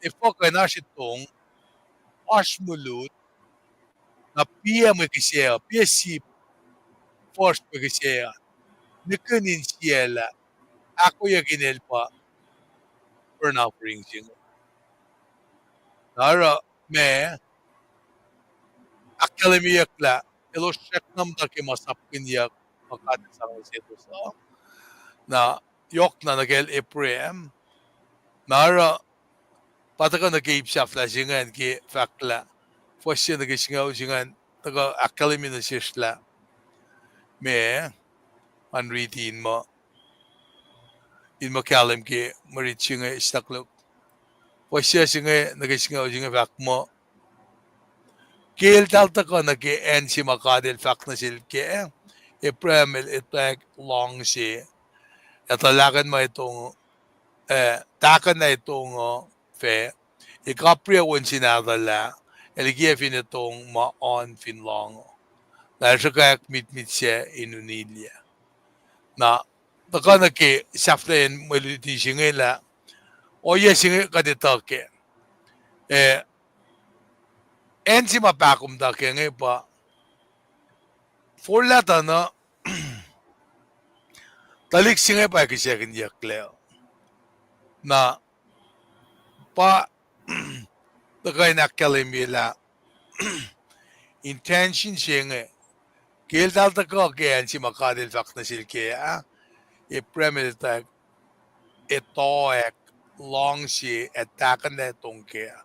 ifo kana shitong ashmulut na PM kisiya PST force bigisiya nikunin siya ako yaginel pa for now ring sing nara me akketeyac la elo sraknam ta ke masapkin yak makati sa seto sa na yok na nagel Ephraim nara pataka nag-gape siya flashingan ki fakla fosya nag-singaw singan taga akketeyac na sisla me unreading mo in makalim ke marichinge staklok. Pasya singe nagasinga ujinge fahk mo. Keel talta ko nage en si makadil fahk na silke. Ipremel itak long si. Atalakan mo itong takan na itong fe. Ikapriya wun sinadala. Eligefin itong ma-on fin long. Dahil siya kayak mit siya inunilya. Na taka na ke saftayin maluti singela. O yes singe kaditake. En si mapakum da ke ngay pa. For lata na talik singe pa kisya kinyak leo. Na pa takay nakalimila intention singe. Keel talta ko ke en si makadil fak na silke premeditak etoek long si etakan na itong kaya.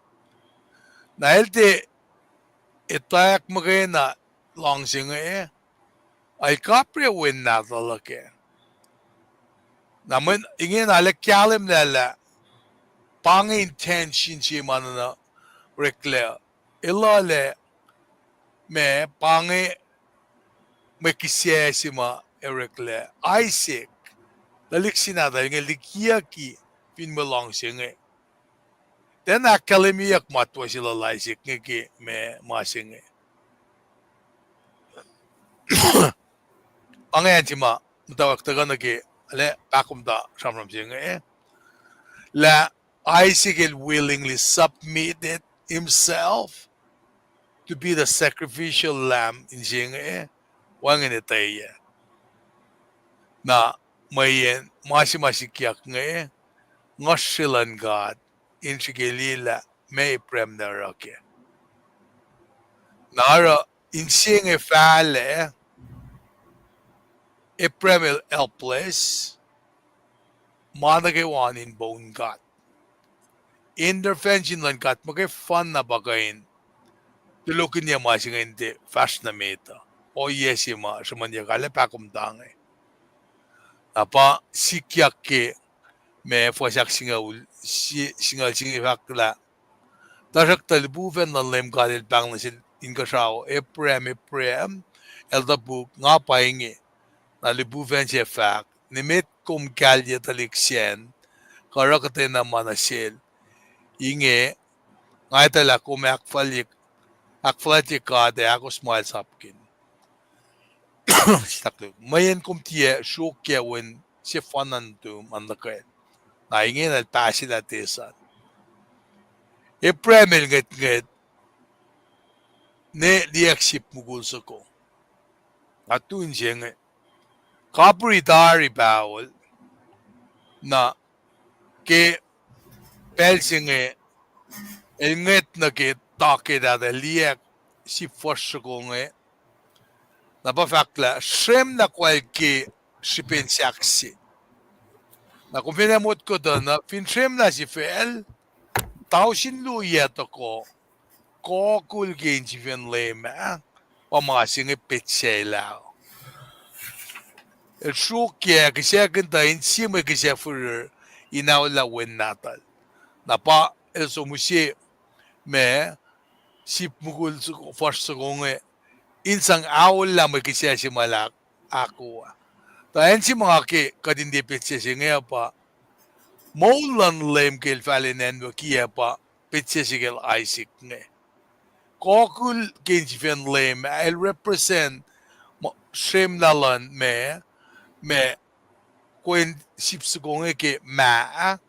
Dahil ti etoek magana long si nga ay kapre win na talake. Naman ingin alakyalim nila pang intention si manana rekle. Ilale me pangi may kisya si ma erekle. Isaac dalik sinada yung likiyac pinmalong si nga. Den akkalemiyak matwa sila laisik nga ki me masinge. Ang yan si ma mutawaek taga na ki ale pakum da shamram singe. La Isaac willingly submitted himself to be the sacrificial lamb in singe. Wangin itaya. Na mayen masikiyak nga ngosilan God in sigilila may prem na rake. Nara insinge fale premel helpless managawan in bone God. Intervention lang God magay fun na bagayin. Tulukin niya masing hindi fast na meta. O yes ma sumanya kale pakumtang Apa sikyak ke me fasak singaul singal singifakla. Tarak talbuven na LEUM GOD il banglasil inkasao prem el da buk nga paing na libuven siya fahk nimit kum kalye taliksyen karakate na manasil inge nga itala kum akfalik kade ako smile sapkin. Mayen kum tiye shukya win si fanantum andakay. Na inge na pasil atisan. Premel nget ne liaksip mugul sa ko. Atun siya kapritari bawal na ke pelsinge nget na ke take da liak si Fahsru ko na pafakla shem na kwal ke sipensaksi. Na kung pinamot ko doon na finshem na si fel tao sinluyat ako kokul genji ven lema o mga singe petsela. Shukya kasi kanta insima kasi for inaula wen natal. Napa so musi me sip mugul Fahsru ko insang awla may kasi si malak ako. Tahan si mga ke kadindi petse singe pa maulan LEUM kel falinen wakia pa petse sigel Isaac nge. Kokul genji ven LEUM I'll represent shem nalan me kwen sipsugong ke ma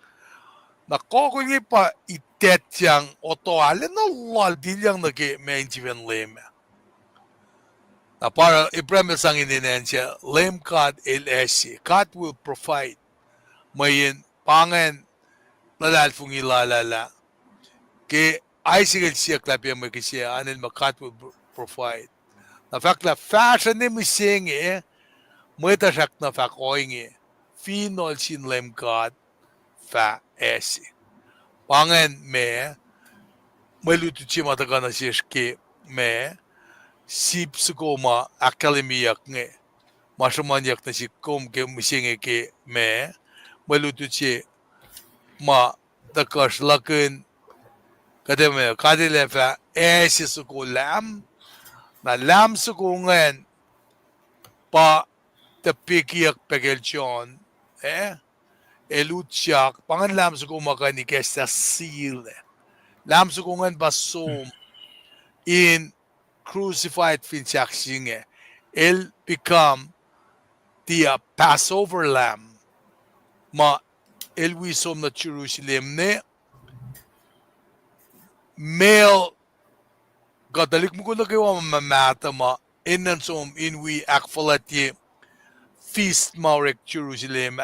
na kokul nge pa itet yang otoale na lal dilyang na ke me injiven LEUM. Na para ipremel sang inen siya LEUM God LSC. God will provide mayin pangan nalalfung ilalala ke ay sigil siya klapya mo kisya anil God will provide. Na fakla fashion ni misenge mwet na fahk ouinge Fineol sin LEUM God Fahsru. Pangan me malutu chima tagana siya me sip sukoma akkalemiyak nge masumanyak na si kum ke misenge ke me malutuchi ma the kaksakin kademe kadilefa suku lam na lam suku ngen pa the likiyac pegelchon elutsiak pangan lam suku makani kesta sile lam suku ngen basum in crucified finchaksinge el become the Passover lamb ma el wisom na Jerusalem ne male gadalik mo ko na kayo mamata ma inan som in we akfalati feast maurek Jerusalem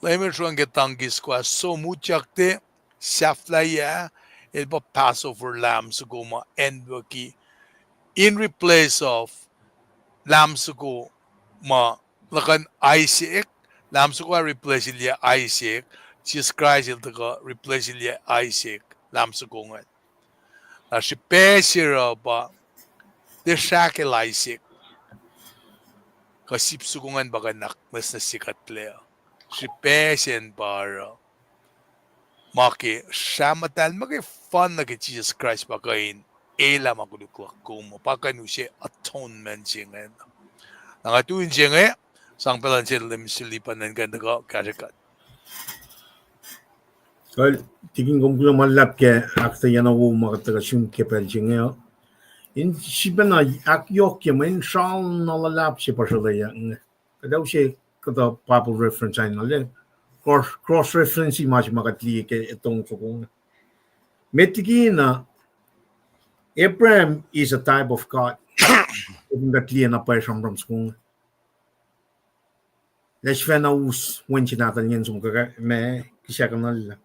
Lemer truang getangis kwa so muchakte shaflaya el ba Passover lamb sugoma endwaki in replace of lamb sugo ma lakan Isaac lamb sugo replace liya Isaac Jesus Christ il taka replace liya Isaac lamb sugo ngan na si pesira ba de shakel Isaac kasip sugo ngan baga nakmas na sikat liya si pesen para maki shamatal maki fun na ki Jesus Christ bakain ela maguluklak kumo pakanu siya atonement jingen nga tuin jenge sang pelan lim silipan ng ganda ko karikat So tingin kong kung malap ke akketeyac wo makatagasyon ke peljinge in sibana akyok ke main shal na lulap si pasalaya kadaw siya kada pacl reference ay nale cross reference mas makatli ke itong kung metigina Abraham is a type of God. Kung katli na pa from kung lesfena us when sinatan yan sum kaka me kisya kanal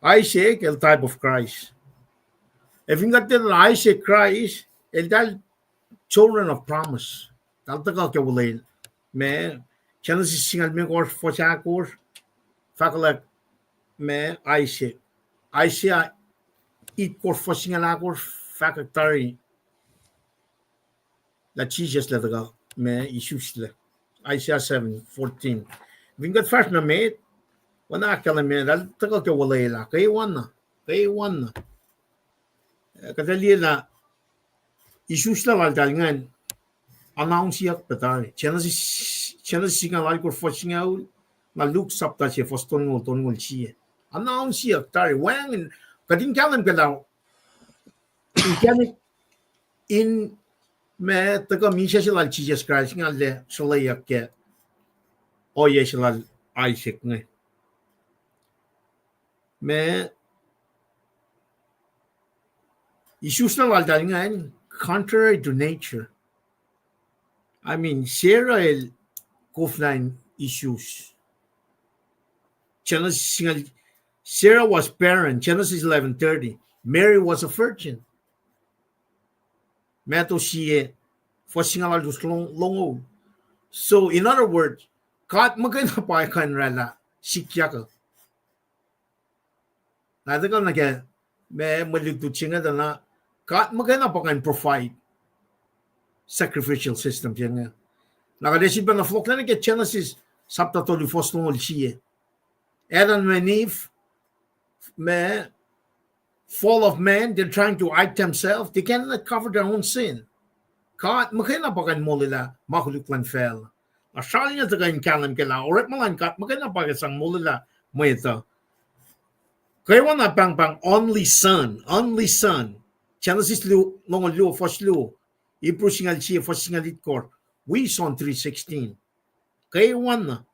Isaac el type of Christ. If you got the Isaac Christ, el dal children of promise. Dal taka ke wala me Genesis singal me kor fosakor fakala me Isaac. Isaac it kor fosingalakor fakatari. La Jesus la taka me isus la. Isaiah 7:14. If you got first na me wana akala me dal taka ke wala la kay wana. Kadali na isus la dal ngan announce yak patari. Genesis singal al kor fosingal na Luke sapta siya foston ngol siya. Announce yak tari wang kading kalan kalaw. In me taka misha sila Jesus Christ nga le sila yak ke oye sila Isaac nga. Me isus na dal ngan contrary to nature. I mean, Sarah el kofnain issues. Sarah was barren. Genesis 11:30. Mary was a virgin. Meto siya fosingal dus longo. So in other words, kat magana pa kan rala sikyaka. Nadagal na kaya me malitu chinga na kat magana pa kan provide sacrificial system siya. Nakadesib na flok na kaya Genesis sapta to lifos longo siya. Adam and Eve me fall of man, they're trying to hide themselves. They cannot cover their own sin. Kat makina pa kan molila makuluklan fel. Asali na tagayin kalam kela. Oret malan kat makina pa kasang molila mo ito. Kaya wana pang only son. Genesis longo lu first lu. Ibru singal siya first singal itkor. We son 3:16. Kaya wana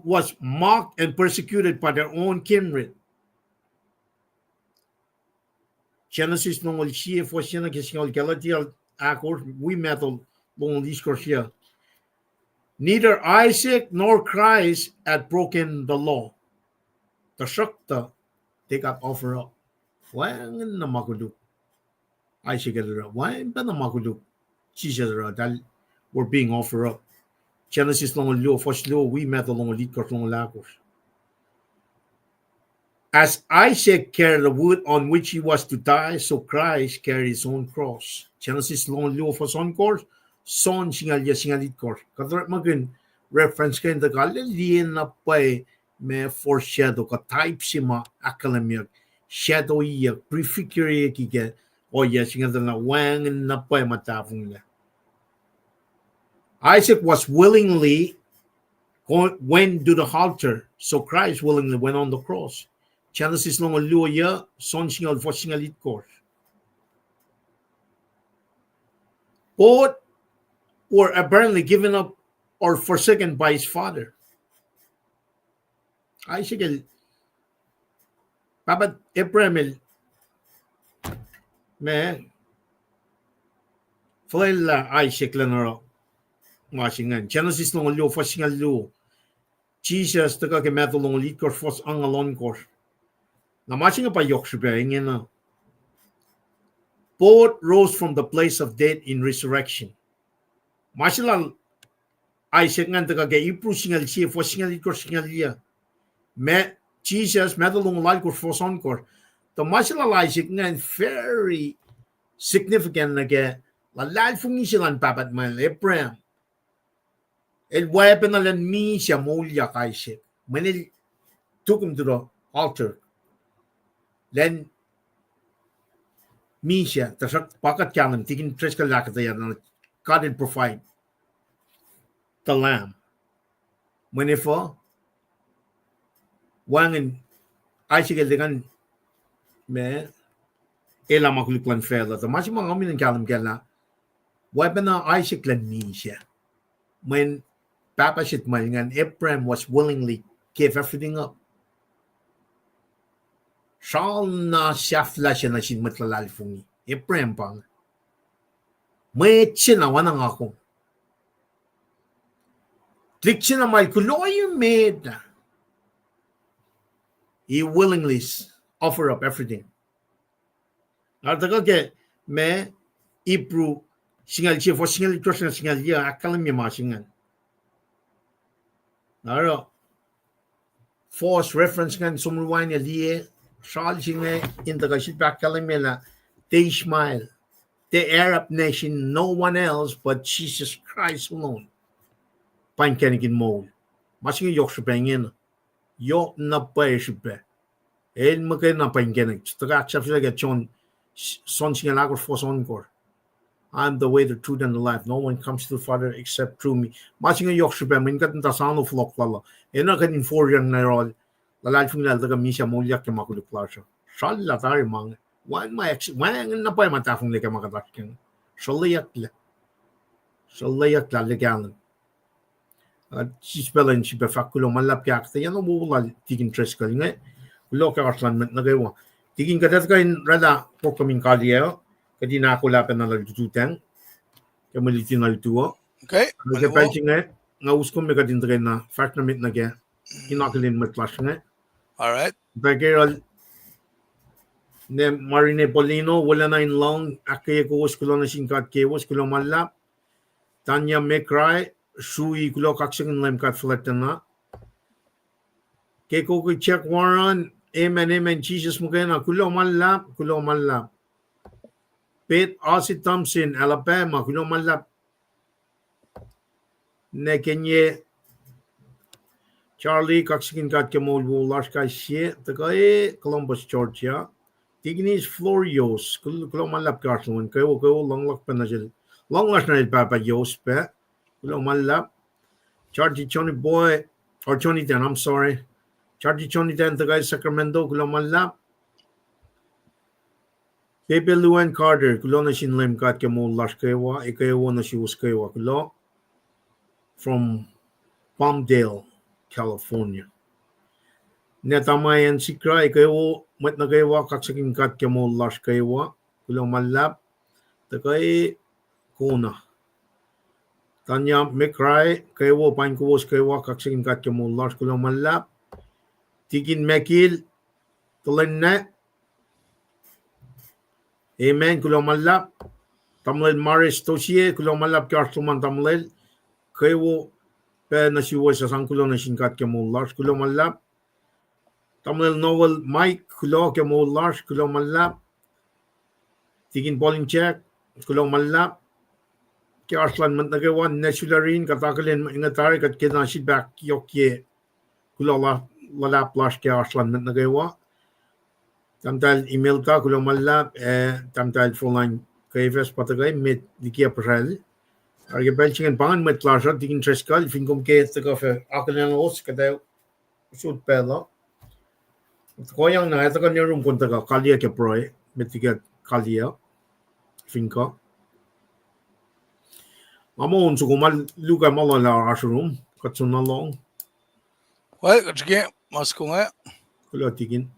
was mocked and persecuted by their own kindred. Genesis nongol siya for siya na kisingol galatial akor we metal long discourse here. Neither Isaac nor Christ had broken the law. The shakta they got offer up. Why na makuluk? Isaac got why ba na makuluk? Jesus that were being offered up. Genesis long lo first lo we metal long discourse long lakos. As Isaac carried the wood on which he was to die, so Christ carried his own cross. Genesis long lo for son course, son singal course. Kadrat magin reference kayo da liyan na pa may foreshadow ka type si ma akalamyak shadow iya prefigure kike o yes nga na wang na pa matapong niya. Isaac was willingly went to the altar, so Christ willingly went on the cross. Genesis long luya son singal for singalit course. Both were apparently given up or forsaken by his father. Isaac Papa Abraham me Flella Isaac Lenaro Washington. Genesis long lu for singal lu. Jesus taga ke metal long lead course for ang alon course. Na matching pa yok siya na. Both rose from the place of death in resurrection. Mashallah Isaac nga taga ke ipru singal siya for singal lead course singal liya. Me Jesus metal long lead course for son course. The mashallah Isaac nga very significant na ke la lal fungi silang papat man Abraham. El weapon na lang mi siya mulya kay Isaac. When he took him to the altar, then mi siya, tasak pakat kalam, tigin tres ka lakataya na God will provide the lamb. When he fall, wangin Isaac elegan me ela makuliklan fela. The mas mga amin ng kalam kala, weapon na Isaac lang mi siya. When Papa Shitman, Abraham was willingly gave everything up. Shal na shafla siya na sinmatlalal fungi. Abraham pang. Mwet sinawa ng ako. Klik siya na may kuloy made. He willingly offer up everything. Artagal ke me ipru singal siya for singal ito siya singal siya akalam niya masingan. Naro force reference kan sumruwan niya liye shal singa in the kasit pakalamela they Ishmael the Arab nation no one else but Jesus Christ alone Paing kenigin mo masing yok siya yok na pa siya el magay na Paing kenig taga chap siya get John son singa lagos for son kor I'm the way, the truth, and the life. No one comes to the Father except through me. Matching a Yorkshire, min kat ta sano flock lala. Ena kan in 4 young narol. La life ng lalda misha mulyak ke makulik plasha. Shal la tari mang. Wan ma ex wan na pa matafong leka makatakin. Shalayak la. Shalayak la legalan. Si spellen si befakulo malap ke akte yan mo wala tigin tres ka nga. Ulo ka arslan met nagawa. Tigin kadat ka in rada po kaming kalye. Kadi na ako lapan na nagtututan. Kamalitin na lutuo. Okay. Nagkapansing nga uskom may kadindrin na first na mit na kaya. Kinakalin mo class nga. Alright. Bagay ne Marine Polino wala na in long. Akketeyac kulo na singkat kewos kulo malap. Tanya Mwe Read Srui kulo kaksakin lem kat fletan na. Keko ko check warran. Amen, amen. Jesus mo kaya na kulo malap. Pete Aussie Thompson, Alabama, kuno malap ne kenye Charlie kaksakin kat kemol wolas kaisye tagay Columbus, Georgia. Tignis Florios, kulo malap kartlon kayo long lak panajel. Long last na papa yos pe. Kulo malap. Charlie Johnny Boy or Johnny Dan, I'm sorry. Charlie Johnny Dan tagay Sacramento, kulo malap. Pepe Luan Carter, kulo na sinlem kat kemo lash kaywa, ikayawa na siwas kaywa kulo from Palmdale, California. Netamayan sikra, ikayawa mat na kaywa kaksakin kat kemo lash kaywa, kulo malap, takay kuna. Tanya Mwe Read, kayawa pain kuwas kaywa kaksakin kat kemo lash kulo malap, tigin mekil, tulen na, Amen. Kulo malap. Tamlel Maris Tosie. Kulo malap kartuman tamlel. Kayo pe na siwa sa sangkulo na singkat ke mulars. Kulo malap. Tamlel Noel Mike. Kulo ke mulars. Kulo malap. Tigin polling check. Kulo malap. Arslan nukewa nesularin katakalin ingatari kat kinashi back yokye lulap Arslan nukewa. Tamtal email ka kulomalla tamtal froline kayfes patagay mit likiyac pacl. Arge belchingen ban met klasha dikin treskal finkom ke taka akollah kada usut pela. Koyang na ito kanya room kunta ka kalia ke proy metigat kalia finka. Amo unsu kumal luka malala ashroom katsuna long. Well, again, maskunga. Kula tikin.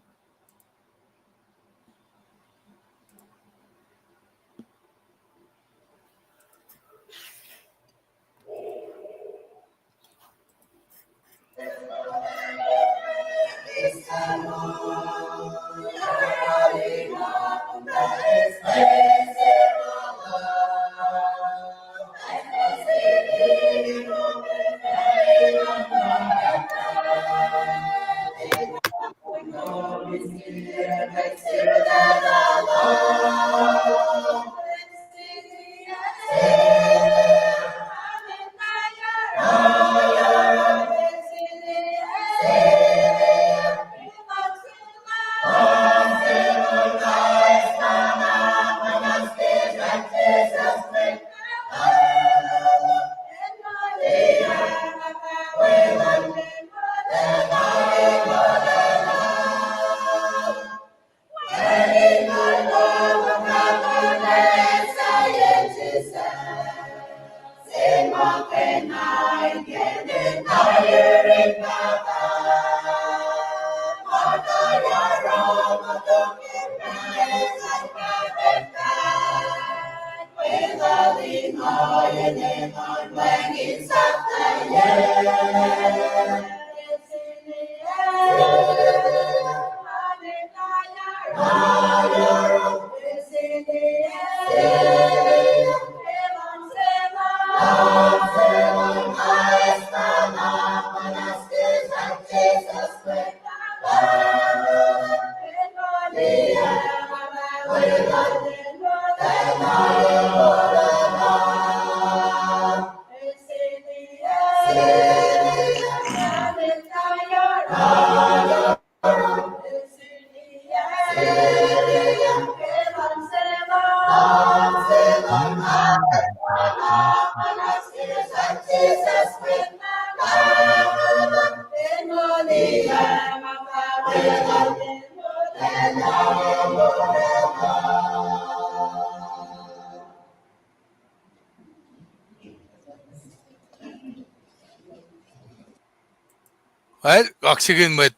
Well, kaksakin met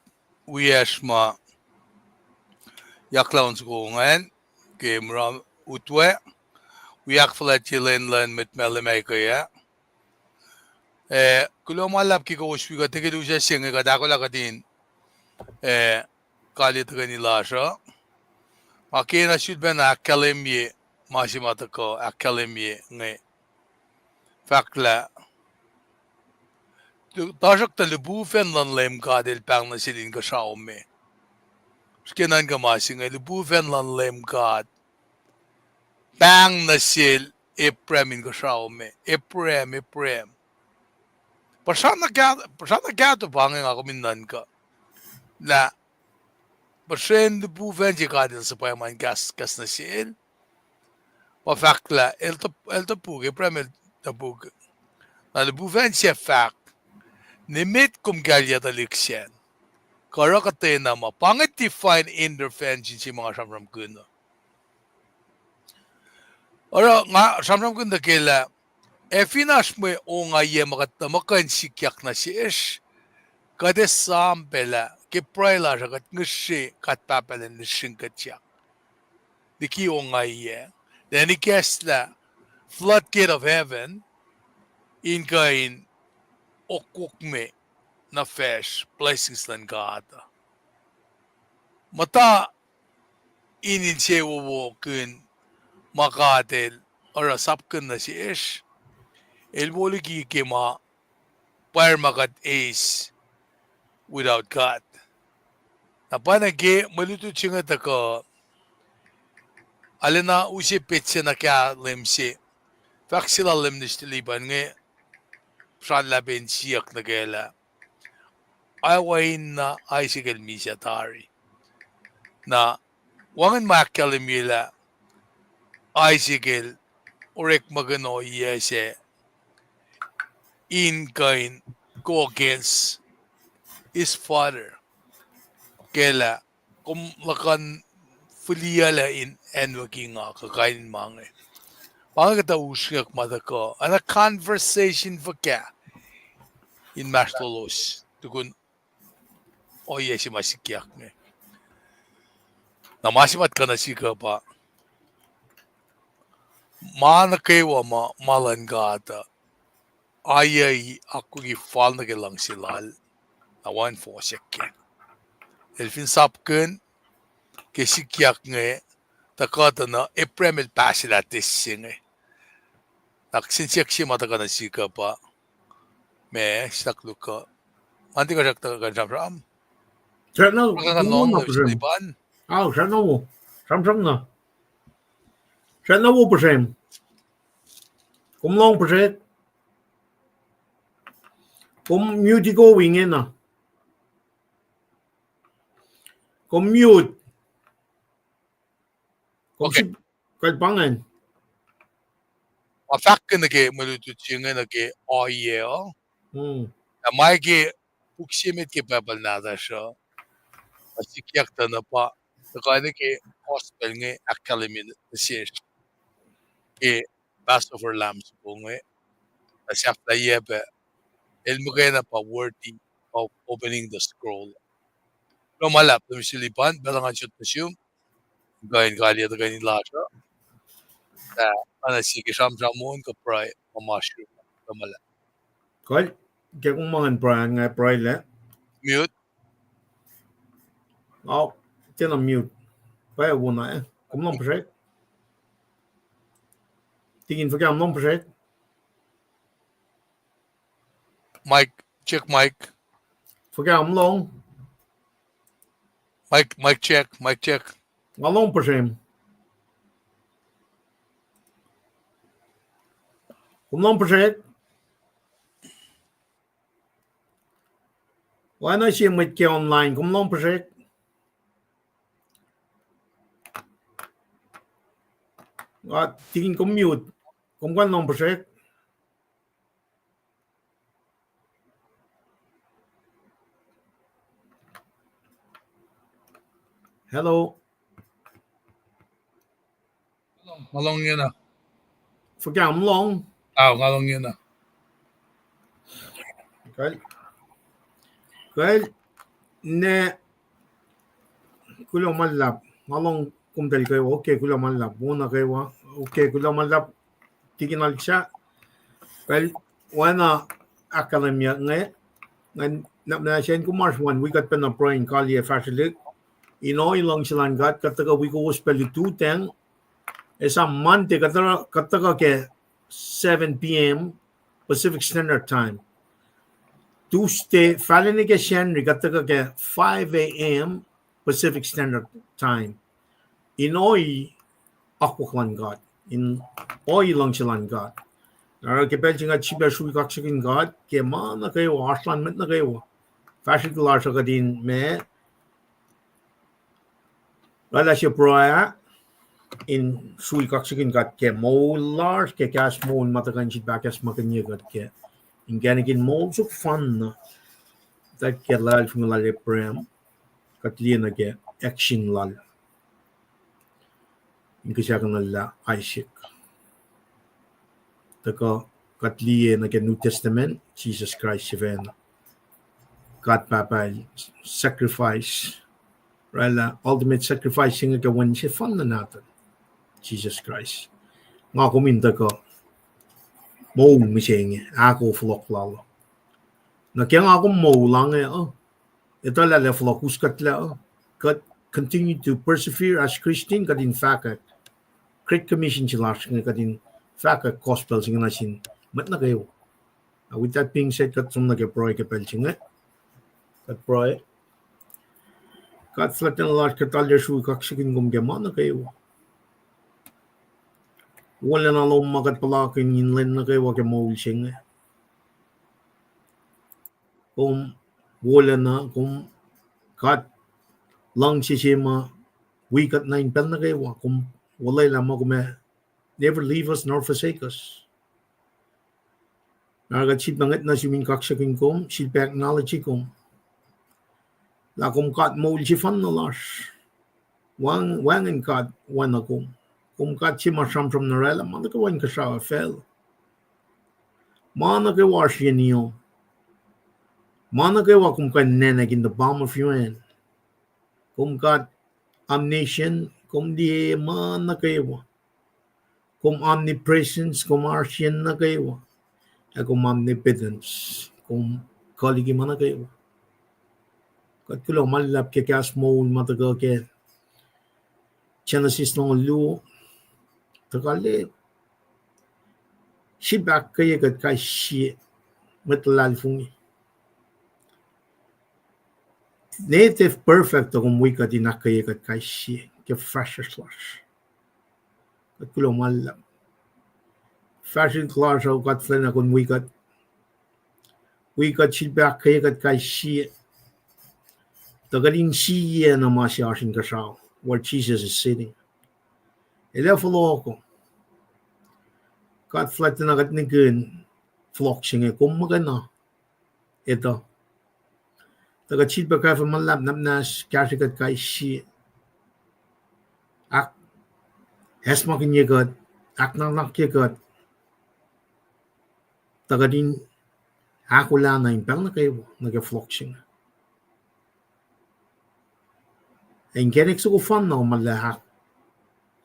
wiashma yaklaun skungan. Game ram utwe. Wiyak flachilen lan met melemekaya. Kulomalap kiko ushpiga tegeluja singe kadakola kadin. Kalit ganilasha. Makina should ben akkelemye mashimatako akkelemye nge. Fakla. Dashak talibu fenlan LEUM GOD el Paing na silin ka shaume. Skinan ka masing libu fenlan LEUM GOD. Paing na sil ipremin ka shaume. Iprem. Pasana gato bangin ako minan ka. Na pasen libu fen si kadil sa payaman gas na sil. Fakla el tapug iprem el tapug. Na libu fen siya fahk. Nimit kum galya taliksen. Karakate nama pangit define intervention si mga samram kuna. Ora nga samram kuna kela efinas mo o nga ye makan sikyak na si ish kade sampela ke praila sa kat ngushi kat papelen nishin katyak. Diki o nga ye. Then he kesla floodgate of heaven in kain okukme na fish blessings lan God. Mata inin sewo kun makatel or sapkun na si ish el boligi kema par makat ace without God. Napanage maluto chinga taka alina usi pitse na kya lemse Vaksila limnishti liban nge pran labin siyak na gela. Ayawain na aisigel misyatari. Na wangan makalimila aisigel urek magano yese in kain go against his father. Kela kum lakan fuliala in enwagi nga kakain mange. Mga kata usyak madako. Ana conversation for ka in mastolos. Tukun oye si masikiyak nge. Namasimat ka na sika pa. Mana kayo ma malangata. Ayay ako gifal na kilang silal. Awan po siya. Elfin sapken kesikyak nge. Takata na epremel pasilatis siya nge. Naksinsiyak siya mataka na sika pa. Me sakluka. Manti ka siya taga-ram. Srakna, Pagkakanong kumuna na po siya. isliban. Srakna mo. Sam na. Srakna mo po siya. Kumlong po siya. Mute ko ouinge na. Mute. Okay. Kalpangan. Fahk na ke malututsinga na ke oye o. May ke puksimit ke papal nada siya. Masikyak ta na pa. Saka na ke hospital nga academy na siya. Ke best of our lambs po nga. Nasyap na yebe. Ilmo kayo na pa worthy of opening the scroll. Pero malap na misilipan. Balangan siya na siya. Gayin kaliya na gayin lasya. Ana sige samon ka pray mushroom kamala. Kal, kaya kung mga prayan nga pray le. Mute. Tiyan mute. Kaya wuna eh. Kumlong po siya. Tingin pa kaya kumlong po siya. Mic, check mic. Kaya kumlong. Mic check, mic check. Kumlong po siya. Kumlong po siya. Wala siya may kaya online. Kumlong po siya. Tingin ko mute. Kumlong po siya. Hello. Ngalong yun na. Kaya kumlong. Ngalong yun na. Kaya ne kulang malap. Ngalong kumdali kayo. Okay, kulang malap. Muna kayo. Okay, kulang malap. Tingin na siya. Kaya wala akademya nga. Na siya ko March 1. We got pa na praying kali Fahsru. Inoy lang sila gat. Kataga we ko spell 210. Esa Monday kataga ke 7 p.m. Pacific Standard Time. Tuesday, falling ke Shenri kataga ke 5 a.m. Pacific Standard Time. Inoy ako lang gat. In oy lang sila gat. Nara ke pelching at siya Srui kaksakin gat. Ke mana kayo, arslan met na kayo. Fahsru larsa ka din me. Wala siya proya. In Srui kaksakin gat ke mo lars ke kas mo matakan siya bakas makanya gat ke. In ganagin mo so fun na. Dat ke lal fung lal prem. Katliya na ke action lal. In kasya ka nala Isaac. Taka katliya na ke New Testament Jesus Christ siya God pacl sacrifice. Rala ultimate sacrifice nga ka when siya fun na natin. Jesus Christ. Nga kuminta ko. Mo misenge. Ako flok lalo. Na kaya nga ako mo lang eh. Ito lala flok uskat la. Continue to persevere as Christian kadin fahk. Great Commission sila nga kadin fahk gospel singa na sin. Mat na kayo. With that being said, kat sum nag-proy kapel singa. Kat proy. Kat flat na large katalya Srui kaksakin gumgama na kayo. wala na lang magat palakin inlen na kayo wag maulsing. Kung wala na, kung kat lang sisima, wikat na impel na kayo, kung wala lang mo kume, never leave us nor forsake us. Naragat si banget na si min kaksakin kom, si acknowledge kom. La kung kat maulsi fan na las. Wangen kat wan akom. Kung kat si masam from narela, mana ka wan kasawa fel. Mana ka wash niyo. Mana ka wa kung kan neneg in the palm of your hand. Kung kat omniscient, kung di mana kayo. Kung omnipresence, kung arsyan na kayo. Kung omnipotence, kung kaligi mana kayo. Kat kulo malap ke kas mo matagal ke Genesis ng lu takali si bak kaya kat kai si metlal fungi native perfect kung wika di nakaya kat kai si ke fresh slash kat kulo malap fashion class au kat flena kung wika si bak kaya kat kai si tagaling si na masya asin kasao where Jesus is sitting. Elefalo ako. Kat flat na kat nigun flock singe kung magana. Ito. Taga chit ba ka fa malap namnas kasi kat kai si ak es makin yegat ak nak yegat taga din ako lang na impel na kayo nag-flock singe. En genek so fan na malahak.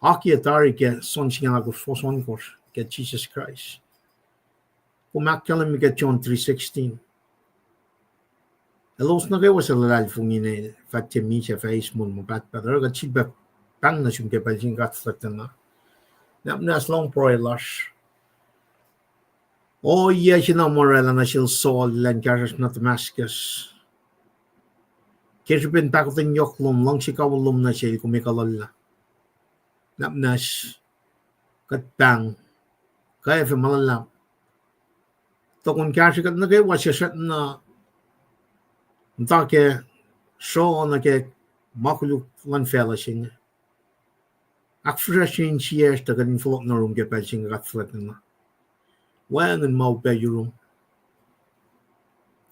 Akketeyac ke son singe ako son kors ke Jesus Christ. Kumakkalam mi ke John 3:16. Elos na kayo sa lalal fung inen fatte mi sa Facebook mo bat ga chibak pang na sung ke palsing kat na. Nas long proilash. Oh yeah, she no morela na sil sol lan karas na Damascus. Kesupin pakotin yoklum lang si kawulum na siya kumikalala. Napnas katpang kaya fa malalap. To kun kasi kat na kayo wasya na ke so na ke makuluk lan fela sing. Ak freshin siya ta kadin flok na rum ke palsing kat flat na. Wangan mau pe yurum.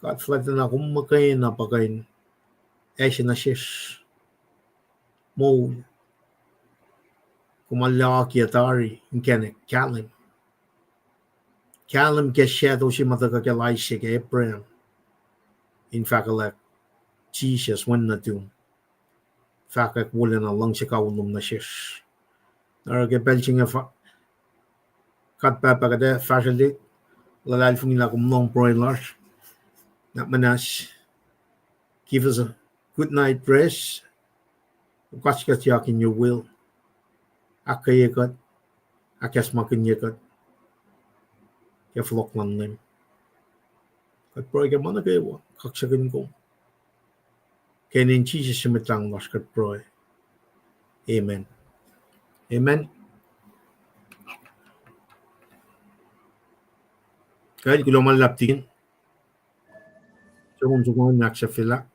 Kat flat na kumakain na pakain. Na shish mo kumalaki atari inkene kalim ke shadow si mataka ke laishe ke Abraham in fakalek Jesus when na tum fakak wala na lang si kawulum na shish narage belching fa kat papa kada fashalik lalal fungila kum long broilers na manas give us a good night rest. Kaksakin in your will. Akketeyac, akas makin yakat. Ke flok lang nim. Kat proy ke mana kayo kaksakin ko. Kenin Jesus simitang las kat proy. Amen. Amen. Kahit kulo malaptin. Sungong nak sa fila.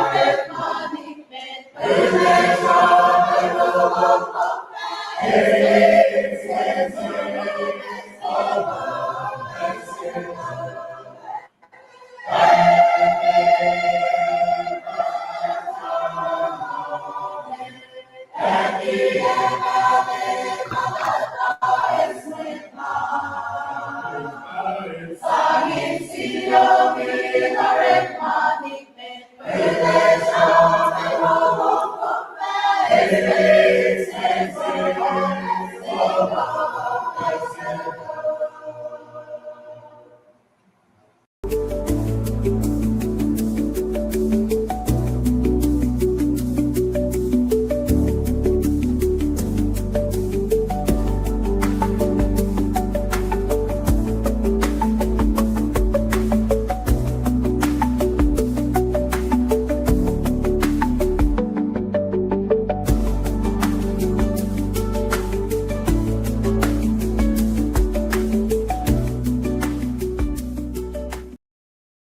Sifac